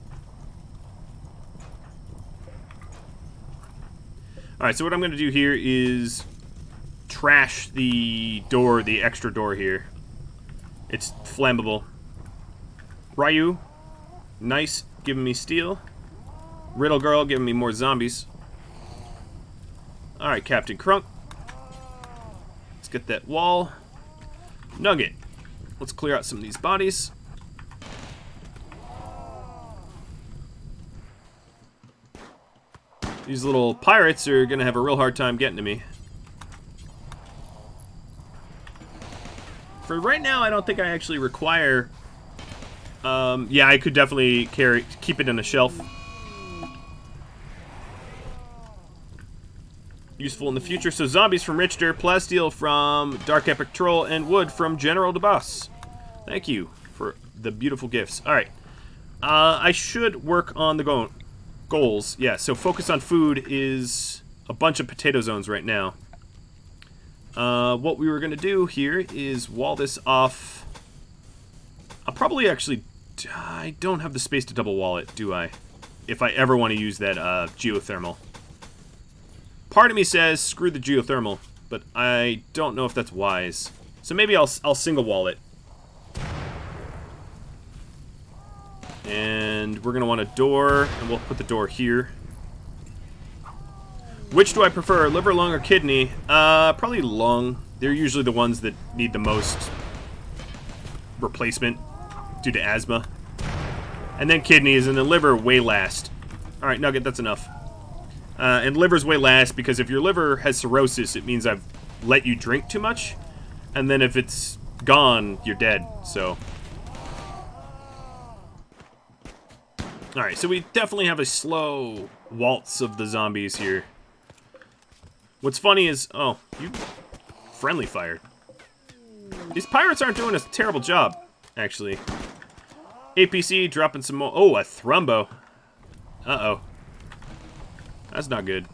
Alright, so what I'm going to do here is trash the door, the extra door here. It's flammable. Ryu, nice, giving me steel. Riddle Girl giving me more zombies. Alright, Captain Crunk. Let's get that wall. Nugget. Let's clear out some of these bodies. These little pirates are gonna have a real hard time getting to me. For right now, I don't think I actually require... yeah, I could definitely keep it in a shelf. Useful in the future. So zombies from Richter, plasteel from Dark Epic Troll, and wood from General DeBoss. Thank you for the beautiful gifts. Alright. I should work on the goals. Yeah, so focus on food is a bunch of potato zones right now. What we were going to do here is wall this off. I'll probably actually... I don't have the space to double wall it, do I? If I ever want to use that geothermal. Part of me says screw the geothermal, but I don't know if that's wise. So maybe I'll single wall it. And we're going to want a door, and we'll put the door here. Which do I prefer, liver, lung, or kidney? Probably lung. They're usually the ones that need the most replacement due to asthma. And then kidneys, and then liver way last. Alright, Nugget, that's enough. And liver's way last, because if your liver has cirrhosis, it means I've let you drink too much. And then if it's gone, you're dead, so... Alright, so we definitely have a slow waltz of the zombies here. What's funny is... Oh, you friendly fired. These pirates aren't doing a terrible job, actually. APC dropping some more... Oh, a thrumbo. Uh-oh. That's not good.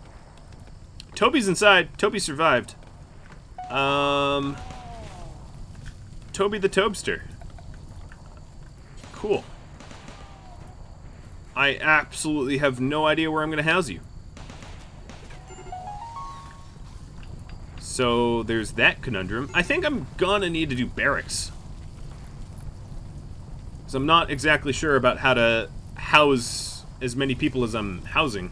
Toby's inside. Toby survived. Toby the Tobster. Cool. I absolutely have no idea where I'm going to house you. So there's that conundrum. I think I'm gonna need to do barracks. So I'm not exactly sure about how to house as many people as I'm housing.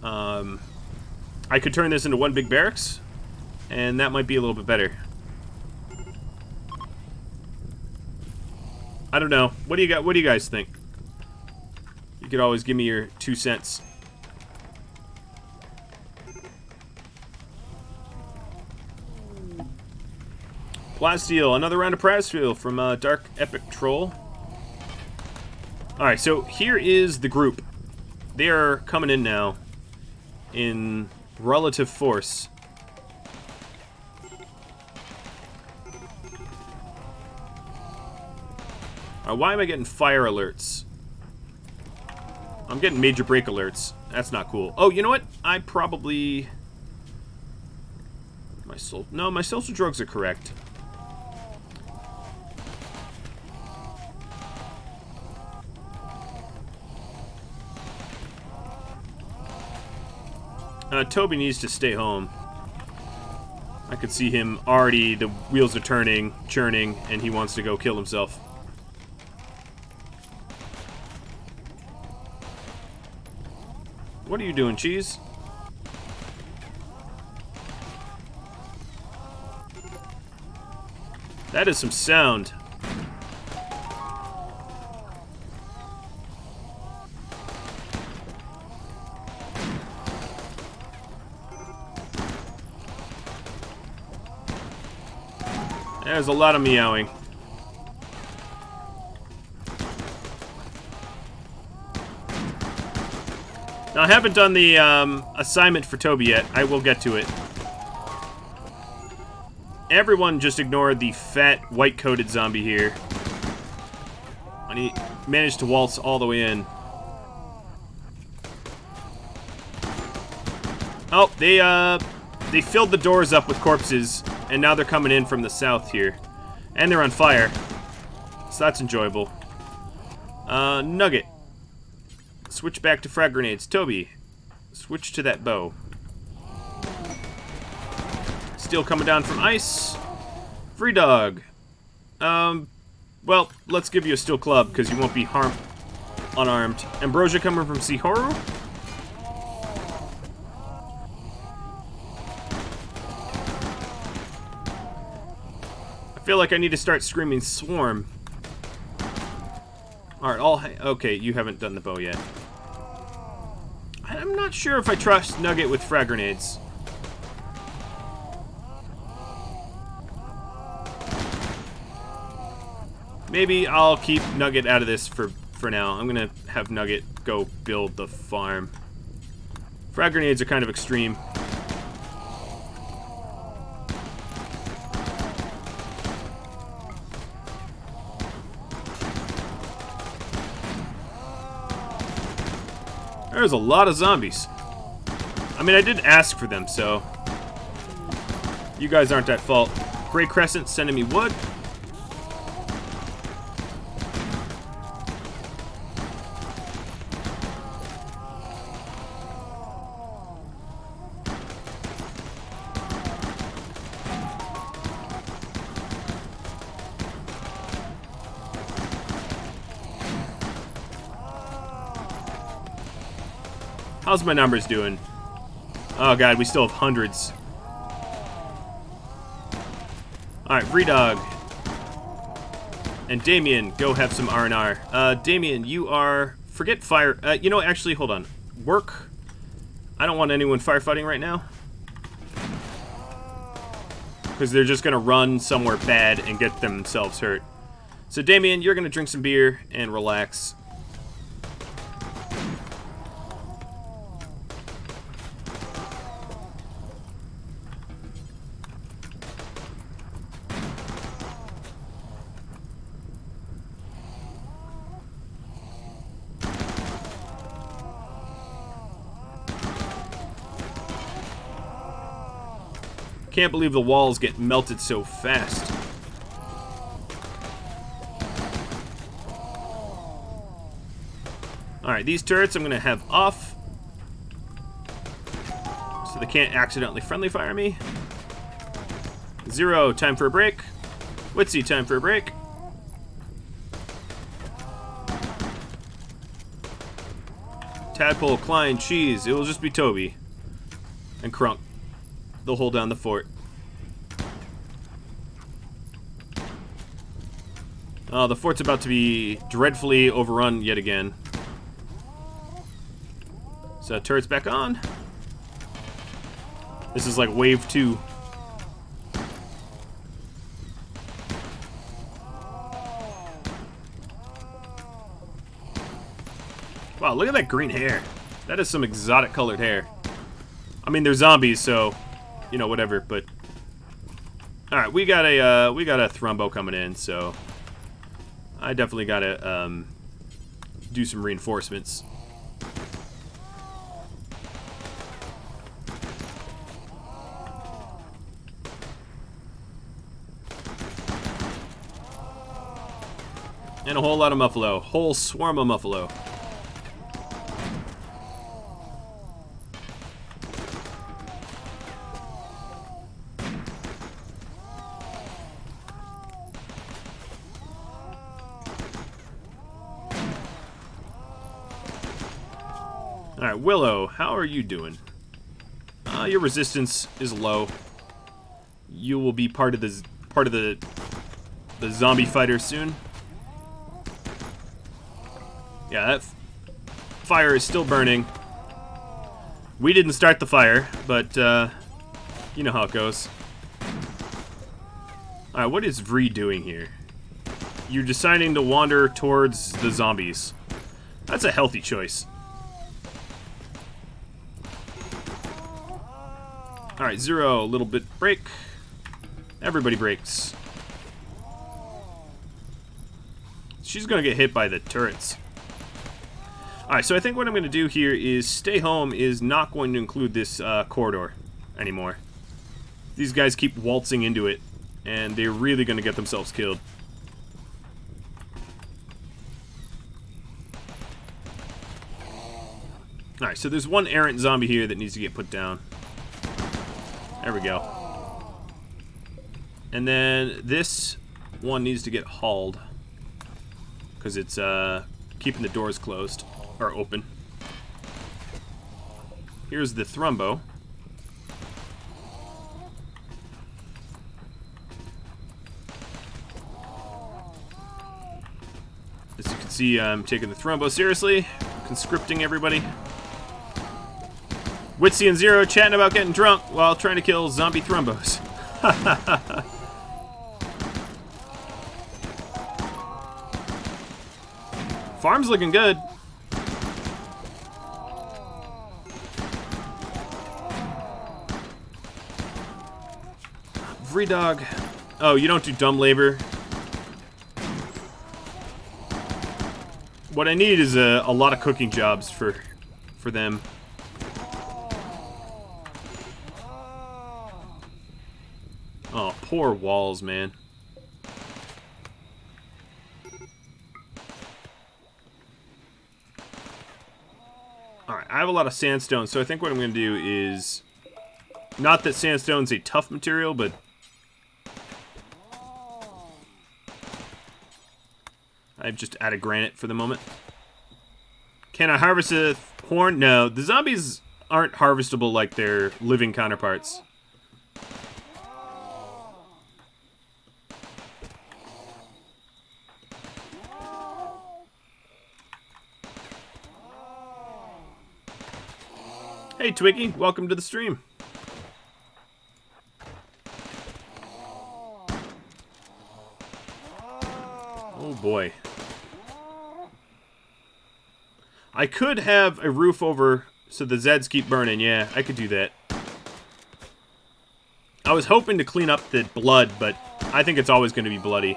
I could turn this into one big barracks, and that might be a little bit better. I don't know. What do you got? What do you guys think? You could always give me your 2 cents. Plasteel, another round of Plasteel from Dark Epic Troll. Alright, so here is the group. They are coming in now in relative force. Why am I getting fire alerts? I'm getting major break alerts. That's not cool. Oh, you know what? I probably... No, my social drugs are correct. Toby needs to stay home. I could see him already, the wheels are turning, churning, and he wants to go kill himself. What are you doing, Cheese? That is some sound. There's a lot of meowing. Now, I haven't done the assignment for Toby yet. I will get to it. Everyone just ignored the fat, white-coated zombie here. And he managed to waltz all the way in. Oh, they filled the doors up with corpses, and now they're coming in from the south here. And they're on fire. So that's enjoyable. Nugget. Switch back to frag grenades. Toby, switch to that bow. Steel coming down from ice. Free dog. Well, let's give you a steel club, because you won't be unarmed. Ambrosia coming from Sihoru. I feel like I need to start screaming swarm. Alright, okay, you haven't done the bow yet. I'm not sure if I trust Nugget with frag grenades. Maybe I'll keep Nugget out of this for now. I'm gonna have Nugget go build the farm. Frag grenades are kind of extreme. There's a lot of zombies. I mean, I did ask for them, so you guys aren't at fault. Gray Crescent sending me wood. How's my numbers doing? Oh god, we still have hundreds. Alright, Vredog. And Damien, go have some R&R. Damien, you are... Forget fire... you know, actually, hold on. Work. I don't want anyone firefighting right now. Because they're just going to run somewhere bad and get themselves hurt. So, Damien, you're going to drink some beer and relax. Can't believe the walls get melted so fast. Alright, these turrets I'm going to have off. So they can't accidentally friendly fire me. Zero, time for a break. Witsy, time for a break. Tadpole, Klein, Cheese. It will just be Toby. And Crunk. They'll hold down the fort. Oh, the fort's about to be dreadfully overrun yet again. So, turret's back on. This is like wave 2. Wow, look at that green hair. That is some exotic colored hair. I mean, they're zombies, so... You know, whatever, but... Alright, we got a Thrumbo coming in, so... I definitely gotta, do some reinforcements. And a whole lot of Muffalo. Whole swarm of Muffalo. Alright, Willow, how are you doing? Your resistance is low. You will be part of the zombie fighter soon. Yeah, that fire is still burning. We didn't start the fire, but you know how it goes. Alright, what is Vree doing here? You're deciding to wander towards the zombies. That's a healthy choice. Alright, Zero, a little bit break. Everybody breaks. She's gonna get hit by the turrets. Alright, so I think what I'm gonna do here is Stay Home is not going to include this corridor anymore. These guys keep waltzing into it, and they're really going to get themselves killed. Alright, so there's one errant zombie here that needs to get put down. There we go. And then this one needs to get hauled, because it's keeping the doors closed, or open. Here's the Thrumbo. As you can see, I'm taking the Thrumbo seriously, conscripting everybody. Witsy and Zero chatting about getting drunk while trying to kill zombie Thrumbos. Farm's looking good. Dog. Oh, you don't do dumb labor. What I need is a lot of cooking jobs for them. Oh, poor walls, man. Alright, I have a lot of sandstone, so I think what I'm going to do is... Not that sandstone's a tough material, but... I've just added granite for the moment. Can I harvest a horn? No, the zombies aren't harvestable like their living counterparts. Hey Twiggy, welcome to the stream. Oh boy. I could have a roof over so the Zeds keep burning. Yeah, I could do that. I was hoping to clean up the blood, but I think it's always going to be bloody,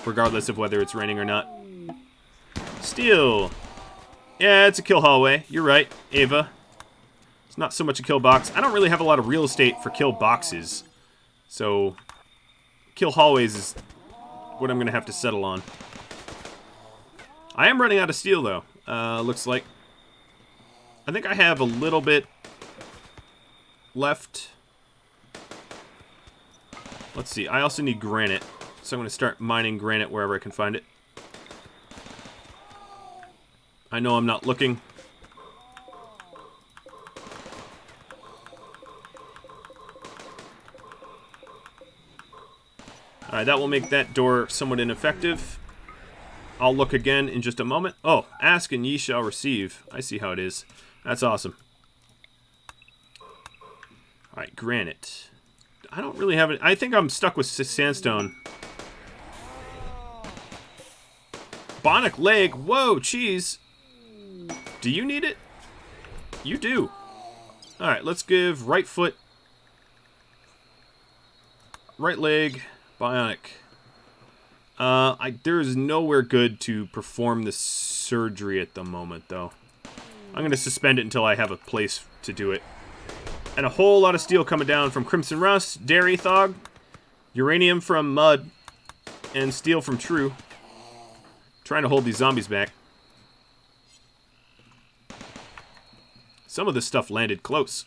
regardless of whether it's raining or not. Steel. Yeah, it's a kill hallway. You're right, Ava. It's not so much a kill box. I don't really have a lot of real estate for kill boxes. So, kill hallways is what I'm going to have to settle on. I am running out of steel, though. Looks like. I think I have a little bit left. Let's see. I also need granite. So I'm going to start mining granite wherever I can find it. I know I'm not looking. Alright, that will make that door somewhat ineffective. I'll look again in just a moment. Oh, ask and ye shall receive. I see how it is. That's awesome. Alright, granite. I don't really have it. I think I'm stuck with sandstone. Bionic leg. Whoa, cheese. Do you need it? You do. Alright, let's give right foot, right leg, bionic. There's nowhere good to perform the surgery at the moment, though. I'm going to suspend it until I have a place to do it. And a whole lot of steel coming down from Crimson Rust, Dairy Thog, Uranium from Mud, and Steel from True. Trying to hold these zombies back. Some of this stuff landed close.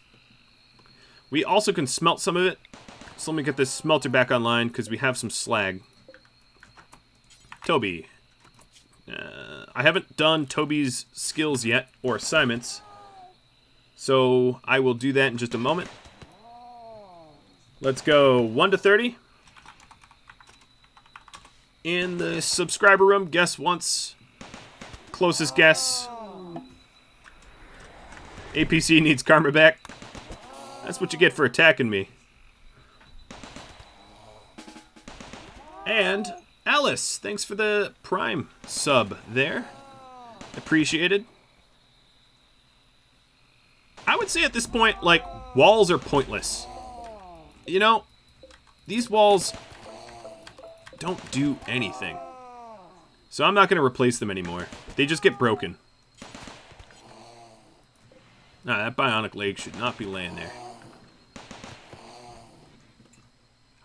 We also can smelt some of it. So let me get this smelter back online because we have some slag. Toby. I haven't done Toby's skills yet, or assignments. So I will do that in just a moment. Let's go 1 to 30. In the subscriber room, guess once. Closest guess. APC needs karma back. That's what you get for attacking me. And Alice, thanks for the Prime sub there. Appreciated. I would say at this point, like, walls are pointless. You know, these walls don't do anything. So I'm not going to replace them anymore. They just get broken. Nah, that bionic leg should not be laying there.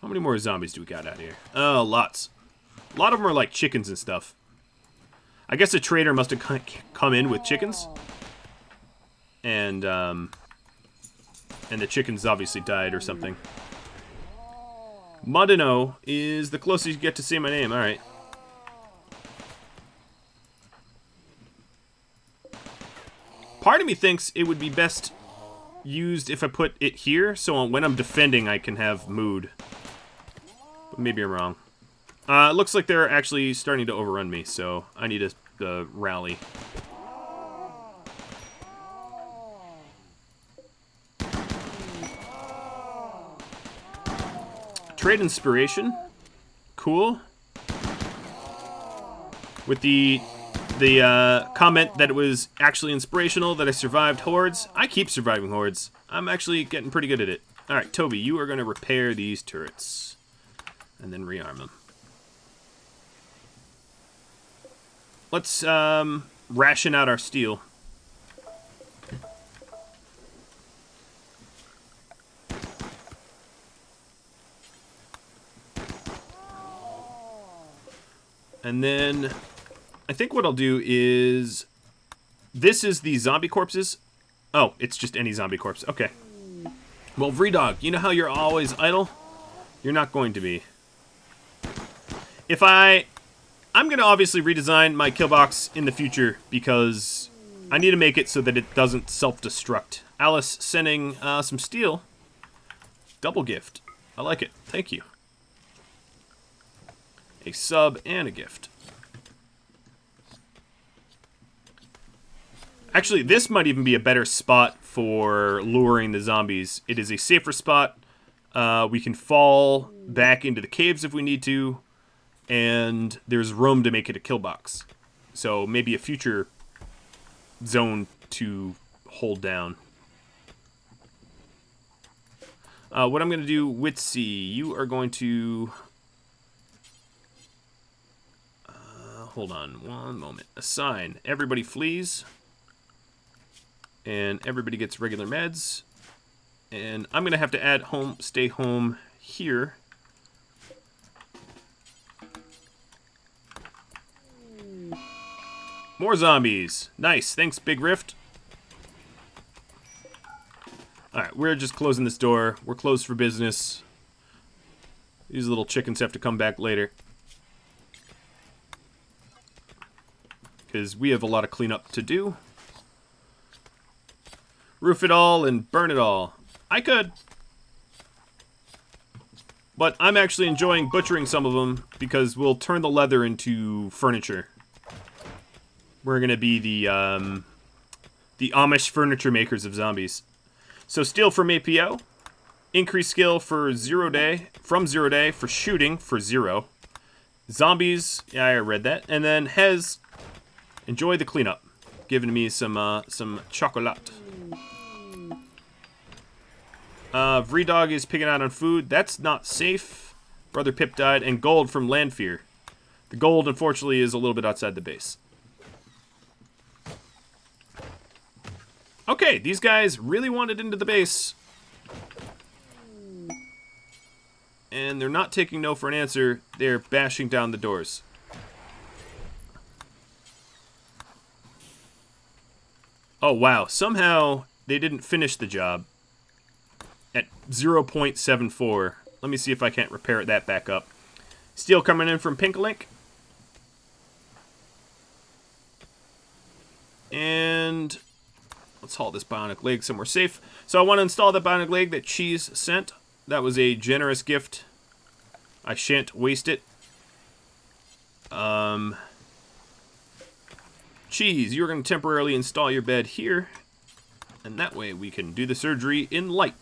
How many more zombies do we got out here? Oh, lots. A lot of them are like chickens and stuff. I guess a trader must have come in with chickens. And the chickens obviously died or something. Modino is the closest you get to say my name. Alright. Part of me thinks it would be best used if I put it here, so when I'm defending I can have mood. But maybe I'm wrong. It looks like they're actually starting to overrun me, so I need to rally. Trade inspiration. Cool. With the comment that it was actually inspirational that I survived hordes. I keep surviving hordes. I'm actually getting pretty good at it. Alright, Toby, you are going to repair these turrets. And then rearm them. Let's ration out our steel. And then I think what I'll do is, this is the zombie corpses. Oh, it's just any zombie corpse. Okay. Well, Vredog, you know how you're always idle? You're not going to be. If I'm going to obviously redesign my kill box in the future because I need to make it so that it doesn't self-destruct. Alice sending some steel. Double gift. I like it. Thank you. A sub and a gift. Actually, this might even be a better spot for luring the zombies. It is a safer spot. We can fall back into the caves if we need to. And there's room to make it a kill box. So maybe a future zone to hold down. What I'm going to do, Witsy, you are going to... hold on one moment. Assign. Everybody flees. And everybody gets regular meds. And I'm going to have to add home, stay home here. More zombies. Nice. Thanks, Big Rift. Alright, we're just closing this door. We're closed for business. These little chickens have to come back later. Because we have a lot of cleanup to do. Roof it all and burn it all. I could. But I'm actually enjoying butchering some of them because we'll turn the leather into furniture. We're going to be the Amish furniture makers of zombies. So steel from APO. Increase skill for 0 day. From 0 day for shooting for 0. Zombies. Yeah, I read that. And then Hez. Enjoy the cleanup. Giving me some chocolate. Vredog is picking out on food. That's not safe. Brother Pip died. And gold from Landfear. The gold, unfortunately, is a little bit outside the base. Okay, these guys really wanted into the base. And they're not taking no for an answer. They're bashing down the doors. Oh, wow. Somehow they didn't finish the job at 0.74. Let me see if I can't repair that back up. Steel coming in from Pinklink. And let's haul this bionic leg somewhere safe. So I want to install the bionic leg that Cheese sent. That was a generous gift. I shan't waste it. Cheese, you're going to temporarily install your bed here. And that way we can do the surgery in light.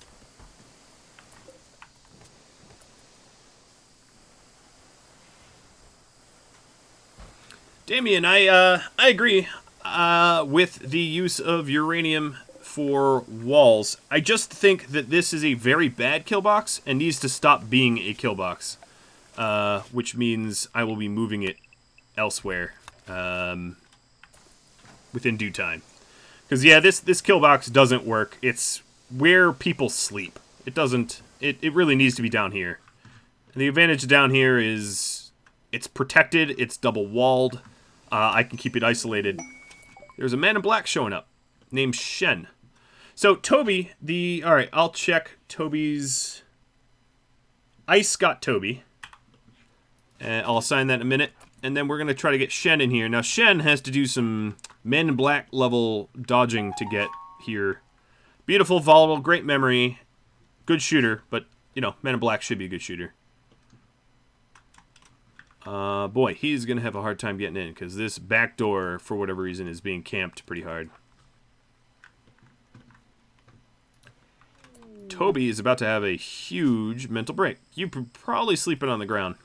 Damien, I agree with the use of uranium for walls. I just think that this is a very bad kill box and needs to stop being a kill box. Which means I will be moving it elsewhere within due time. Because, yeah, this kill box doesn't work. It's where people sleep. It doesn't... It really needs to be down here. And the advantage down here is it's protected, it's double walled. I can keep it isolated. There's a man in black showing up named Shen. So Toby, alright, I'll check Toby's... Ice got Toby. And I'll assign that in a minute. And then we're going to try to get Shen in here. Now Shen has to do some man in black level dodging to get here. Beautiful, volatile, great memory. Good shooter, but, you know, man in black should be a good shooter. Boy, he's going to have a hard time getting in, because this back door, for whatever reason, is being camped pretty hard. Toby is about to have a huge mental break. You're probably sleeping on the ground.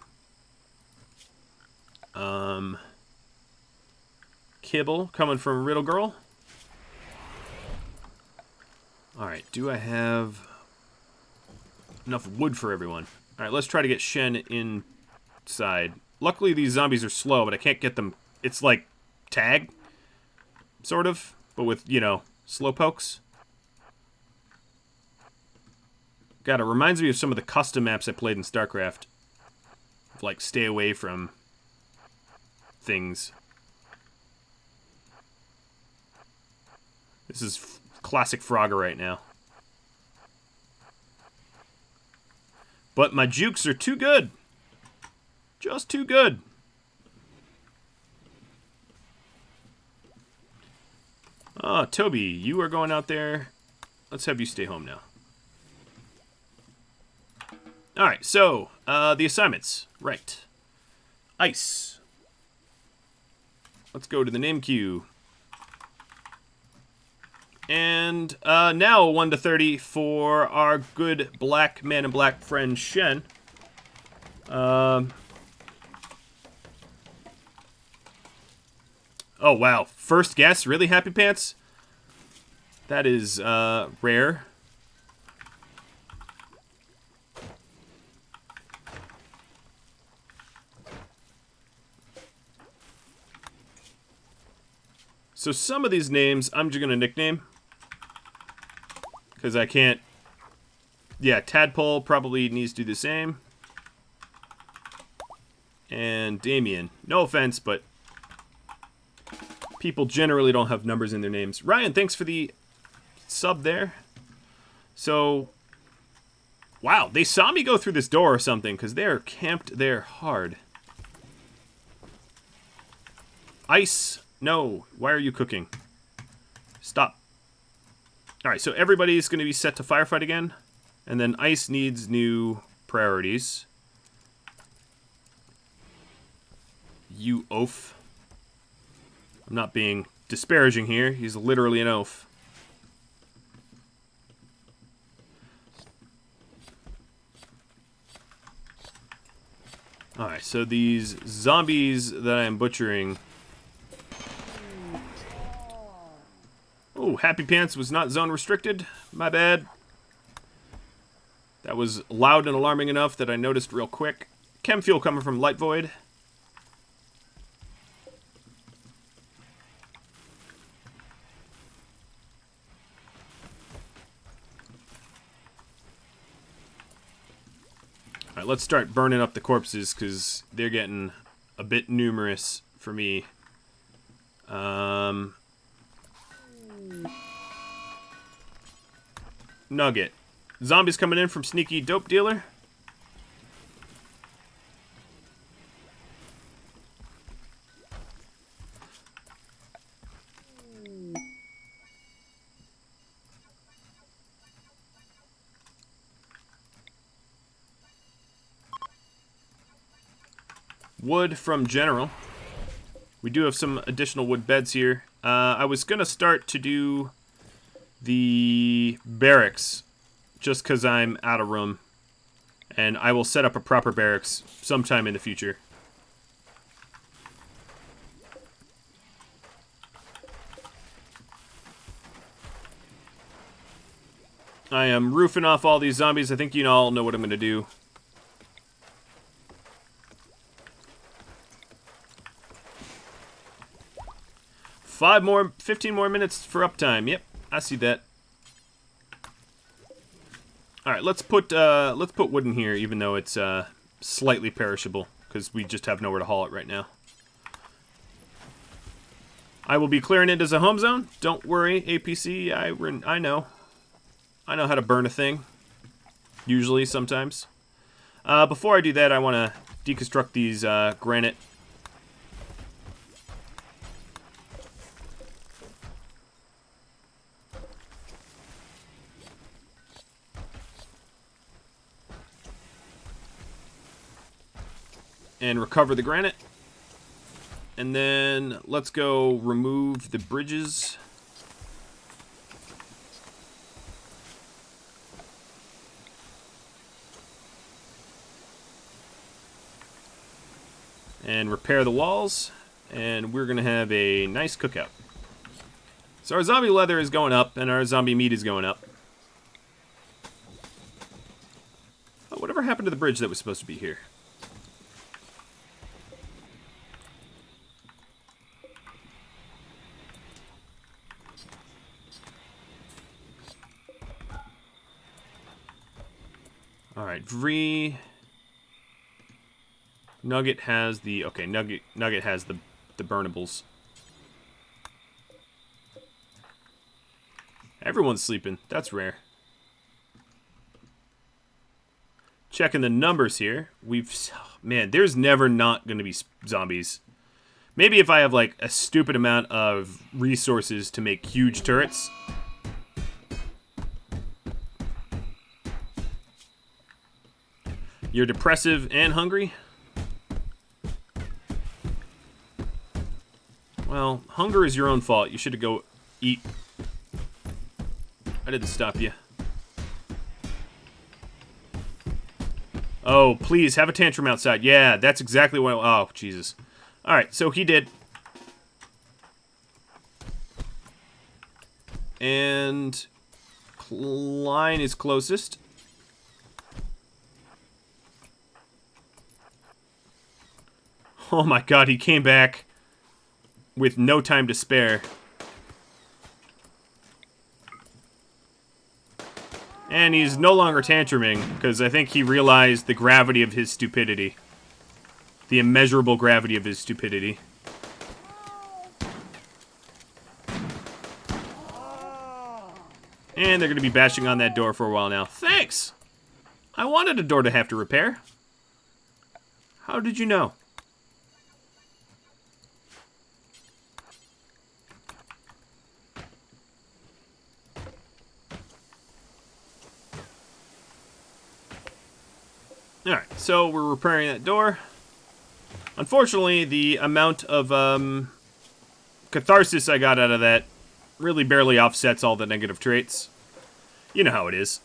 Kibble coming from Riddle Girl. Alright, do I have enough wood for everyone? Alright, let's try to get Shen inside. Luckily, these zombies are slow, but I can't get them. It's like tag, sort of, but with, you know, slow pokes. God, it reminds me of some of the custom maps I played in StarCraft. Like, stay away from things. This is classic Frogger right now. But my jukes are too good. Just too good. Toby, you are going out there. Let's have you stay home now. Alright, so, the assignments. Right. Ice. Let's go to the name queue. And, now 1 to 30 for our good black man in black friend, Shen. Oh, wow. First guess? Really, Happy Pants? That is, rare. So some of these names I'm just going to nickname. Because I can't... Yeah, Tadpole probably needs to do the same. And Damien. No offense, but... people generally don't have numbers in their names. Ryan, thanks for the sub there. So... wow, they saw me go through this door or something, because they're camped there hard. Ice... no, why are you cooking? Stop. Alright, so everybody's going to be set to firefight again. And then Ice needs new priorities. You oaf. I'm not being disparaging here. He's literally an oaf. Alright, so these zombies that I am butchering... oh, Happy Pants was not zone restricted. My bad. That was loud and alarming enough that I noticed real quick. Chem fuel coming from Light Void. Alright, let's start burning up the corpses, because they're getting a bit numerous for me. Nugget. Zombies coming in from Sneaky Dope Dealer. Wood from General. We do have some additional wood beds here. I was going to start to do the barracks just because I'm out of room. And I will set up a proper barracks sometime in the future. I am roofing off all these zombies. I think you all know what I'm going to do. 15 more minutes for uptime. Yep, I see that. All right, let's put wood in here, even though it's slightly perishable, because we just have nowhere to haul it right now. I will be clearing it as a home zone. Don't worry, APC, I know. I know how to burn a thing. Usually, sometimes. Before I do that, I want to deconstruct these granite. And recover the granite. And then let's go remove the bridges. And repair the walls. And we're going to have a nice cookout. So our zombie leather is going up, and our zombie meat is going up. Oh, whatever happened to the bridge that was supposed to be here? Alright, Nugget has the... Okay, Nugget has the burnables. Everyone's sleeping. That's rare. Checking the numbers here. Man, there's never not going to be zombies. Maybe if I have, like, a stupid amount of resources to make huge turrets. You're depressive and hungry? Well, hunger is your own fault. You should go eat. I didn't stop you. Oh, please, have a tantrum outside. Yeah, that's exactly what... Oh, Jesus. Alright, so he did. And... Klein is closest. Oh my god, he came back with no time to spare. And he's no longer tantruming, because I think he realized the gravity of his stupidity. The immeasurable gravity of his stupidity. And they're going to be bashing on that door for a while now. Thanks! I wanted a door to have to repair. How did you know? Alright, so we're repairing that door. Unfortunately, the amount of catharsis I got out of that really barely offsets all the negative traits. You know how it is.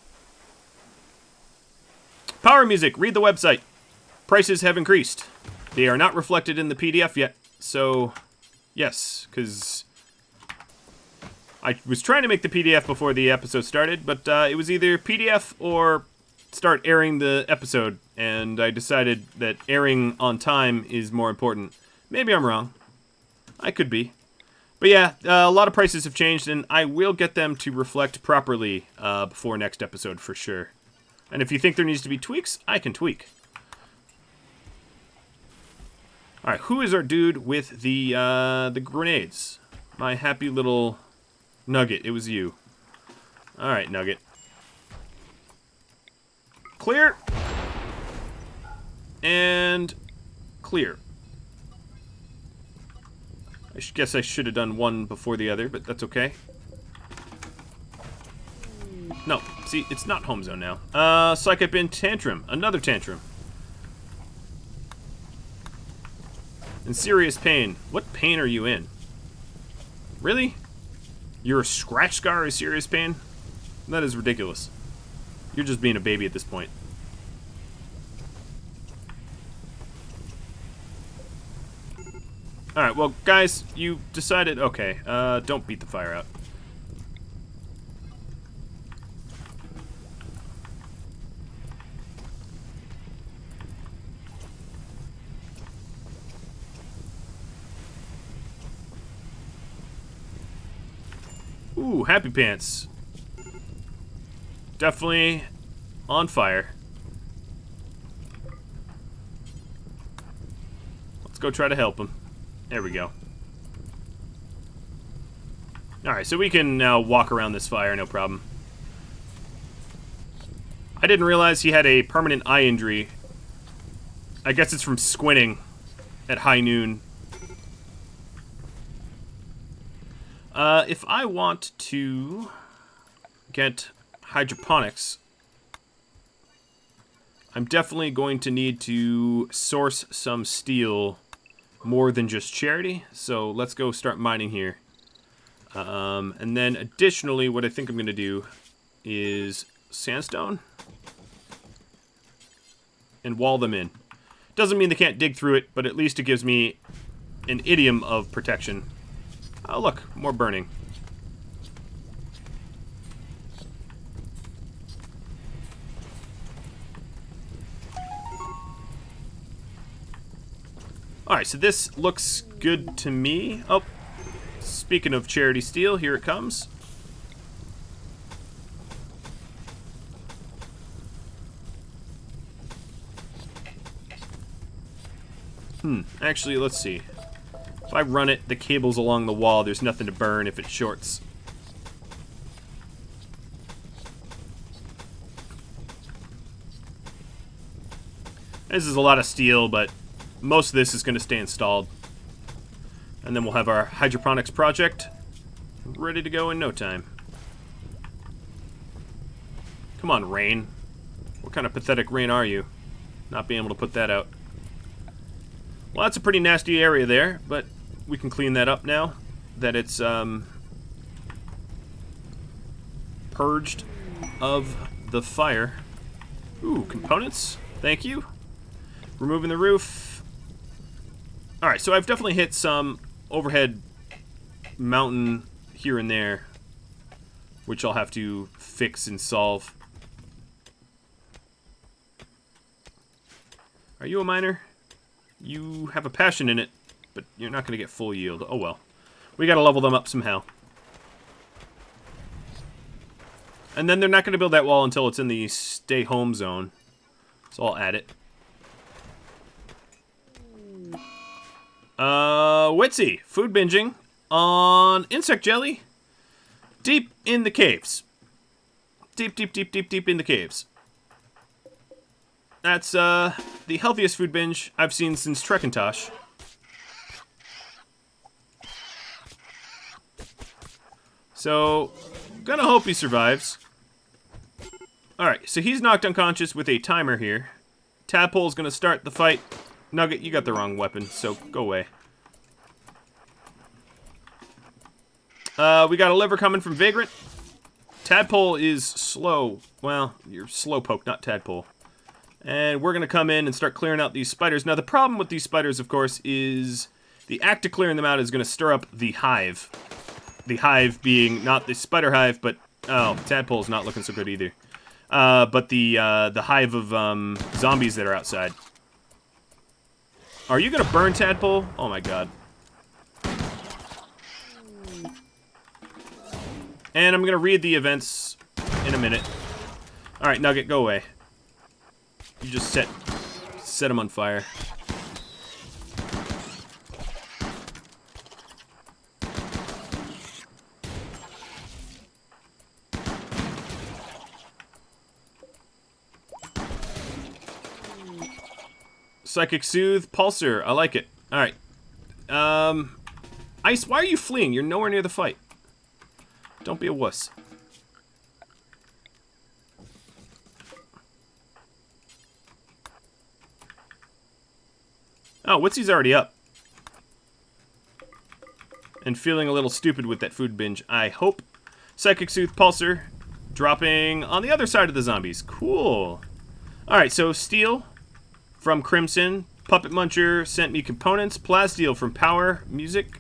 Power music, read the website. Prices have increased. They are not reflected in the PDF yet, so yes, because I was trying to make the PDF before the episode started, but it was either PDF or start airing the episode, and I decided that airing on time is more important. Maybe I'm wrong. I could be. But yeah, a lot of prices have changed, and I will get them to reflect properly before next episode for sure. And if you think there needs to be tweaks, I can tweak. Alright, who is our dude with the grenades? My happy little Nugget, it was you. Alright, Nugget. Clear. And clear. I guess I should have done one before the other, but that's okay. No, see, it's not home zone now. Psych up in tantrum. Another tantrum. In serious pain. What pain are you in? Really? Your scratch scar is serious pain? That is ridiculous. You're just being a baby at this point. Alright, well, guys, you decided... Okay, don't beat the fire out. Ooh, Happy Pants. Definitely on fire. go try to help him. There we go. Alright, so we can now walk around this fire, no problem. I didn't realize he had a permanent eye injury. I guess it's from squinting at high noon. If I want to get hydroponics, I'm definitely going to need to source some steel more than just charity. So let's go start mining here. And then additionally, what I think I'm going to do is sandstone and wall them in. Doesn't mean they can't dig through it, but at least it gives me an idiom of protection. Oh, look, more burning. Alright, so this looks good to me. Oh, speaking of charity steel, here it comes. Actually, let's see. If I run it, the cable's along the wall, there's nothing to burn if it shorts. This is a lot of steel, but most of this is going to stay installed. And then we'll have our hydroponics project ready to go in no time. Come on, rain. What kind of pathetic rain are you? Not being able to put that out. Well, that's a pretty nasty area there, but we can clean that up now that it's purged of the fire. Ooh, components. Thank you. Removing the roof. Alright, so I've definitely hit some overhead mountain here and there, which I'll have to fix and solve. Are you a miner? You have a passion in it, but you're not going to get full yield. Oh well. We got to level them up somehow. And then they're not going to build that wall until it's in the stay home zone. So I'll add it. Witsy, food binging on insect jelly deep in the caves. Deep in the caves. That's the healthiest food binge I've seen since Trekkintosh. So, gonna hope he survives. Alright, so he's knocked unconscious with a timer here. Tadpole's gonna start the fight. Nugget, you got the wrong weapon, so go away. We got a liver coming from Vagrant. Tadpole is slow. Well, you're slowpoke, not Tadpole. And we're going to come in and start clearing out these spiders. Now, the problem with these spiders, of course, is the act of clearing them out is going to stir up the hive. The hive being not the spider hive, but... Oh, Tadpole's not looking so good either. But the hive of zombies that are outside. Are you going to burn Tadpole? Oh, my God. And I'm going to read the events in a minute. Alright, Nugget, go away. You just set him on fire. Psychic Soothe, Pulsar, I like it. Alright. Ice, why are you fleeing? You're nowhere near the fight. Don't be a wuss. Oh, Witsy's already up. And feeling a little stupid with that food binge, I hope. Psychic Soothe Pulsar dropping on the other side of the zombies. Cool. Alright, so Steel from Crimson. Puppet Muncher sent me components. Plasteel from Power Music.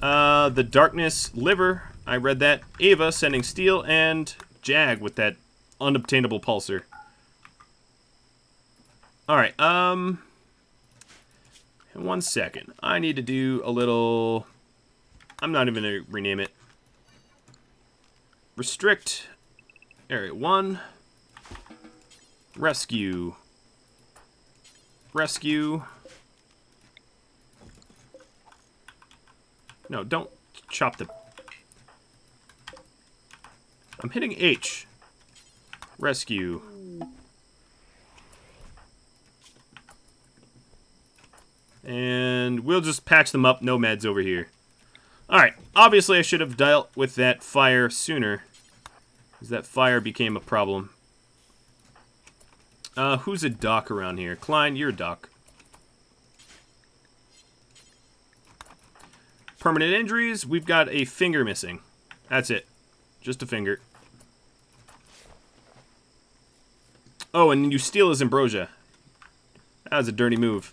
The Darkness Liver. I read that. Ava sending Steel. And Jag with that unobtainable Pulsar. Alright, one second. I need to do a little... I'm not even going to rename it. Restrict. Area 1. Rescue. Rescue. No, don't chop the... I'm hitting H. Rescue. And we'll just patch them up. No meds over here. Alright, obviously I should have dealt with that fire sooner, because that fire became a problem. Who's a doc around here? Klein, you're a doc. Permanent injuries, we've got a finger missing. That's it. Just a finger. Oh, and you steal his ambrosia. That was a dirty move.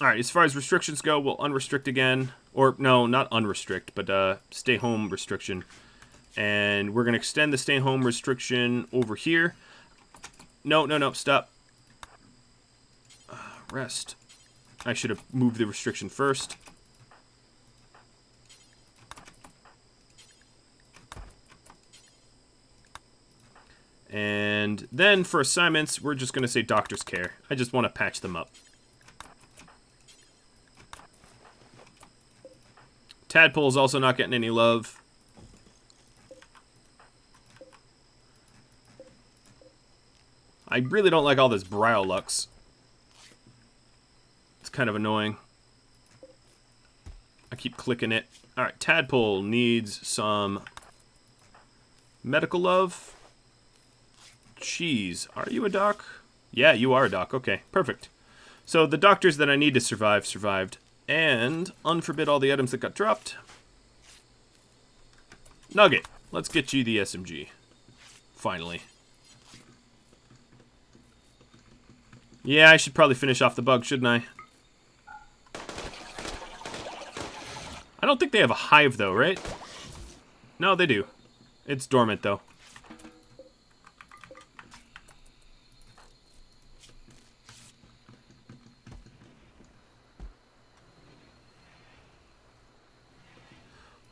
Alright, as far as restrictions go, we'll unrestrict again. Or, no, not unrestrict, but stay home restriction. And we're going to extend the stay home restriction over here. No, no, no, stop. Rest. I should have moved the restriction first. And then for assignments, we're just going to say doctor's care. I just want to patch them up. Tadpole's also not getting any love. I really don't like all this Bryolux. It's kind of annoying. I keep clicking it. Alright, Tadpole needs some medical love. Cheese, are you a doc? Yeah, you are a doc. Okay, perfect. So the doctors that I need to survive, survived. And unforbid all the items that got dropped. Nugget, let's get you the SMG. Finally. Yeah, I should probably finish off the bug, shouldn't I? I don't think they have a hive, though, right? No, they do. It's dormant, though.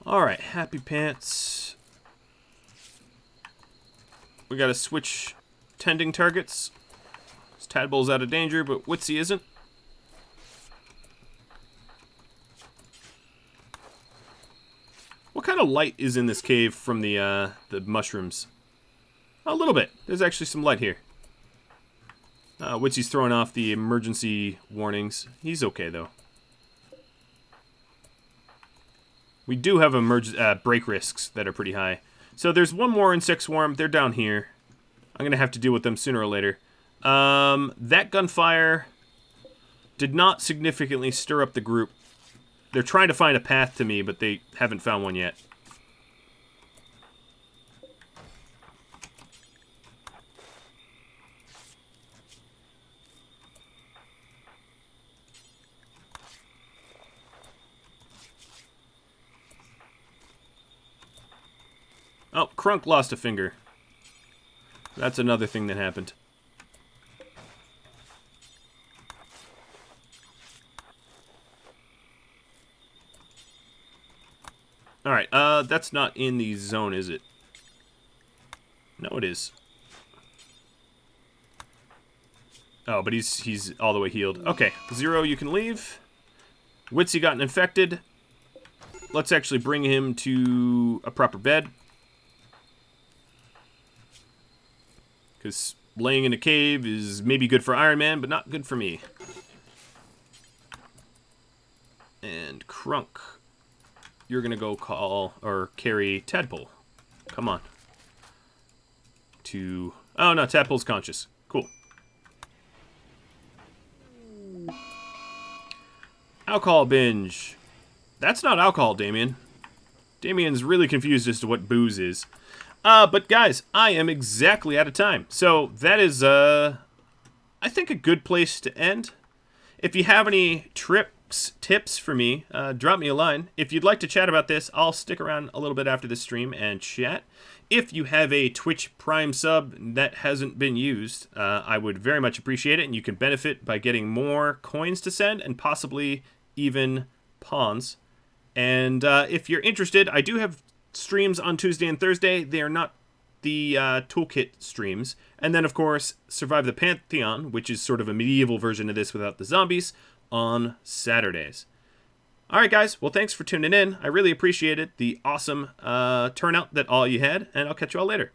Alright, Happy Pants. We gotta switch tending targets. Tadpole's out of danger, but Witsy isn't. What kind of light is in this cave from the mushrooms? A little bit. There's actually some light here. Witsy's throwing off the emergency warnings. He's okay, though. We do have break risks that are pretty high. So there's one more insect swarm. They're down here. I'm going to have to deal with them sooner or later. That gunfire did not significantly stir up the group. They're trying to find a path to me, but they haven't found one yet. Oh, Crunk lost a finger. That's another thing that happened. Alright, that's not in the zone, is it? No, it is. Oh, but he's all the way healed. Okay, Zero, you can leave. Witsy got infected. Let's actually bring him to a proper bed. Because laying in a cave is maybe good for Iron Man, but not good for me. And Crunk, you're going to go call or carry Tadpole. Come on. Oh, no, Tadpole's conscious. Cool. Alcohol binge. That's not alcohol, Damien. Damien's really confused as to what booze is. But guys, I am exactly out of time. So that is, I think, a good place to end. If you have any tips for me, drop me a line. If you'd like to chat about this, I'll stick around a little bit after this stream and chat. If you have a Twitch Prime sub that hasn't been used, I would very much appreciate it, and you can benefit by getting more coins to send and possibly even pawns. And if you're interested, I do have streams on Tuesday and Thursday. They are not the Toolkit streams. And then, of course, Survive the Pantheon, which is sort of a medieval version of this without the zombies, on Saturdays. All right, guys. Well, thanks for tuning in. I really appreciate it. The awesome turnout that all you had, and I'll catch you all later.